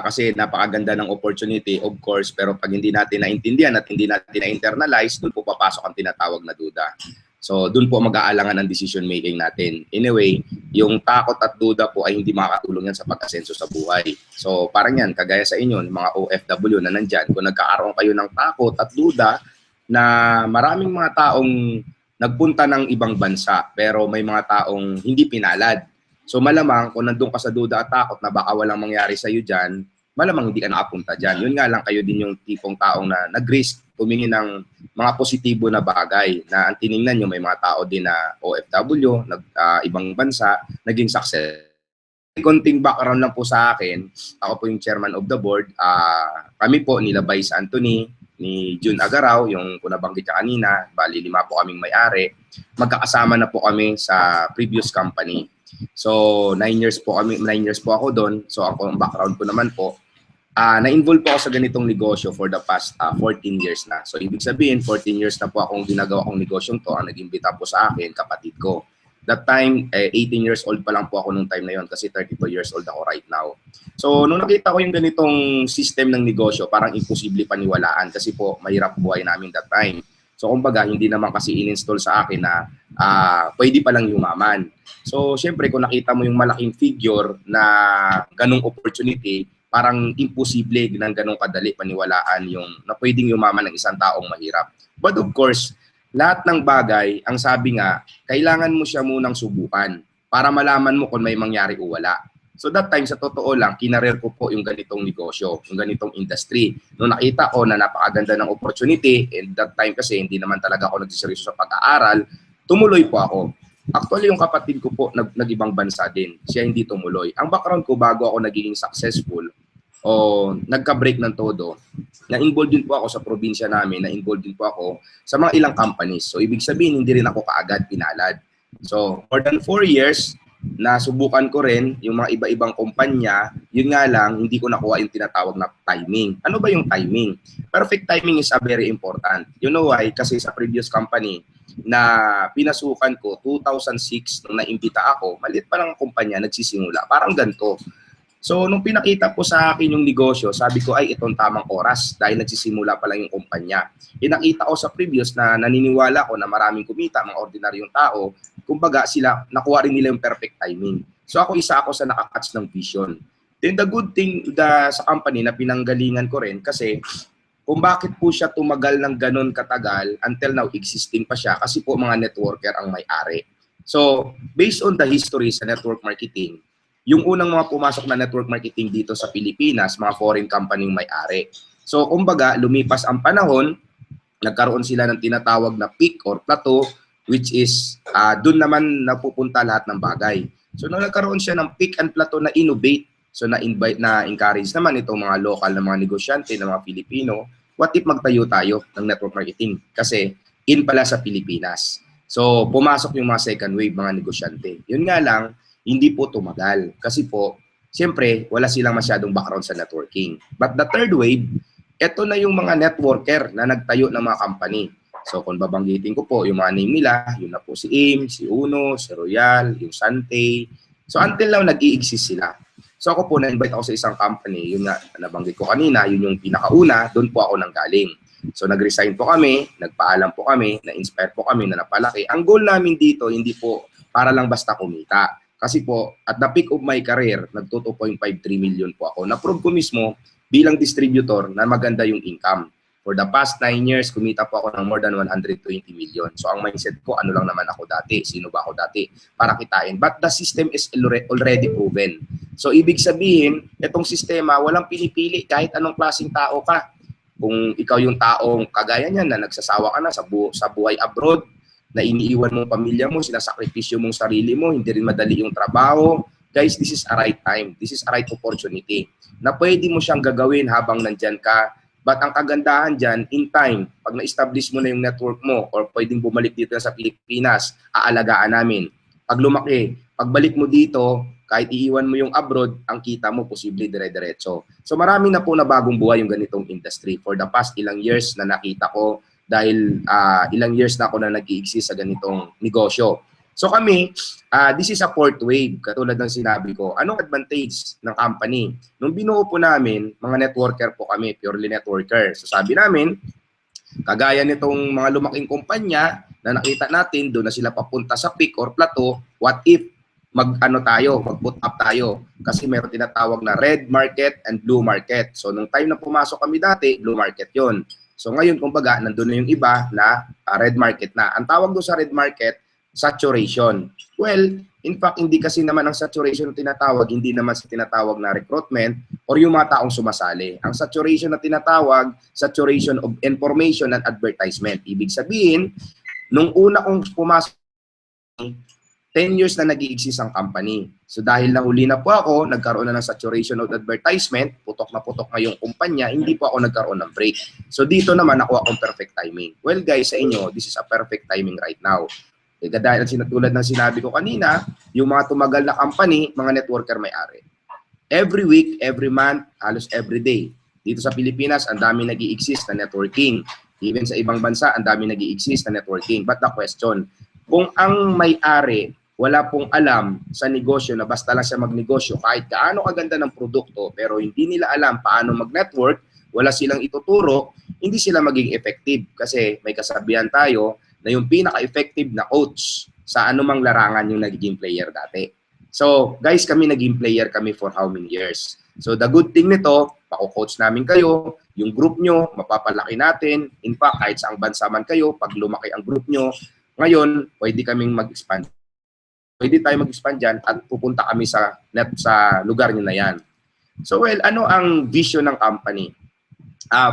Kasi napakaganda ng opportunity, of course, pero pag hindi natin naintindihan at hindi natin na-internalize, doon po papasok ang tinatawag na duda. So, doon po mag-aalangan ang decision making natin. Anyway, yung takot at duda po ay hindi makakatulong yan sa pag-asenso sa buhay. So, parang yan, kagaya sa inyo, mga OFW na nandyan, kung nagkakaroon kayo ng takot at duda na maraming mga taong nagpunta ng ibang bansa, pero may mga taong hindi pinalad. So, malamang kung nandun ka sa duda at takot na baka walang mangyari sa iyo dyan, malamang hindi ka nakapunta dyan. Yun nga lang, kayo din yung tipong taong na nag-risk tumingin ng mga positibo na bagay na ang tiningnan nyo may mga tao din na OFW, ibang bansa, naging success. Konting background lang po sa akin, ako po yung chairman of the board. Kami po nila Vice Anthony, ni June Agaraw, yung kung nabanggit niya kanina, bali 5 po kaming may-ari. Magkakasama na po kami sa previous company. So 9 years po ako doon. So ako ang background ko naman po, na-involve po ako sa ganitong negosyo for the past 14 years na. So, ibig sabihin, 14 years na po akong ginagawa kong negosyong to. Ang nag-imbita po sa akin, kapatid ko. That time, 18 years old pa lang po ako nung time na yon kasi 32 years old ako right now. So, nung nakita ko yung ganitong system ng negosyo, parang imposible paniwalaan kasi po, mahirap buhay namin that time. So, kumbaga, hindi naman kasi in-install sa akin na pwede palang yumaman. So, syempre, kung nakita mo yung malaking figure na ganong opportunity, parang imposible ng ganong kadali paniwalaan yung na pwedeng yumaman ng isang taong mahirap. But of course, lahat ng bagay, ang sabi nga, kailangan mo siya munang subukan para malaman mo kung may mangyari o wala. So that time, sa totoo lang, kinareer ko po yung ganitong negosyo, yung ganitong industry. Nung nakita ko na napakaganda ng opportunity, and that time kasi hindi naman talaga ako nagsiseryoso sa pag-aaral, tumuloy po ako. Actually, yung kapatid ko po nag-ibang bansa din. Siya hindi tumuloy. Ang background ko bago ako naging successful o nagka-break ng todo, na-involved din po ako sa probinsya namin, na-involved din po ako sa mga ilang companies. So, ibig sabihin, hindi rin ako kaagad pinalad. So, more than 4 years, nasubukan ko rin yung mga iba-ibang kumpanya, yun nga lang, hindi ko nakuha yung tinatawag na timing. Ano ba yung timing? Perfect timing is very important. You know why? Kasi sa previous company na pinasukan ko, 2006, nung naimbita ako, maliit pa lang ang kumpanya, nagsisimula. Parang ganito. So, nung pinakita po sa akin yung negosyo, sabi ko, ay, itong tamang oras dahil nagsisimula pa lang yung kumpanya. Pinakita ko sa previous na naniniwala ko na maraming kumita, mga ordinaryong tao, kumbaga sila, nakuha rin nila yung perfect timing. So, isa ako sa nakakatch ng vision. Then, the good thing sa company na pinanggalingan ko rin kasi kung bakit po siya tumagal ng ganun katagal, until now, existing pa siya kasi po mga networker ang may-ari. So, based on the history sa network marketing, yung unang mga pumasok na network marketing dito sa Pilipinas, mga foreign company yung may-ari. So, kumbaga, lumipas ang panahon, nagkaroon sila ng tinatawag na peak or plateau, which is doon naman napupunta lahat ng bagay. So nung nagkaroon siya ng peak and plateau na innovate, so na-invite, na-encourage naman itong mga local na mga negosyante, ng mga Pilipino, what if magtayo tayo ng network marketing? Kasi in pala sa Pilipinas. So pumasok yung mga second wave, mga negosyante. Yun nga lang, hindi po tumagal. Kasi po, siyempre, wala silang masyadong background sa networking. But the third wave, ito na yung mga networker na nagtayo ng mga company. So kung babanggitin ko po, yung mga name nila, yun na po si AIM, si Uno, si Royal, yung Sante. So until now, nag-i-exist sila. So ako po, na-invite ako sa isang company, yun na nabanggit ko kanina, yun yung pinakauna, doon po ako nanggaling. So nag-resign po kami, nagpaalam po kami, na-inspire po kami, na napalaki. Ang goal namin dito, hindi po para lang basta kumita. Kasi po, at the peak of my career, nagto 2.53 million po ako. Na-prove ko mismo bilang distributor na maganda yung income. For the past 9 years, kumita po ako ng more than 120 million. So ang mindset ko, ano lang naman ako dati? Sino ba ako dati? Para kitain. But the system is already proven. So ibig sabihin, itong sistema, walang pinipili kahit anong klaseng tao ka. Kung ikaw yung taong kagaya niyan na nagsasawa ka na sa buhay abroad, na iniiwan mong pamilya mo, sinasakripisyo mong sarili mo, hindi rin madali yung trabaho. Guys, this is a right time. This is a right opportunity na pwede mo siyang gagawin habang nandyan ka. But ang kagandahan dyan, in time, pag na-establish mo na yung network mo or pwedeng bumalik dito sa Pilipinas, aalagaan namin. Pag lumaki, pagbalik mo dito, kahit iiwan mo yung abroad, ang kita mo posible dire-diretso. So marami na po na bagong buhay yung ganitong industry. For the past ilang years na nakita ko, dahil ilang years na ako na nag-i-exist sa ganitong negosyo. So kami, this is a fourth wave, katulad ng sinabi ko. Anong advantage ng company? Nung binuo po namin, mga networker po kami, purely networker. So sabi namin, kagaya nitong mga lumaking kumpanya na nakita natin, doon na sila papunta sa peak or plateau, what if mag-put up tayo? Kasi meron tinatawag na red market and blue market. So nung time na pumasok kami dati, blue market yon. So ngayon, kumbaga, nandun na yung iba na red market na. Ang tawag doon sa red market, saturation. Well, in fact, hindi kasi naman ang saturation na tinatawag, hindi naman sa tinatawag na recruitment or yung mga taong sumasali. Ang saturation na tinatawag, saturation of information and advertisement. Ibig sabihin, nung una kong pumasok, 10 years na nag-i-exist ang company. So dahil nahuli na po ako, nagkaroon na ng saturation of advertisement, putok na yung kumpanya, hindi po ako nagkaroon ng break. So dito naman nakuha akong perfect timing. Well guys, sa inyo, this is a perfect timing right now. Dahil tulad ng sinabi ko kanina, yung mga tumagal na company, mga networker may-ari. Every week, every month, halos every day. Dito sa Pilipinas, ang dami nag-i-exist na networking. Even sa ibang bansa, ang dami nag-i-exist na networking. But the question, kung ang may-ari wala pong alam sa negosyo na basta lang siya magnegosyo, kahit gaano kaganda ng produkto, pero hindi nila alam paano mag-network, wala silang ituturo, hindi sila maging effective. Kasi may kasabihan tayo na yung pinaka-effective na coach sa anumang larangan yung nagiging player dati. So, guys, kami naging player kami for how many years? So, the good thing nito, pako-coach namin kayo, yung group nyo, mapapalaki natin. In fact, kahit saang bansa man kayo, pag lumaki ang group nyo, ngayon, pwede kaming mag-expand. Pwede tayo mag-expand dyan at pupunta kami sa lugar nyo na yan. So, well, ano ang vision ng company?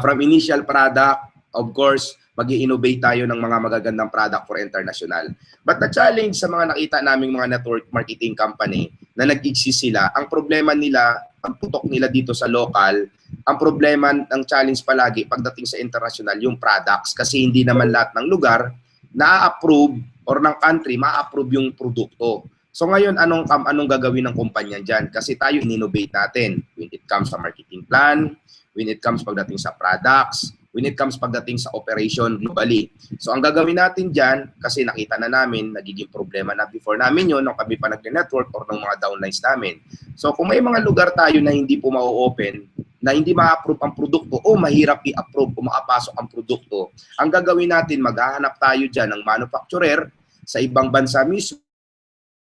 From initial product, of course, mag-i-innovate tayo ng mga magagandang product for international. But the challenge sa mga nakita naming mga network marketing company na nag-exist sila, ang problema nila, ang putok nila dito sa local, ang problema, ang challenge palagi pagdating sa international, yung products. Kasi hindi naman lahat ng lugar na-approve or ng country, ma-approve yung produkto. So ngayon, anong gagawin ng kumpanya dyan? Kasi tayo in-innovate natin when it comes sa marketing plan, when it comes pagdating sa products, when it comes pagdating sa operation globally. So ang gagawin natin dyan, kasi nakita na namin, nagiging problema na before namin yun, nung kami pa nag-network or ng mga downlines namin. So kung may mga lugar tayo na hindi po ma-open, na hindi ma-approve ang produkto o mahirap i-approve o makapasok ang produkto, ang gagawin natin, maghahanap tayo dyan ng manufacturer sa ibang bansa mismo.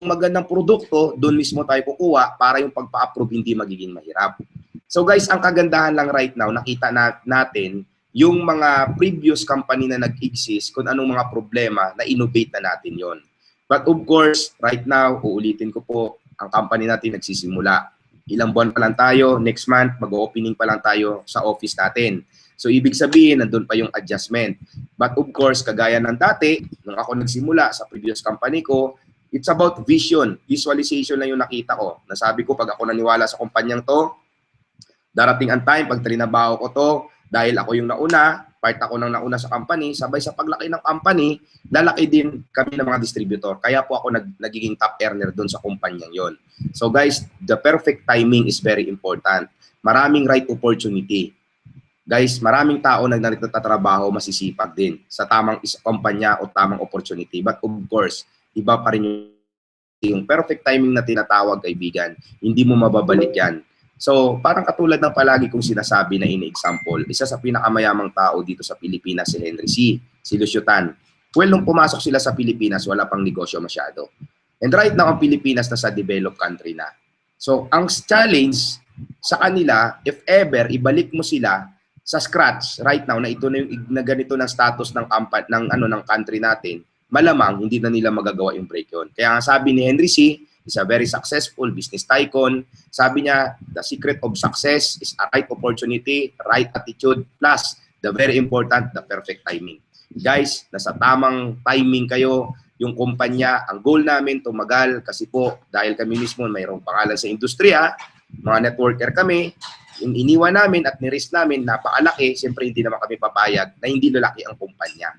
Magandang produkto, doon mismo tayo kukuha para yung pagpa-approve hindi magiging mahirap. So guys, ang kagandahan lang right now, nakita natin yung mga previous company na nag-exist, kung anong mga problema na innovate na natin yon. But of course, right now, uulitin ko po, ang company natin nagsisimula. Ilang buwan pa lang tayo, next month, mag-opening pa lang tayo sa office natin. So ibig sabihin, nandun pa yung adjustment. But of course, kagaya ng dati, nung ako nagsimula sa previous company ko, it's about vision, visualization lang yung nakita ko. Nasabi ko, pag ako naniwala sa kumpanyang to, darating ang time, pag trinabaho ko to, dahil ako yung nauna, part ako ng nauna sa company, sabay sa paglaki ng company, lalaki din kami ng mga distributor. Kaya po ako nagiging top earner doon sa kumpanyang yon. So guys, the perfect timing is very important. Maraming right opportunity. Guys, maraming tao na nagtatrabaho, masisipag din sa tamang kumpanya o tamang opportunity. But of course, iba pa rin yung perfect timing na tinatawag, kaibigan. Hindi mo mababalik yan. So, parang katulad ng palagi kong sinasabi na in-example, isa sa pinakamayamang tao dito sa Pilipinas si Henry C. Si Lucio Tan. Well, nung pumasok sila sa Pilipinas, wala pang negosyo masyado. And right now, ang Pilipinas nasa developed country na. So, ang challenge sa kanila, if ever, ibalik mo sila sa scratch right now na ito na yung na ganito ng status ng country natin, malamang hindi na nila magagawa yung break yun. Kaya nga sabi ni Henry C., is a very successful business tycoon. Sabi niya, the secret of success is a right opportunity, right attitude, plus the very important, the perfect timing. Guys, nasa tamang timing kayo, yung kumpanya, ang goal namin tumagal kasi po dahil kami mismo mayroong pangalan sa industriya, mga networker kami, yung iniwan namin at nirisk namin, napakalaki, siyempre hindi naman kami papayag na hindi lalaki ang kumpanya.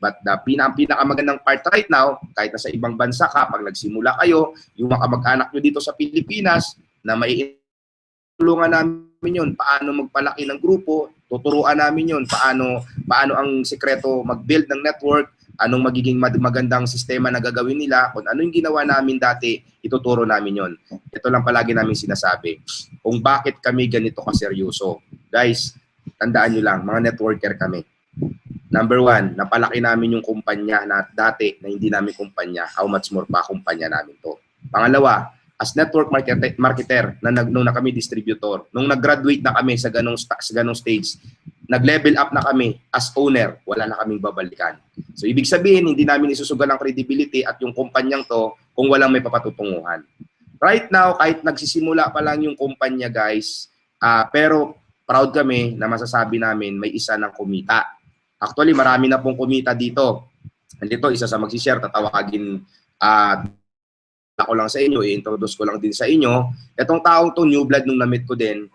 But the pinakamagandang part right now, kahit nasa ibang bansa ka, pag nagsimula kayo, yung mga kamag-anak nyo dito sa Pilipinas, na may tulungan namin yun, paano magpalaki ng grupo, tuturuan namin yun, paano ang sekreto mag-build ng network, anong magiging magandang sistema na gagawin nila, kung ano yung ginawa namin dati, ituturo namin yon. Ito lang palagi namin sinasabi, kung bakit kami ganito kaseryoso. Guys, tandaan nyo lang, mga networker kami. Number one, napalaki namin yung kumpanya na dati na hindi namin kumpanya, how much more pa kumpanya namin to. Pangalawa, as network marketer, nung na kami distributor, nung nag-graduate na kami sa ganong stage, nag-level up na kami as owner, wala na kaming babalikan. So, ibig sabihin, hindi namin isusugal ang credibility at yung kumpanyang to kung walang may papatutunguhan. Right now, kahit nagsisimula pa lang yung kumpanya, guys, pero proud kami na masasabi namin may isa ng kumita. Actually, marami na pong kumita dito. Nandito, isa sa magsishare, tatawagin ako lang sa inyo, i-introduce ko lang din sa inyo. Itong taong to, new blood nung na-meet ko din,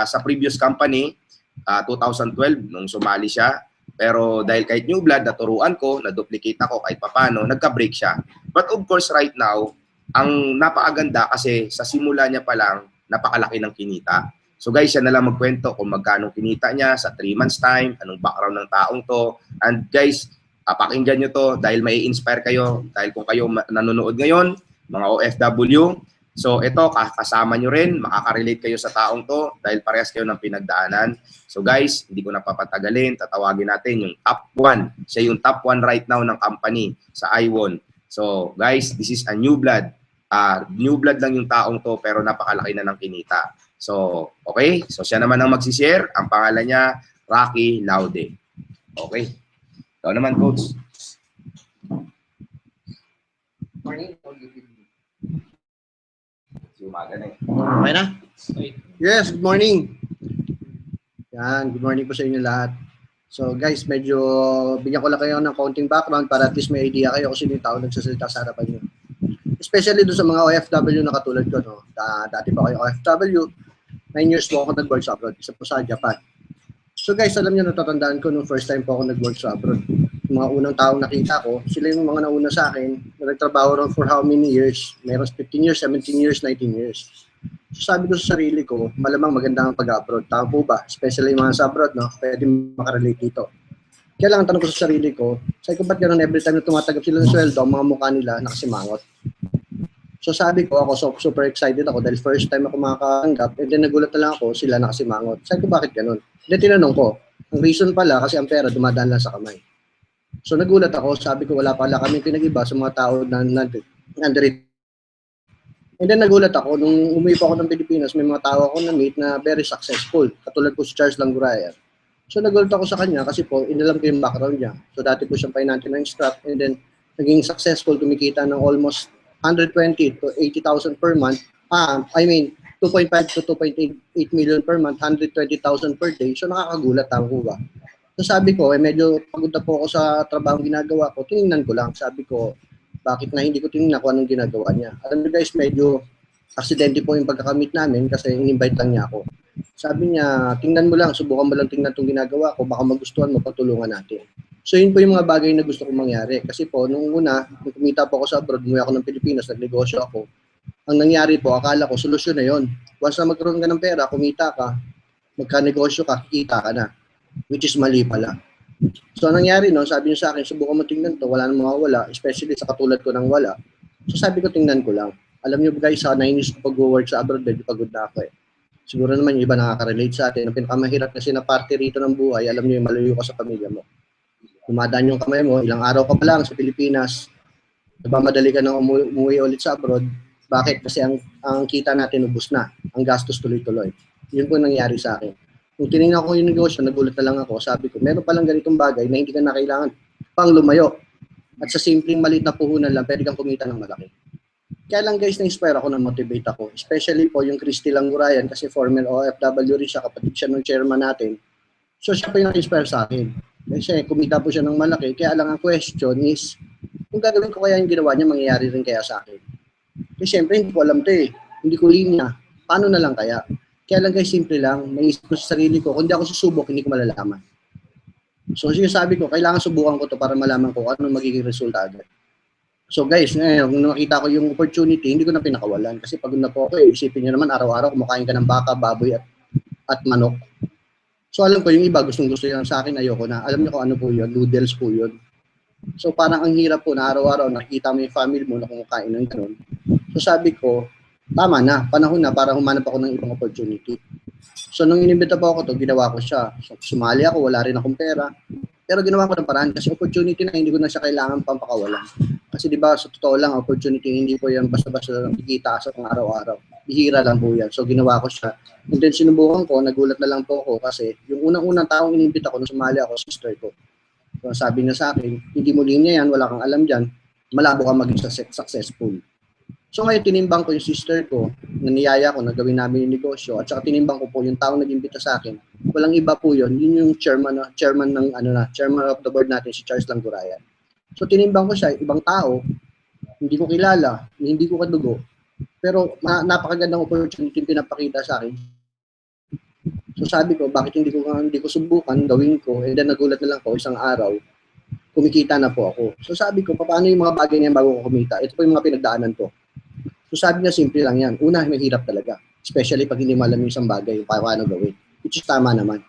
sa previous company, 2012, nung sumali siya. Pero dahil kahit new blood, naturuan ko, na-duplicate ako kahit papano, nagka-break siya. But of course, right now, ang napakaganda kasi sa simula niya pa lang, napakalaki ng kinita. So guys, yan na lang magkwento kung magkano kinita niya sa 3 months time, anong background ng taong to. And guys, pakinggan nyo to dahil may inspire kayo. Dahil kung kayo nanonood ngayon, mga OFW, so ito, kasama nyo rin, makaka-relate kayo sa taong to dahil parehas kayo ng pinagdaanan. So guys, hindi ko napapatagalin, tatawagin natin yung top 1. Siya yung top 1 right now ng company sa iWon. So guys, this is a new blood. New blood lang yung taong to pero napakalaki na ng kinita. So, okay. So, siya naman ang magsishare. Ang pangalan niya, Rocky Laude. Okay. Ikaw naman, Coach. Morning. Umaga na eh. Okay na? Yes, good morning. Yan, good morning po sa inyo lahat. So guys, medyo bigyan ko lang kayo ng konting background para at least may idea kayo kung sino yung tao nagsasalita sa harapan nyo. Especially doon sa mga OFW na katulad ko. No? Dati pa kayo OFW, 9 years po ako nag-work sa abroad, isa po sa Japan. So guys, alam niyo, natatandaan ko nung first time po ako nag-work sa abroad. Yung mga unang taong nakita ko, sila yung mga nauna sa akin, na nagtrabaho ron for how many years? Meron 15 years, 17 years, 19 years. So sabi ko sa sarili ko, malamang maganda ang pag-abroad. Tama po ba? Especially yung mga sa abroad, no? Pwede makarelate dito. Kaya lang, tanong ko sa sarili ko, sabi ko, ba't ganun every time na tumatagap sila ng sweldo, ang mga mukha nila nakasimangot? So sabi ko, ako super excited ako dahil first time ako makakanggap, and then nagulat na lang ako, sila nakasimangot. Sabi ko, bakit ganun? Then tinanong ko, ang reason pala, kasi ang pera dumadaan lang sa kamay. So nagulat ako, sabi ko, wala pala kami pinag-iba sa mga tao na nandito. And then nagulat ako, nung umuwi pa ako ng Pilipinas, may mga tao ako na-meet na very successful, katulad po si Charles Languraya. So nagulat ako sa kanya kasi po, inalam ko yung background niya. So dati po siyang financial instructor, and then naging successful, kumikita ng almost 120 to 80,000 per month. 2.5 to 2.8 million per month, 120,000 per day. So nakakagulat ako ba? So sabi ko, medyo pagod na po ako sa trabaho ginagawa ko. Tinignan ko lang. Sabi ko, bakit na hindi ko tinignan kung anong ginagawa niya. Alam niyo guys, medyo aksidente po yung pagkakamit namin kasi in-invite lang niya ako. Sabi niya, tingnan mo lang, subukan mo lang tingnan itong ginagawa ko, baka magustuhan mo, pagtulungan natin. So yun po yung mga bagay na gusto kong mangyari. Kasi po, nung una, nung kumita po ako sa abroad, umuwi ako ng Pilipinas, nagnegosyo ako. Ang nangyari po, akala ko, solusyon na yun. Once na magkaroon ka ng pera, kumita ka, magka-negosyo ka, kikita ka na. Which is mali pala. So ang nangyari no, sabi niya sa akin, subukan mo tingnan to, wala nang mawawala, especially sa katulad ko nang wala. So sabi ko, tingnan ko lang. Alam niyo guys, sa 9 years ko pag-work sa abroad, medyo pagod na ako eh. Siguro naman yung iba nakaka-relate sa atin. Ang pinakamahirap kasi na parte rito ng buhay, alam niyo yung malayo ka sa pamilya mo. Dumadaan yung kamay mo, ilang araw ka pa lang sa Pilipinas, nagmamadali ka nang umuwi ulit sa abroad. Bakit? Kasi ang kita natin ubos na. Ang gastos tuloy-tuloy. Yun po nangyari sa akin. Kung tinignan ko yung negosyo, nagulat na lang ako. Sabi ko, meron palang ganitong bagay na hindi ka na kailangan pang lumayo. At sa simpleng maliit na puhunan lang, pwede kang kumita ng malaki. Kaya lang guys, na-inspire ako, na-motivate ako. Especially po yung Christy Langurayan kasi former OFW rin siya, kapatid siya ng chairman natin. So siya po yung na-inspire sa akin. Kasi kumita po siya ng malaki. Kaya lang ang question is, kung gagawin ko kaya yung ginawa niya, mangyayari rin kaya sa akin. Kasi syempre, hindi ko alam ito eh. Hindi ko linya. Paano na lang kaya? Kaya lang guys, simple lang. Naisip ko sa sarili ko, kung hindi ako susubok, hindi ko malalaman. So sinasabi ko, kailangan subukan ko to para malaman ko ano magiging resulta agad. So guys, ngayon, nung nakita ko yung opportunity, hindi ko na pinakawalan. Kasi pagod na po ako eh. Isipin nyo naman, araw-araw kumakain ka ng baka, baboy at manok. So alam ko yung iba, gustong-gusto yan sa akin, ayoko na. Alam niyo kung ano po yun, noodles po yun. So parang ang hirap po na araw-araw nakikita mo yung family mo na kumakain ng ganun. So sabi ko, tama na, panahon na para humanap ako ng ibang opportunity. So nung inimbita po ako to, ginawa ko siya. So, sumali ako, wala rin akong pera. Pero ginawa ko ng paraan kasi opportunity na hindi ko na siya kailangan pang pakawalan. Kasi di ba sa totoo lang, opportunity hindi po yan basta-basta nakikita sa pang araw-araw. Bihira lang po yan. So ginawa ko siya. And then sinubukan ko, nagulat na lang po ako kasi yung unang-unang taong inimbita ko nung sumali ako, sister ko. So sabi niya sa akin, hindi mo linya yan, wala kang alam dyan, malabo ka maging successful. So ngayon tinimbang ko yung sister ko, naniyaya ko na gawin namin yung negosyo, at saka tinimbang ko po yung taong nag-imbita sa akin. Walang iba po yun yung chairman of the board natin, si Charles Langurayan. So tinimbang ko siya, ibang tao, hindi ko kilala, hindi ko kadugo, pero napakagandang opportunity yung pinapakita sa akin. So sabi ko, bakit hindi ko subukan, gawin ko, and then nagulat na lang po isang araw, kumikita na po ako. So sabi ko, paano yung mga bagay niya bago ko kumita? Ito po yung mga pinagdaanan ko. So sabi niya, simple lang yan. Una, mahirap talaga. Especially pag hindi mo alam yung isang bagay, paano gawin. Which is tama naman.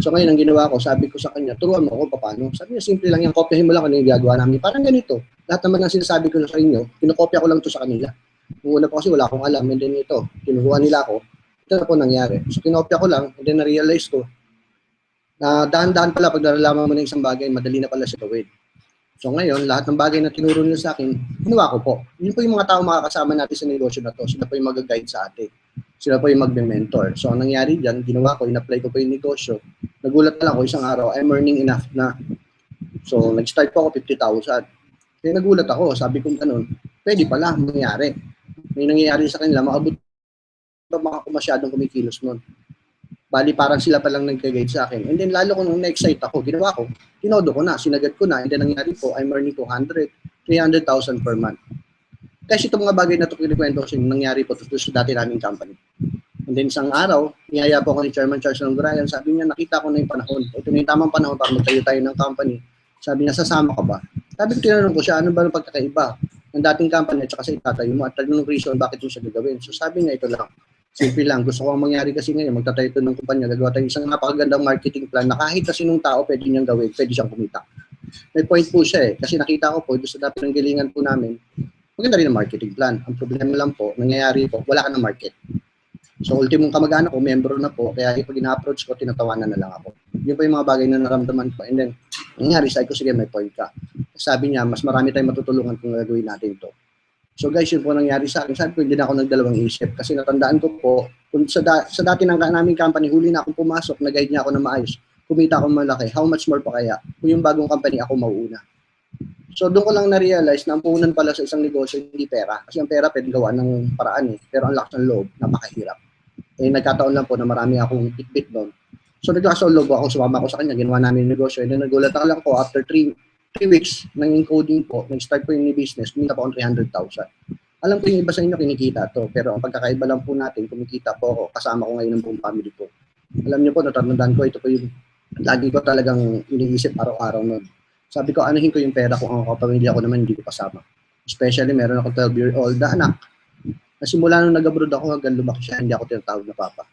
So ngayon, ang ginawa ko, sabi ko sa kanya, turuan mo ako paano. Sabi niya, simple lang yan. Kopyahin mo lang ano yung ginagawa namin. Parang ganito. Lahat naman ng sinasabi ko sa inyo, kinokopya ko lang to sa kanila. Una po kasi wala akong alam. And then ito, kinukuha nila ako. Ito na po nangyari. So kinopya ko lang, and then na-realize ko, na dahan-dahan pala pag nalalaman mo ng isang bagay, madali na pala siya gawin. So ngayon, lahat ng bagay na tinuro nila sa akin, ginawa ko po. Yun po yung mga tao makakasama natin sa negosyo na to. Sila po yung mag-guide sa atin. Sila po yung mag-mentor. So ang nangyari dyan, ginawa ko, in-apply ko po yung negosyo. Nagulat na lang ako isang araw, I'm earning enough na. So nag-start po ako 50,000. Kaya nagulat ako, sabi ko ganun, pwede pala, mangyari. May nangyayari sa kanila, makabot pa mga masyadong kumikilos nun. Bali, parang sila palang nag-guide sa akin. And then, lalo ko nung na-excite ako, ginawa ko, tinodo ko na, sinagad ko na, and then nangyari po, I'm earning 200, 300,000 per month. Kasi itong mga bagay na ito kinikwento kasi nangyari po ito sa dati naming company. And then, isang araw, niyaya po ako ni Chairman Charles Langurayan, sabi niya, nakita ko na yung panahon. Ito na yung tamang panahon para magtayo tayo ng company. Sabi niya, sasama ka ba? Sabi ko, tinanong ko siya, ano ba ang pagkakaiba ng dating company at saka sa itatayo mo? At tanong reason, bakit yung siya gagawin? So sabi niya, ito lang. Simple lang. Gusto ko ang mangyari kasi ngayon, magtatayo ito ng kumpanya, gagawa tayo isang napakagandang marketing plan na kahit na sinong tao pwede niyang gawin, pwede siyang kumita. May point po siya eh. Kasi nakita ko po, doon sa dati ng galingan po namin, maganda rin ang marketing plan. Ang problema lang po, nangyayari po, wala ka ng market. So, ultimong kamag-anak ko, membro na po, kaya pag ina-approach ko, tinatawanan na lang ako. Yun po yung mga bagay na naramdaman ko. And then, nangyari, sabi ko, sige, may point ka. Sabi niya, mas marami tayong matutulungan kung gagawin natin to. So guys, yun po nangyari sa akin. Sabi ko, hindi na ako nagdalawang isip. Kasi natandaan ko po, kung sa dati ng naming company, huli na akong pumasok, nag-guide niya ako na maayos. Kumita akong malaki. How much more pa kaya? Kung yung bagong company, ako mauuna. So doon ko lang na-realize na ang puhunan pala sa isang negosyo, hindi pera. Kasi ang pera, pwede gawa ng paraan eh. Pero ang lakas ng loob, napakahirap. nagkataon lang po na marami akong itbit doon. So nagkasolo po ako, sumama ko sa kanya, ginawa namin yung negosyo. And then nagulat ako lang po, after 3 weeks ng encoding po, nag-start po yung business, kumita po akong 300,000. Alam ko yung iba sa inyo kinikita to, pero ang pagkakaiba lang po natin, kumikita po ako, kasama ko ngayon ng buong family po. Alam niyo po, natatandaan ko, ito po yung lagi ko talagang iniisip araw-araw nun. Sabi ko, anuhin ko yung pera ko, ang kapamilya ko naman hindi ko kasama. Especially, meron akong 12-year-old na anak. Na simula nung nag-abroad ako hanggang lumaki siya, hindi ako tinatawag na papa.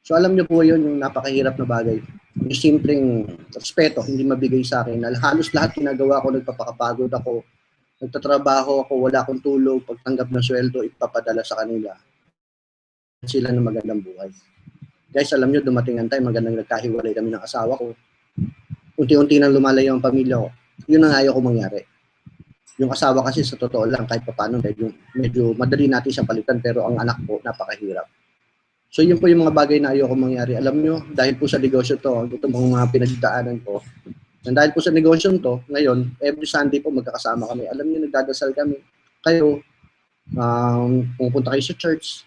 So alam niyo po yun, yung napakahirap na bagay. Yung simpleng respeto, hindi mabigay sa akin. Halos lahat ginagawa ko, nagpapakapagod ako, nagtatrabaho ako, wala akong tulog, pagtanggap ng sweldo, ipapadala sa kanila. Sila ng magandang buhay. Guys, alam niyo, dumating ang time, magandang nagkahiwalay kami ng asawa ko. Unti-unti nang lumalayo ang pamilya ko. Yun ang ayaw ko mangyari. Yung asawa kasi sa totoo lang, kahit paano, medyo madali natin siyang palitan, pero ang anak ko, napakahirap. So yun po yung mga bagay na ayoko mangyari. Alam nyo, dahil po sa negosyo to, ito mga pinagdaanan ko, dahil po sa negosyo to, ngayon, every Sunday po magkakasama kami. Alam nyo, nagdadasal kami. Kayo, pupunta kayo sa church,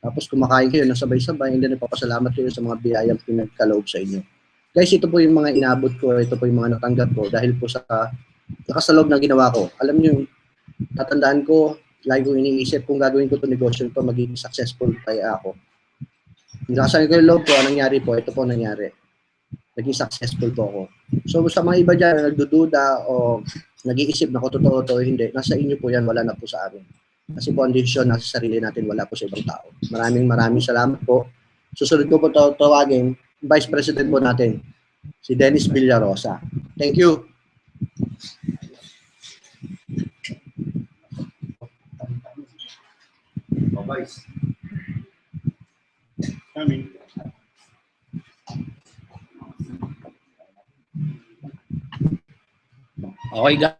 tapos kumakain kayo na sabay-sabay, and then nagpapasalamat kayo sa mga biyayang pinagkaloob sa inyo. Guys, ito po yung mga inabot ko, ito po yung mga natanggap ko, dahil po sa nakasaloob na ginawa ko. Alam nyo, tatandaan ko, lagi kong iniisip, kung gagawin ko itong negosyo ito, magiging successful kaya ako. Nakasabi ko yung loob ko, anong nangyari po, ito po nangyari. Naging successful po ako. So sa mga iba dyan, nagdududa o nag-iisip na kung totoo to o hindi, nasa inyo po yan, wala na po sa akin. Kasi po ang desisyon nasa sarili natin, wala po sa ibang tao. Maraming salamat po. Susunod ko po tawagin, Vice President po natin, si Dennis Villarosa. Thank you. Vice. Coming. Okay, guys.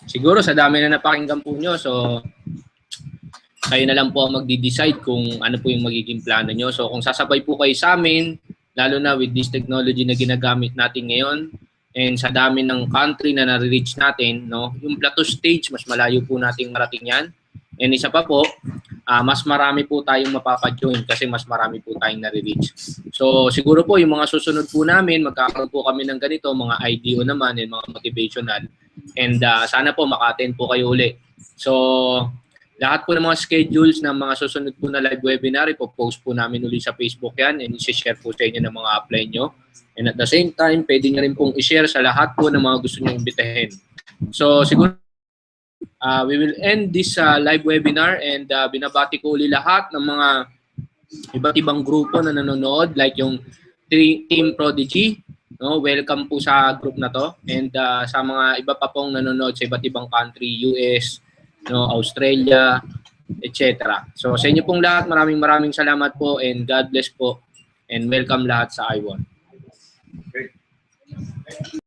Siguro sa dami na napakinggan po nyo, so kayo na lang po ang magdi-decide kung ano po yung magiging plano nyo. So kung sasabay po kayo sa amin, lalo na with this technology na ginagamit natin ngayon, and sa dami ng country na nare-reach natin, no, yung plateau stage, mas malayo po nating marating yan. And isa pa po, mas marami po tayong mapapajoin kasi mas marami po tayong nare-reach. So siguro po yung mga susunod po namin, magkakaroon po kami ng ganito, mga IDO naman and mga motivational. And sana po maka-attend po kayo uli. So lahat po ng mga schedules ng mga susunod po na live webinar, ipo-post po namin uli sa Facebook yan and i-share po sa inyo ng mga apply nyo. And at the same time, pwede nyo rin pong i-share sa lahat po ng mga gusto nyo imbitahin. So siguro we will end this live webinar and binabati ko uli lahat ng mga iba't ibang grupo na nanonood like yung Team Prodigy, no? Welcome po sa group na to and sa mga iba pa pong nanonood sa iba't ibang country, US, no, Australia, etc. So sa inyo pong lahat, maraming salamat po and God bless po and welcome lahat sa I1. Okay.